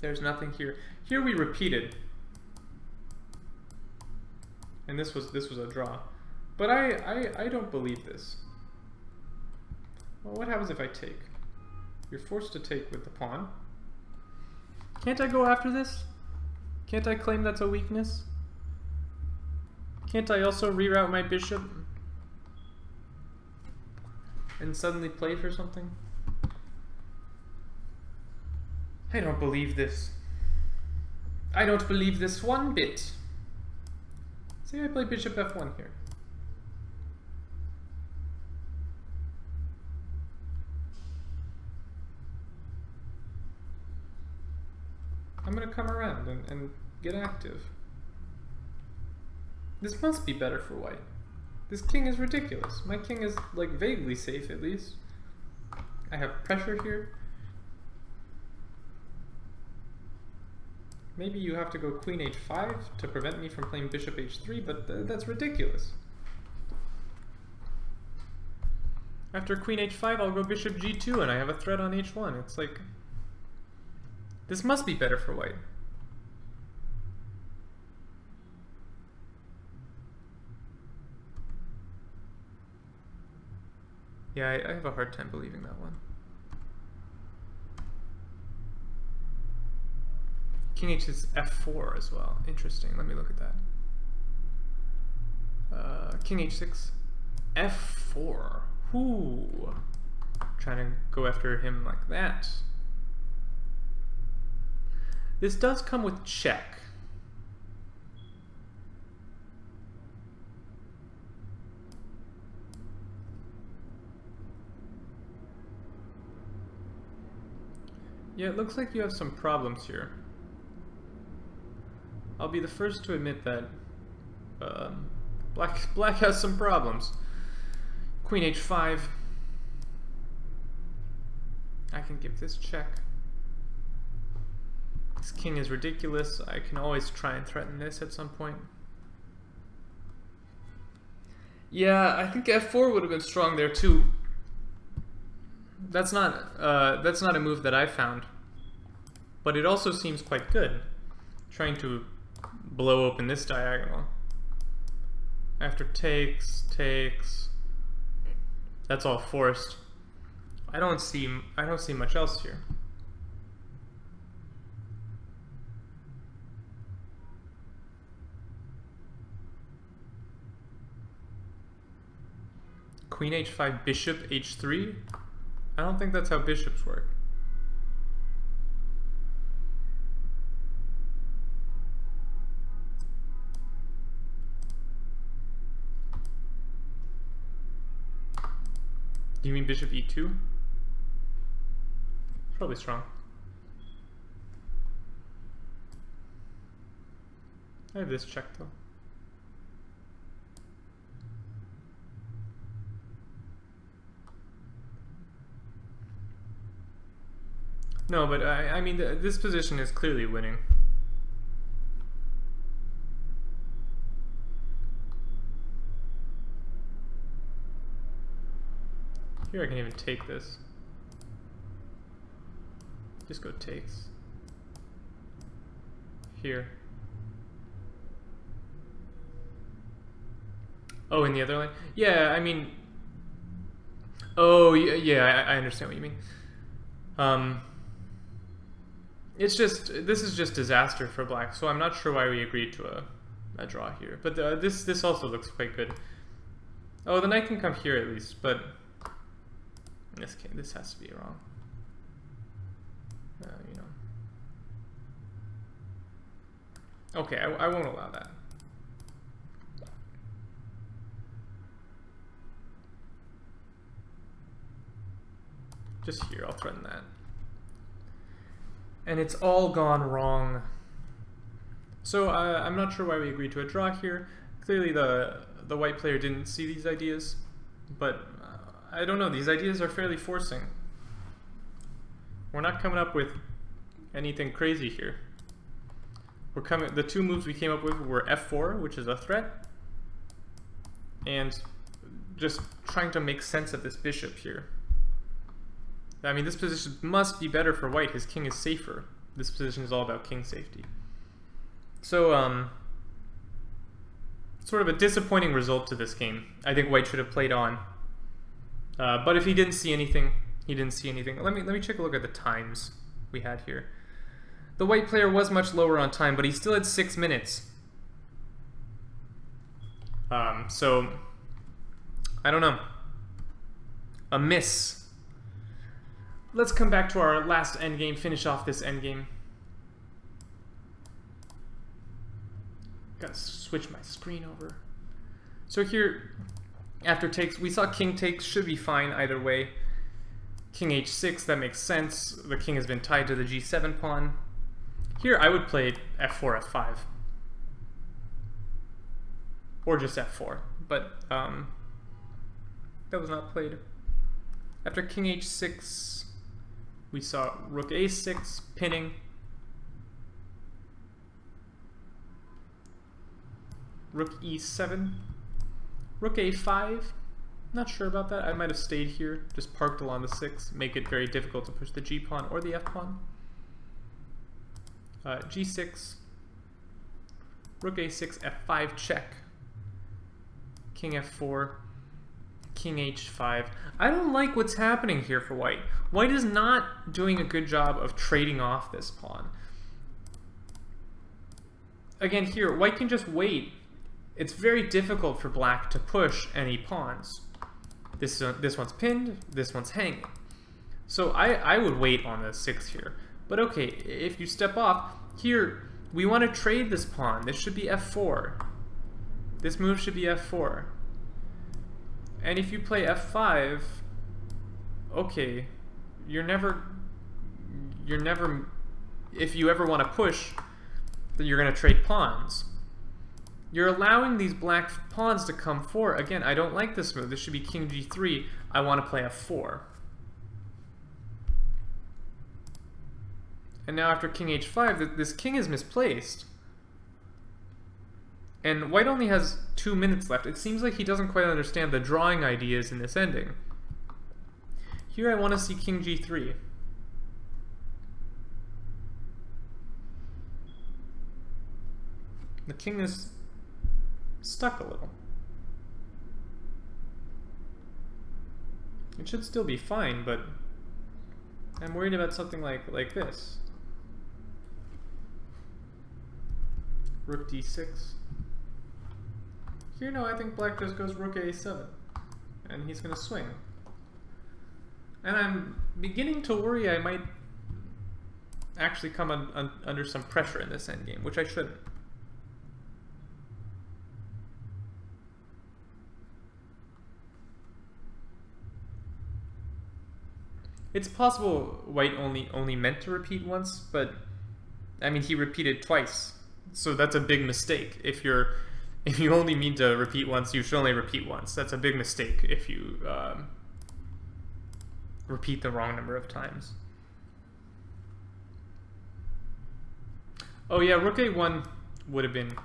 A: there's nothing here. Here we repeated, and this was a draw. But I don't believe this. Well, what happens if I take? You're forced to take with the pawn. Can't I go after this? Can't I claim that's a weakness? Can't I also reroute my bishop and suddenly play for something? I don't believe this. I don't believe this one bit. Say I play bishop f1 here. I'm gonna come around and get active. This must be better for white. This king is ridiculous. My king is like vaguely safe at least. I have pressure here. Maybe you have to go queen h5 to prevent me from playing bishop h3, but that's ridiculous. After queen h5, I'll go bishop g2 and I have a threat on h1. It's like, this must be better for white. Yeah, I have a hard time believing that one. King h is f4 as well. Interesting. Let me look at that. King h6, f4. Ooh. Trying to go after him like that. This does come with check. Yeah, it looks like you have some problems here. I'll be the first to admit that black has some problems. Queen h5. I can give this check. This king is ridiculous. I can always try and threaten this at some point. Yeah, I think f4 would have been strong there too. That's not a move that I found, but it also seems quite good. Trying to blow open this diagonal. After takes, that's all forced. I don't see much else here. Queen h5, bishop h3? I don't think that's how bishops work. Do you mean bishop e2? Probably strong. I have this check though. No, but I mean, this position is clearly winning. Here I can even take this. Just go takes. Here. Oh, in the other line? Yeah, I mean... Oh, yeah, I understand what you mean. It's just, this is just disaster for black, so I'm not sure why we agreed to a draw here. But this also looks quite good. Oh, the knight can come here at least, but in this case, this has to be wrong. You know. Okay, I won't allow that. Just here, I'll threaten that. And it's all gone wrong. So I'm not sure why we agreed to a draw here. Clearly the white player didn't see these ideas, but I don't know, these ideas are fairly forcing. We're not coming up with anything crazy here. The two moves we came up with were f4, which is a threat, and just trying to make sense of this bishop here. I mean, this position must be better for white. His king is safer. This position is all about king safety. So, sort of a disappointing result to this game. I think white should have played on. But if he didn't see anything, he didn't see anything. Let me take a look at the times we had here. The white player was much lower on time, but he still had 6 minutes. So, I don't know. A miss. Let's come back to our last endgame, finish off this endgame. Gotta switch my screen over. So here, after takes, we saw king takes, should be fine either way. King h6, that makes sense. The king has been tied to the g7 pawn. Here I would play f4, f5. Or just f4, but that was not played. After king h6, we saw rook a6, pinning. Rook e7. Rook a5. Not sure about that. I might have stayed here, just parked along the 6, make it very difficult to push the g pawn or the f pawn. G6. Rook a6, f5 check. King f4. King h5. I don't like what's happening here for white. White is not doing a good job of trading off this pawn. Again, here, white can just wait. It's very difficult for black to push any pawns. This one's pinned, this one's hanging. So I would wait on the 6 here. But okay, if you step off, here, we want to trade this pawn. This should be f4. This move should be f4. And if you play f5, okay, you're never, if you ever want to push, then you're going to trade pawns. You're allowing these black pawns to come forward. Again, I don't like this move. This should be king g3. I want to play f4. And now after king h5, this king is misplaced. And white only has 2 minutes left. It seems like he doesn't quite understand the drawing ideas in this ending. Here I want to see king g3. The king is stuck a little. It should still be fine, but I'm worried about something like this. Rook d6. Here, no, I think black just goes rook a7. and he's going to swing. And I'm beginning to worry I might actually come under some pressure in this endgame, which I shouldn't. It's possible white only meant to repeat once, but I mean he repeated twice, so that's a big mistake. If you only mean to repeat once, you should only repeat once. That's a big mistake if you repeat the wrong number of times. Oh yeah, rook a1 would have been,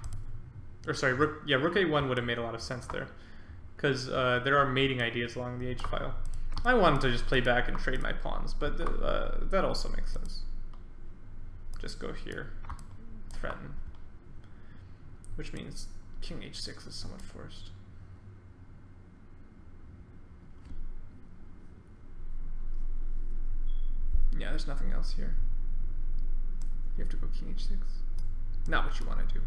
A: or sorry, rook a1 would have made a lot of sense there, because there are mating ideas along the h file. I wanted to just play back and trade my pawns, but that also makes sense. Just go here, threaten, which means king h6 is somewhat forced. Yeah, there's nothing else here. You have to go king h6. Not what you want to do.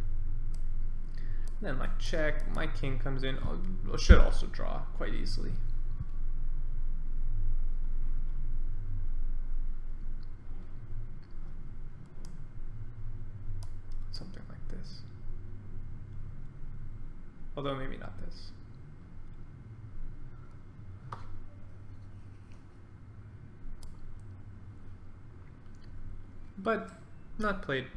A: Then like check, my king comes in. Oh, should also draw quite easily. Something like this. Although maybe not this. But not played.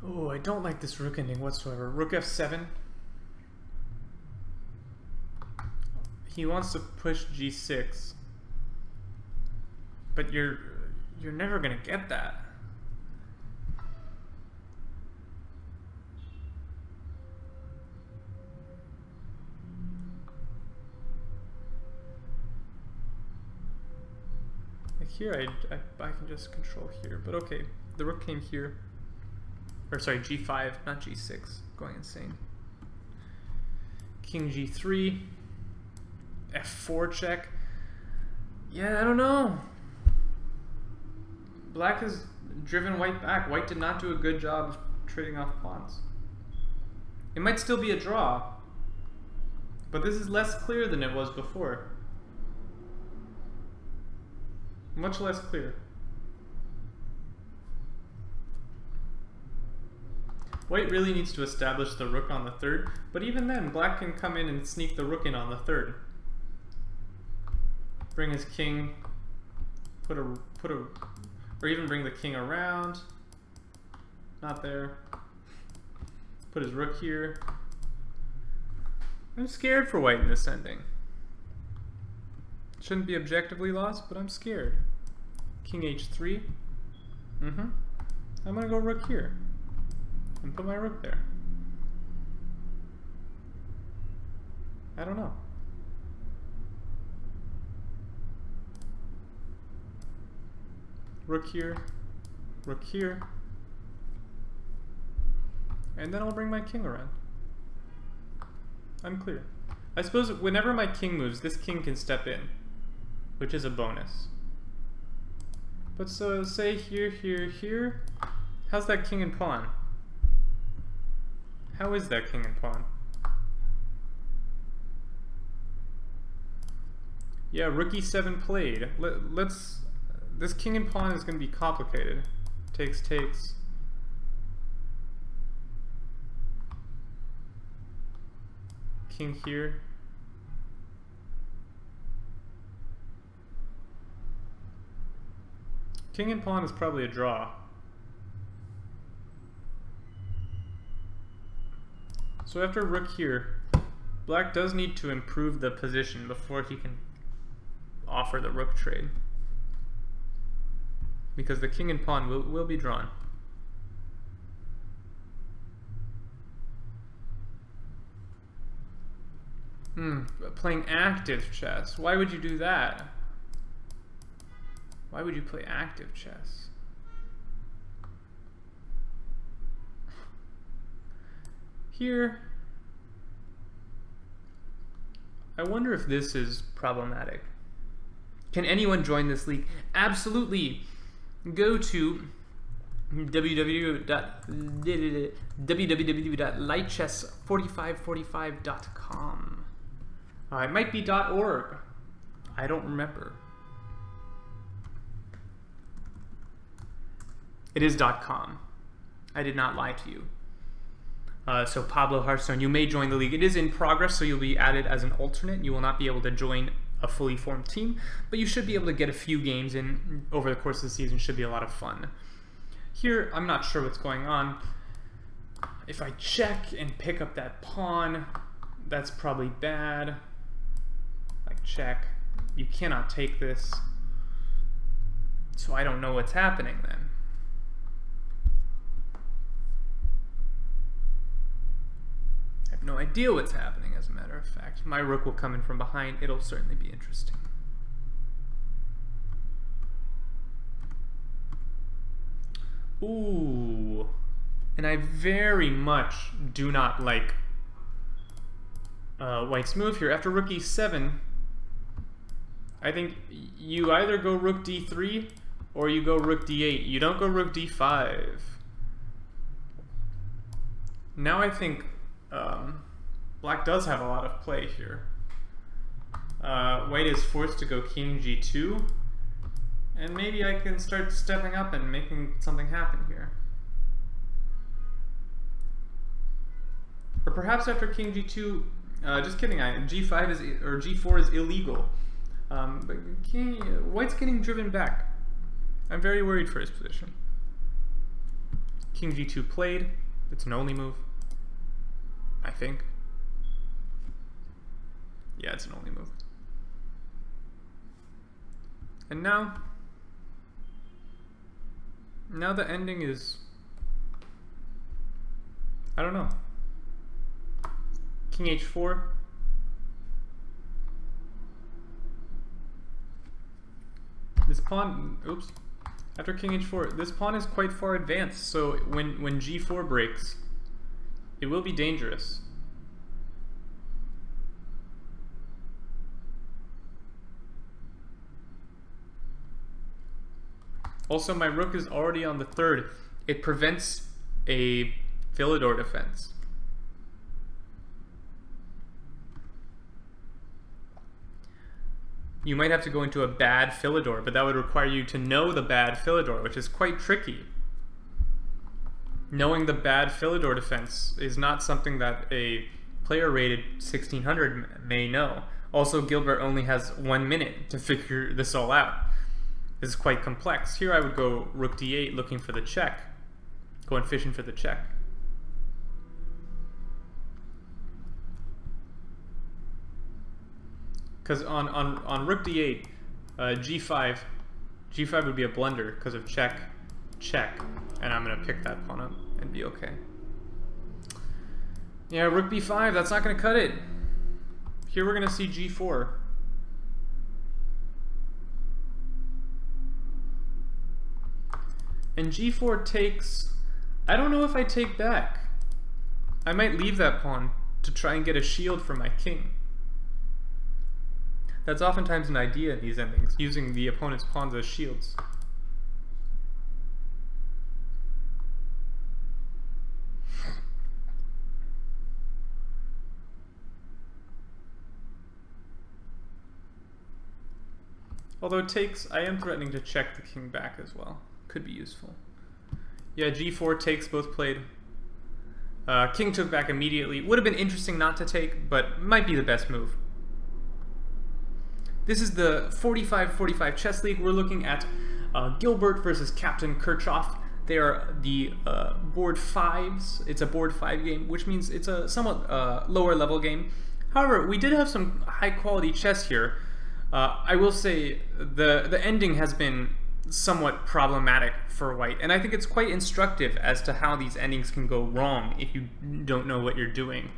A: Oh, I don't like this rook ending whatsoever. Rook f7. He wants to push g6. But you're never gonna get that. Like here, I can just control here, but okay. The rook came here, or sorry, g5, not g6. Going insane. King g3, f4 check. Yeah, I don't know. Black has driven white back. White did not do a good job of trading off pawns. It might still be a draw, but this is less clear than it was before. Much less clear. White really needs to establish the rook on the third, but even then, black can come in and sneak the rook in on the third. Bring his king, or even bring the king around. Not there. Put his rook here. I'm scared for white in this ending. Shouldn't be objectively lost, but I'm scared. King h3. I'm gonna go rook here. And put my rook there. I don't know. Rook here, rook here, and then I'll bring my king around. Unclear. I suppose whenever my king moves, this king can step in, which is a bonus. But so say here, here, here. How's that king and pawn? How is that king and pawn? Yeah, rook e7 played. This king and pawn is going to be complicated. Takes, takes. King here. King and pawn is probably a draw. So after rook here, black does need to improve the position before he can offer the rook trade. Because the king and pawn will be drawn. Playing active chess. Why would you do that? Why would you play active chess? Here, I wonder if this is problematic. Can anyone join this league? Absolutely. Go to www.lightchess4545.com. It might be .org. I don't remember. It is .com. I did not lie to you. So Pablo Hearthstone, you may join the league. It is in progress, so you'll be added as an alternate. You will not be able to join a fully formed team, but you should be able to get a few games in over the course of the season. Should be a lot of fun. Here, I'm not sure what's going on. If I check and pick up that pawn, that's probably bad. Like check, you cannot take this. So I don't know what's happening then. I have no idea what's happening, as a matter of fact. My rook will come in from behind. It'll certainly be interesting. Ooh. And I very much do not like White's move here. After rook e7, I think you either go rook d3 or you go rook d8. You don't go rook d5. Now I think Black does have a lot of play here. White is forced to go king g2, and maybe I can start stepping up and making something happen here. Or perhaps after king g2, just kidding, g5 is, or g4 is illegal. But White's getting driven back. I'm very worried for his position. King g2 played. It's an only move, I think. Yeah, it's an only move. And now the ending is, I don't know. King h4. This pawn, oops. After king h4, this pawn is quite far advanced, so when g4 breaks, it will be dangerous. Also, my rook is already on the third. It prevents a Philidor defense. You might have to go into a bad Philidor, but that would require you to know the bad Philidor, which is quite tricky. Knowing the bad Philidor defense is not something that a player rated 1600 may know. Also, Gilbert only has 1 minute to figure this all out. This is quite complex. Here I would go rook d8 looking for the check. Going fishing for the check. Because on rook d8, g5 would be a blunder because of check, check, and I'm going to pick that pawn up and be okay. Yeah, rook b5, that's not going to cut it. Here we're going to see g4. And g4 takes, I don't know if I take back. I might leave that pawn to try and get a shield for my king. That's oftentimes an idea in these endings, using the opponent's pawns as shields. Although it takes, I am threatening to check the king back as well. Could be useful. Yeah, g4 takes, both played. King took back immediately. Would have been interesting not to take, but might be the best move. This is the 45-45 chess league. We're looking at Gilbert versus Captain Kirchhoff. They are the board 5s. It's a board 5 game, which means it's a somewhat lower level game. However, we did have some high quality chess here. I will say the ending has been somewhat problematic for White, and I think it's quite instructive as to how these endings can go wrong if you don't know what you're doing.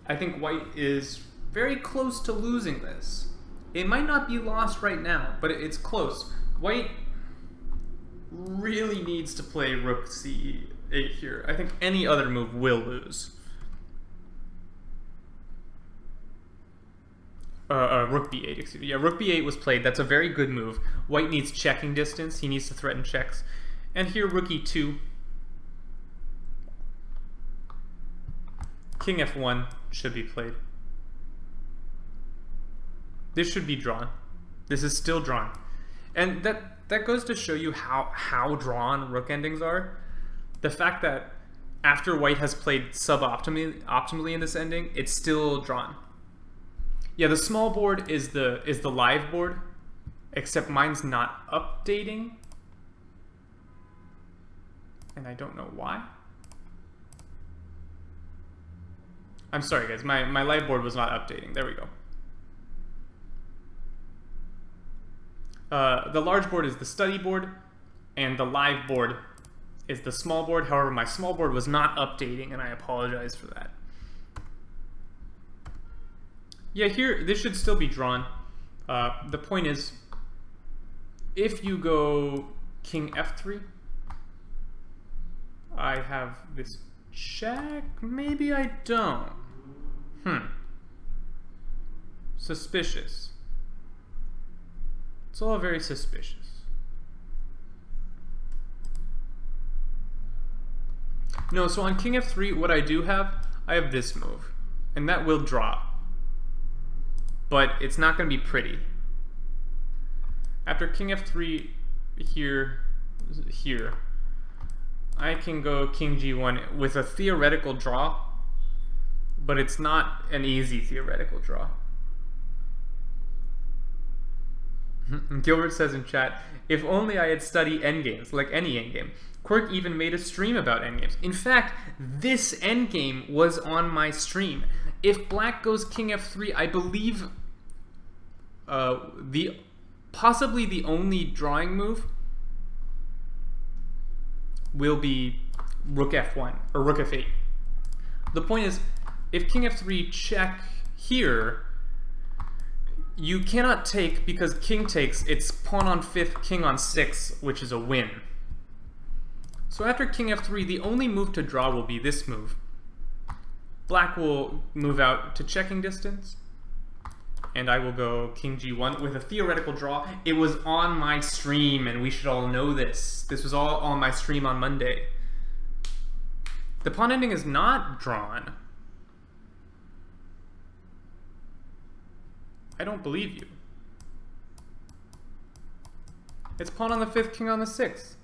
A: I think White is very close to losing this. It might not be lost right now, but it's close. White really needs to play rook c8 here. I think any other move will lose. Rook b8, excuse me. Yeah, rook b8 was played. That's a very good move. White needs checking distance. He needs to threaten checks. And here, rook e2. King f1 should be played. This should be drawn. This is still drawn. And that goes to show you how drawn rook endings are. The fact that after white has played optimally in this ending, it's still drawn. Yeah, the small board is the live board, except mine's not updating. And I don't know why. I'm sorry guys, my live board was not updating. There we go. The large board is the study board, and the live board is the small board. However, my small board was not updating, and I apologize for that. Yeah, here, this should still be drawn. The point is, if you go king f3, I have this check. Maybe I don't. Suspicious. It's all very suspicious. No, so on king f3, what I do have, I have this move. And that will draw. But it's not going to be pretty. After king f3, here, I can go king g1 with a theoretical draw, but it's not an easy theoretical draw. Gilbert says in chat, if only I had studied endgames, like any endgame. Quirk even made a stream about endgames. In fact, this endgame was on my stream. If black goes king f3, I believe possibly the only drawing move will be rook f1 or rook f8. The point is, if king f3 check here, you cannot take, because king takes, it's pawn on 5th, king on 6, which is a win. So after king f3, the only move to draw will be this move. Black will move out to checking distance, and I will go king g1 with a theoretical draw. It was on my stream, and we should all know this. This was all on my stream on Monday. The pawn ending is not drawn. I don't believe you. It's pawn on the 5th, king on the 6th.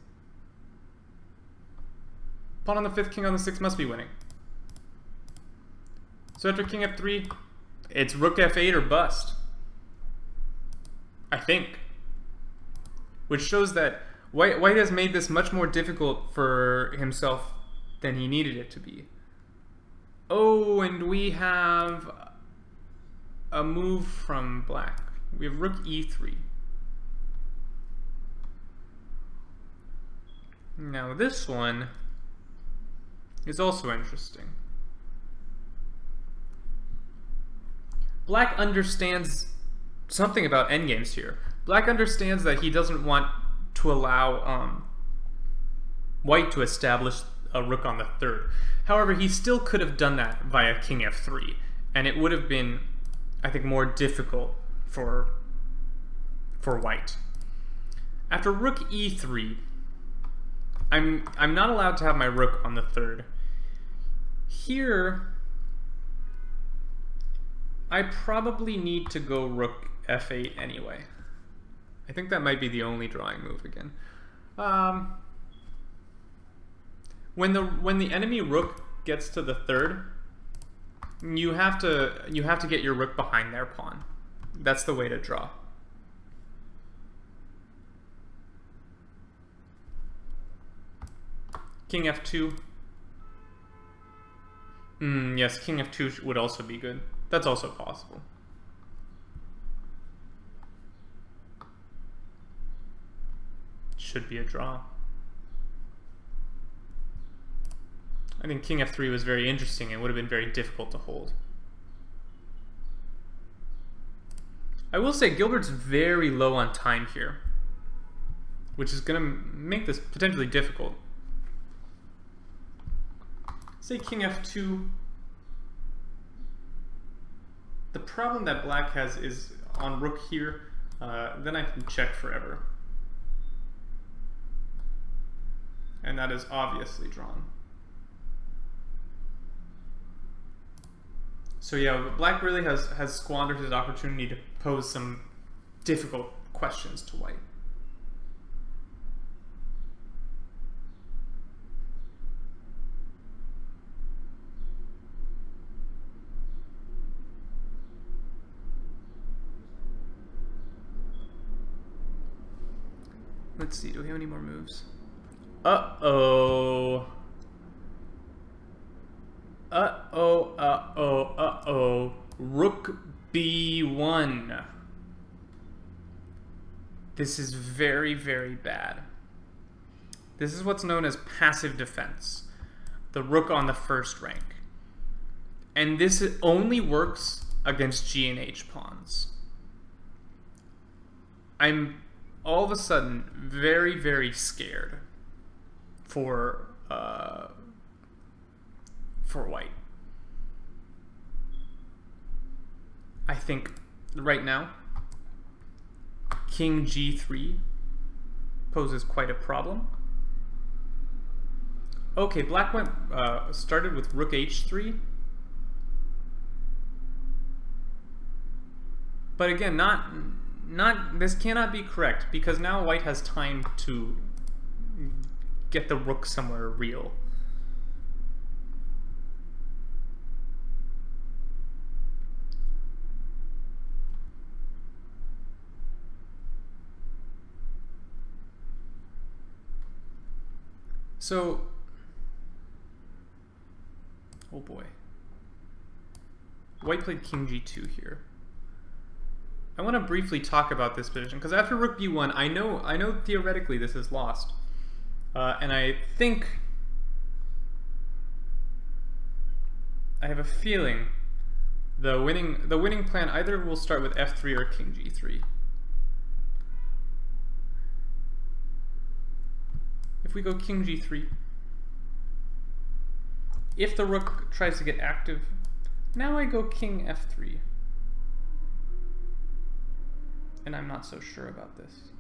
A: Pawn on the 5th, king on the 6th must be winning. So after king f3, it's rook f8 or bust. I think. Which shows that white has made this much more difficult for himself than he needed it to be. Oh, and we have a move from black. We have rook e3. Now this one is also interesting. Black understands something about endgames here. Black understands that he doesn't want to allow white to establish a rook on the 3rd. However, he still could have done that via king f3, and it would have been, I think, more difficult for white. After rook e3, I'm not allowed to have my rook on the 3rd. Here, I probably need to go rook f8 anyway. I think that might be the only drawing move again. When the enemy rook gets to the 3rd, you have to get your rook behind their pawn. That's the way to draw. King f2. Yes, king f2 would also be good. That's also possible. Should be a draw. I think king f3 was very interesting and would have been very difficult to hold. I will say Gilbert's very low on time here, which is going to make this potentially difficult. Say king f2. The problem that black has is on rook here, then I can check forever. And that is obviously drawn. So yeah, black really has squandered his opportunity to pose some difficult questions to white. Let's see, do we have any more moves? Uh-oh. Uh-oh, uh-oh, uh-oh. Rook b1. This is very, very bad. This is what's known as passive defense. The rook on the first rank. And this only works against G and H pawns. I'm all of a sudden very, very scared for white. I think right now King G3 poses quite a problem. Okay, black went started with Rook H3, but again, this cannot be correct because now white has time to get the rook somewhere real. So, oh boy. White played King G2 here. I want to briefly talk about this position because after Rook B1, I know theoretically this is lost, and I think I have a feeling the winning plan either will start with F3 or King G3. If we go King G3, if the rook tries to get active, now I go King F3. And I'm not so sure about this.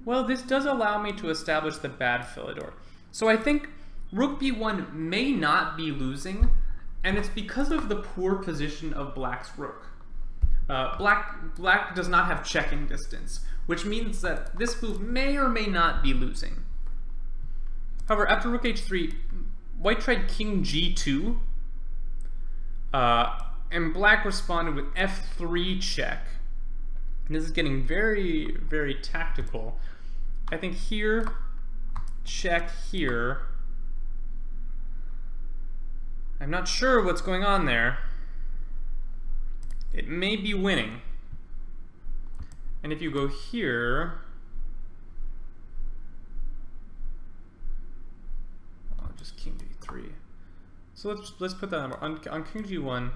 A: Well, this does allow me to establish the bad Philidor. So I think Rook B1 may not be losing, and it's because of the poor position of black's rook. Black does not have checking distance, which means that this move may or may not be losing. However, after Rook H3, white tried King G2, and black responded with F3 check. And this is getting very, very tactical. I think here, check here. I'm not sure what's going on there. It may be winning. And if you go here, just King G3. So let's put that on King G1.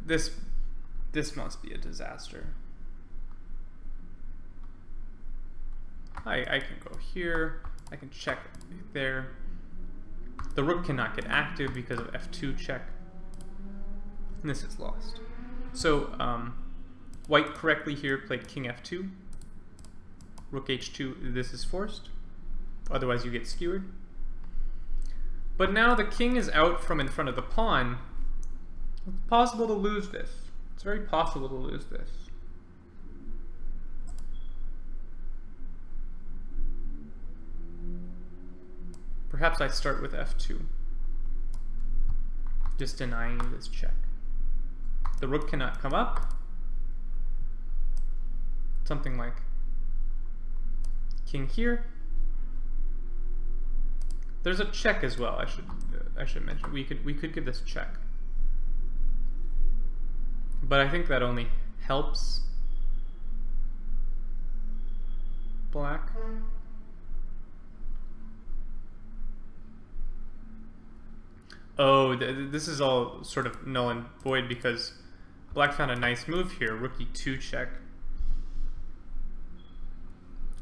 A: This must be a disaster. I can go here. I can check there. The rook cannot get active because of F2 check. And this is lost. So white correctly here played King F2. Rook H2, this is forced. Otherwise you get skewered. But now the king is out from in front of the pawn. It's possible to lose this. It's very possible to lose this. Perhaps I start with F2. Just denying this check. The rook cannot come up. Something like king here. There's a check as well. I should mention we could give this a check, but I think that only helps black. Oh, this is all sort of null and void because black found a nice move here, Rook E2 check.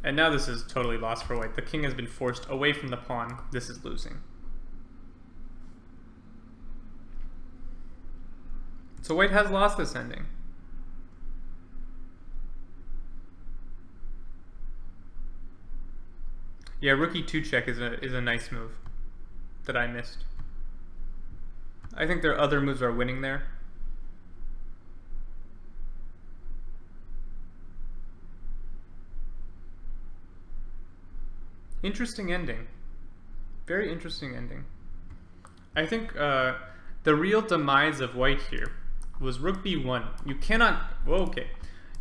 A: And now this is totally lost for white. The king has been forced away from the pawn. This is losing. So white has lost this ending. Yeah, Rook E2 check is a nice move that I missed. I think their other moves are winning there. Interesting ending. Very interesting ending. I think the real demise of white here was rook b1. You cannot, well, okay.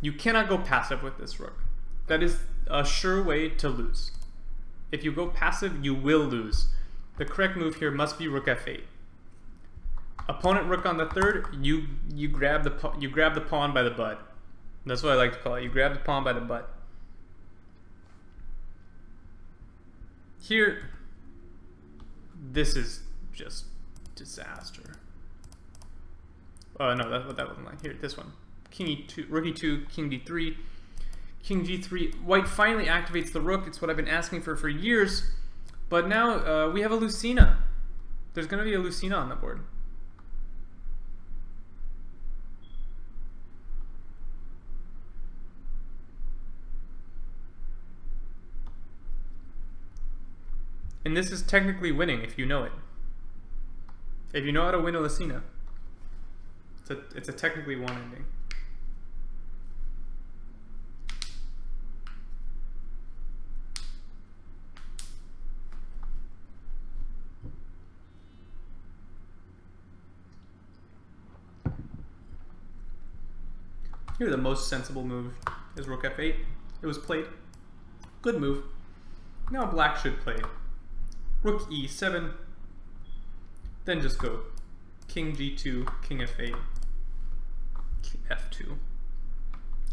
A: You cannot go passive with this rook. That is a sure way to lose. If you go passive, you will lose. The correct move here must be rook f8. Opponent rook on the third, you grab the pawn by the butt. That's what I like to call it. You grab the pawn by the butt. Here, this is just disaster. Oh no, that wasn't like here. This one, king e2, rook e2, king d3, king g3. White finally activates the rook. It's what I've been asking for years. But now we have a Lucina. There's going to be a Lucina on the board. And this is technically winning if you know it. If you know how to win a Lucina, it's a technically won ending. Here the most sensible move is rook f8. It was played. Good move. Now black should play rook e7, then just go king g2, king f8, f2,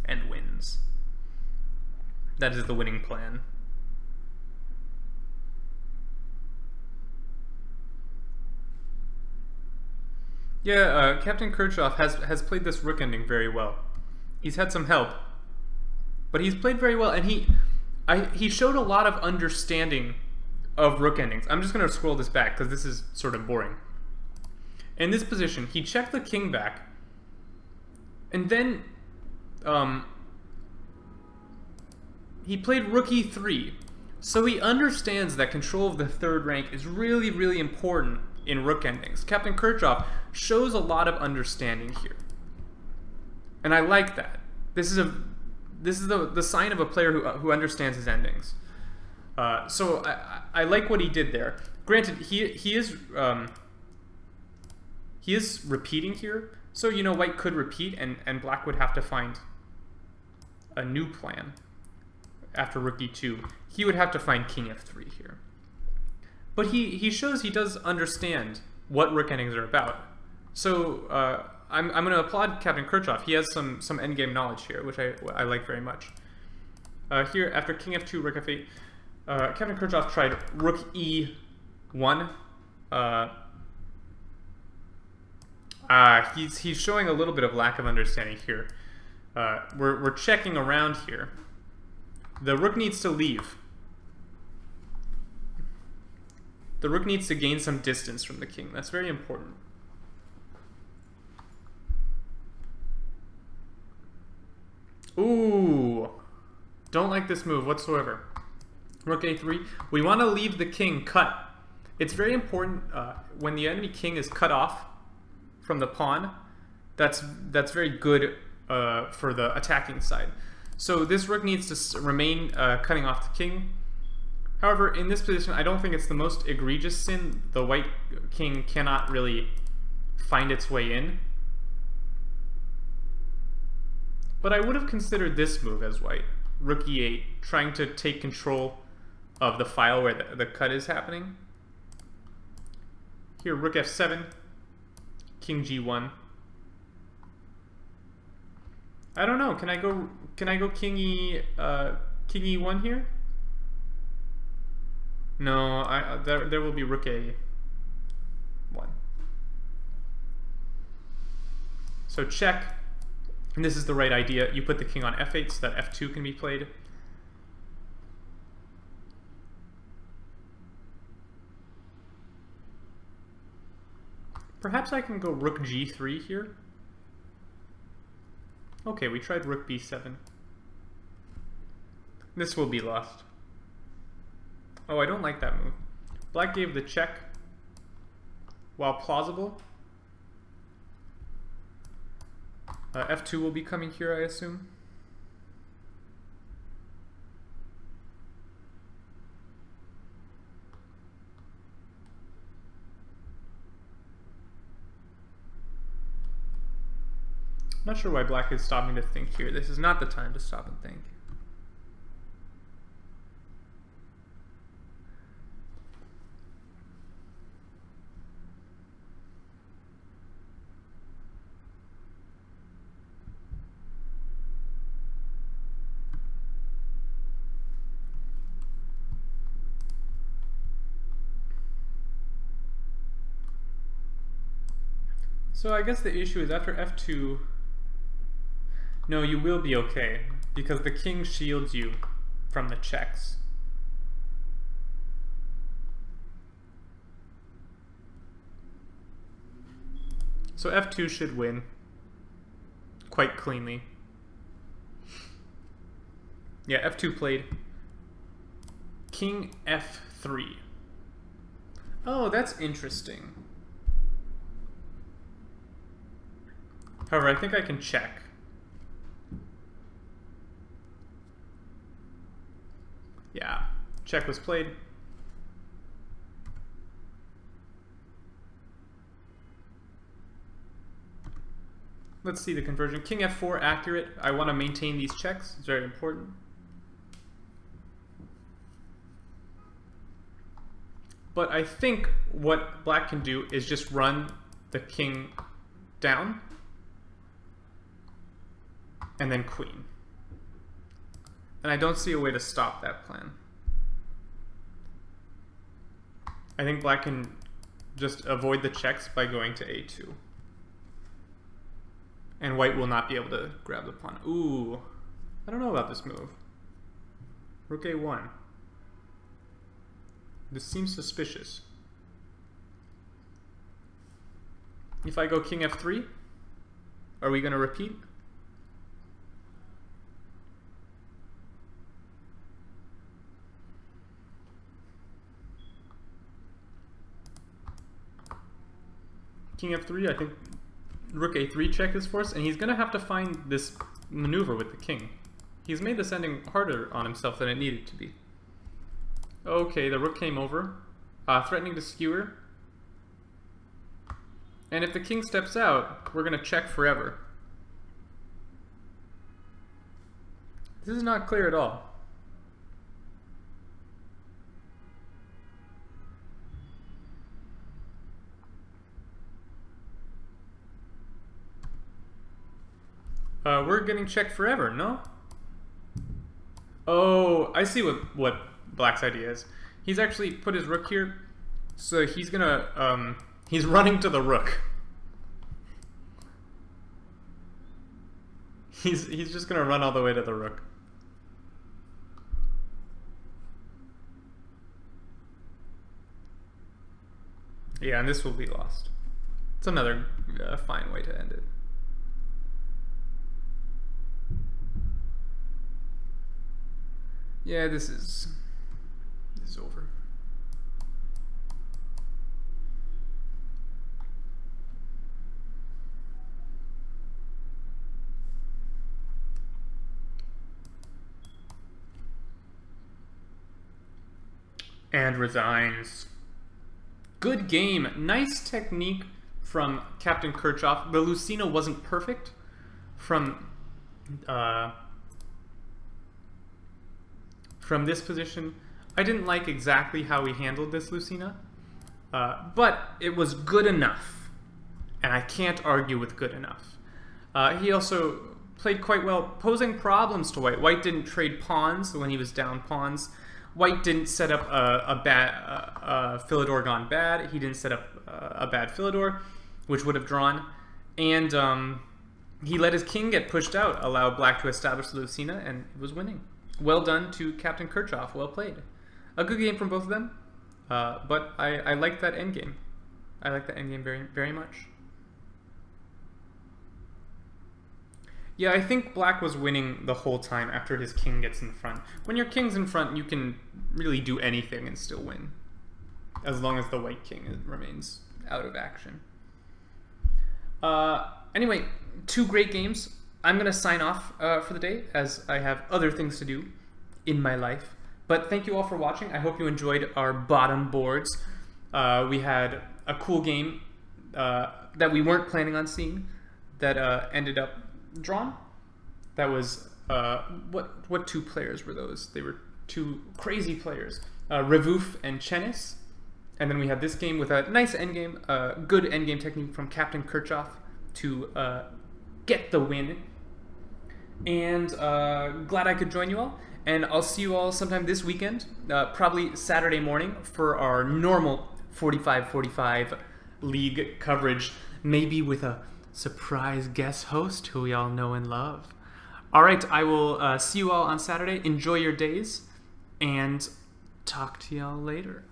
A: and wins. That is the winning plan. Yeah, Captain Kirchhoff has played this rook ending very well. He's had some help, but he's played very well, and he showed a lot of understanding of rook endings. I'm just going to scroll this back because this is sort of boring. In this position, he checked the king back, and then he played rook e3. So he understands that control of the third rank is really, really important in rook endings. Captain Kirchhoff shows a lot of understanding here, and I like that. This is the sign of a player who understands his endings. So I like what he did there. Granted, he is repeating here, so you know white could repeat, and black would have to find a new plan after rook e2. He would have to find king f3 here. But he shows he does understand what rook endings are about. So I'm going to applaud Captain Kirchhoff. He has some endgame knowledge here, which I like very much. Here, after king f2, rook f8, Captain Kirchhoff tried rook e1. He's showing a little bit of lack of understanding here. We're checking around here. The rook needs to leave. The rook needs to gain some distance from the king. That's very important. Ooh, don't like this move whatsoever. Rook a3. We want to leave the king cut. It's very important when the enemy king is cut off from the pawn. That's very good for the attacking side. So this rook needs to remain cutting off the king. However, in this position, I don't think it's the most egregious sin. The white king cannot really find its way in. But I would have considered this move as white. Rook e8, trying to take control of the file where the cut is happening. Here, rook f7, king g1. I don't know. Can I go king e1 here? No, there will be rook a1. So check. And this is the right idea. You put the king on f8 so that f2 can be played. Perhaps I can go rook g3 here. Okay, we tried rook b7. This will be lost. Oh, I don't like that move. Black gave the check, while plausible, F2 will be coming here, I assume. Not sure why black is stopping to think here. This is not the time to stop and think. So I guess the issue is after F2, no, you will be okay, because the king shields you from the checks. So F2 should win quite cleanly. Yeah, F2 played. King F3. Oh, that's interesting. However, I think I can check. Yeah, check was played. Let's see the conversion. King F4 accurate. I want to maintain these checks. It's very important. But I think what black can do is just run the king down and then queen. And I don't see a way to stop that plan. I think black can just avoid the checks by going to A2. And white will not be able to grab the pawn. Ooh, I don't know about this move. Rook A1. This seems suspicious. If I go king F3, are we going to repeat? King F3, I think Rook A3 check is forced, and he's going to have to find this maneuver with the king. He's made this ending harder on himself than it needed to be. Okay, the rook came over, threatening to skewer. And if the king steps out, we're going to check forever. This is not clear at all. We're getting checked forever, no? Oh, I see what black's idea is. He's actually put his rook here, so he's gonna, he's running to the rook. He's just gonna run all the way to the rook. Yeah, and this will be lost. It's another fine way to end it. Yeah, this is over. And resigns. Good game. Nice technique from Captain Kirchhoff. The Lucina wasn't perfect from this position. I didn't like exactly how he handled this Lucina, but it was good enough, and I can't argue with good enough. He also played quite well, posing problems to white. White didn't trade pawns when he was down pawns. White didn't set up a bad Philidor gone bad. He didn't set up a bad Philidor, which would have drawn, and he let his king get pushed out, allow black to establish the Lucina, and it was winning. Well done to Captain Kirchhoff. Well played. A good game from both of them, but I like that endgame. I like that endgame very, very much. Yeah, I think black was winning the whole time after his king gets in front. When your king's in front, you can really do anything and still win, as long as the white king remains out of action. Anyway, 2 great games. I'm going to sign off for the day as I have other things to do in my life. But thank you all for watching. I hope you enjoyed our bottom boards. We had a cool game that we weren't planning on seeing that ended up drawn. That was, what 2 players were those? They were 2 crazy players, Revouf and Chenis. And then we had this game with a nice endgame, good endgame technique from Captain Kirchhoff to get the win. And glad I could join you all. And I'll see you all sometime this weekend, probably Saturday morning, for our normal 45-45 league coverage, maybe with a surprise guest host who we all know and love. All right, I will see you all on Saturday. Enjoy your days, and talk to y'all later.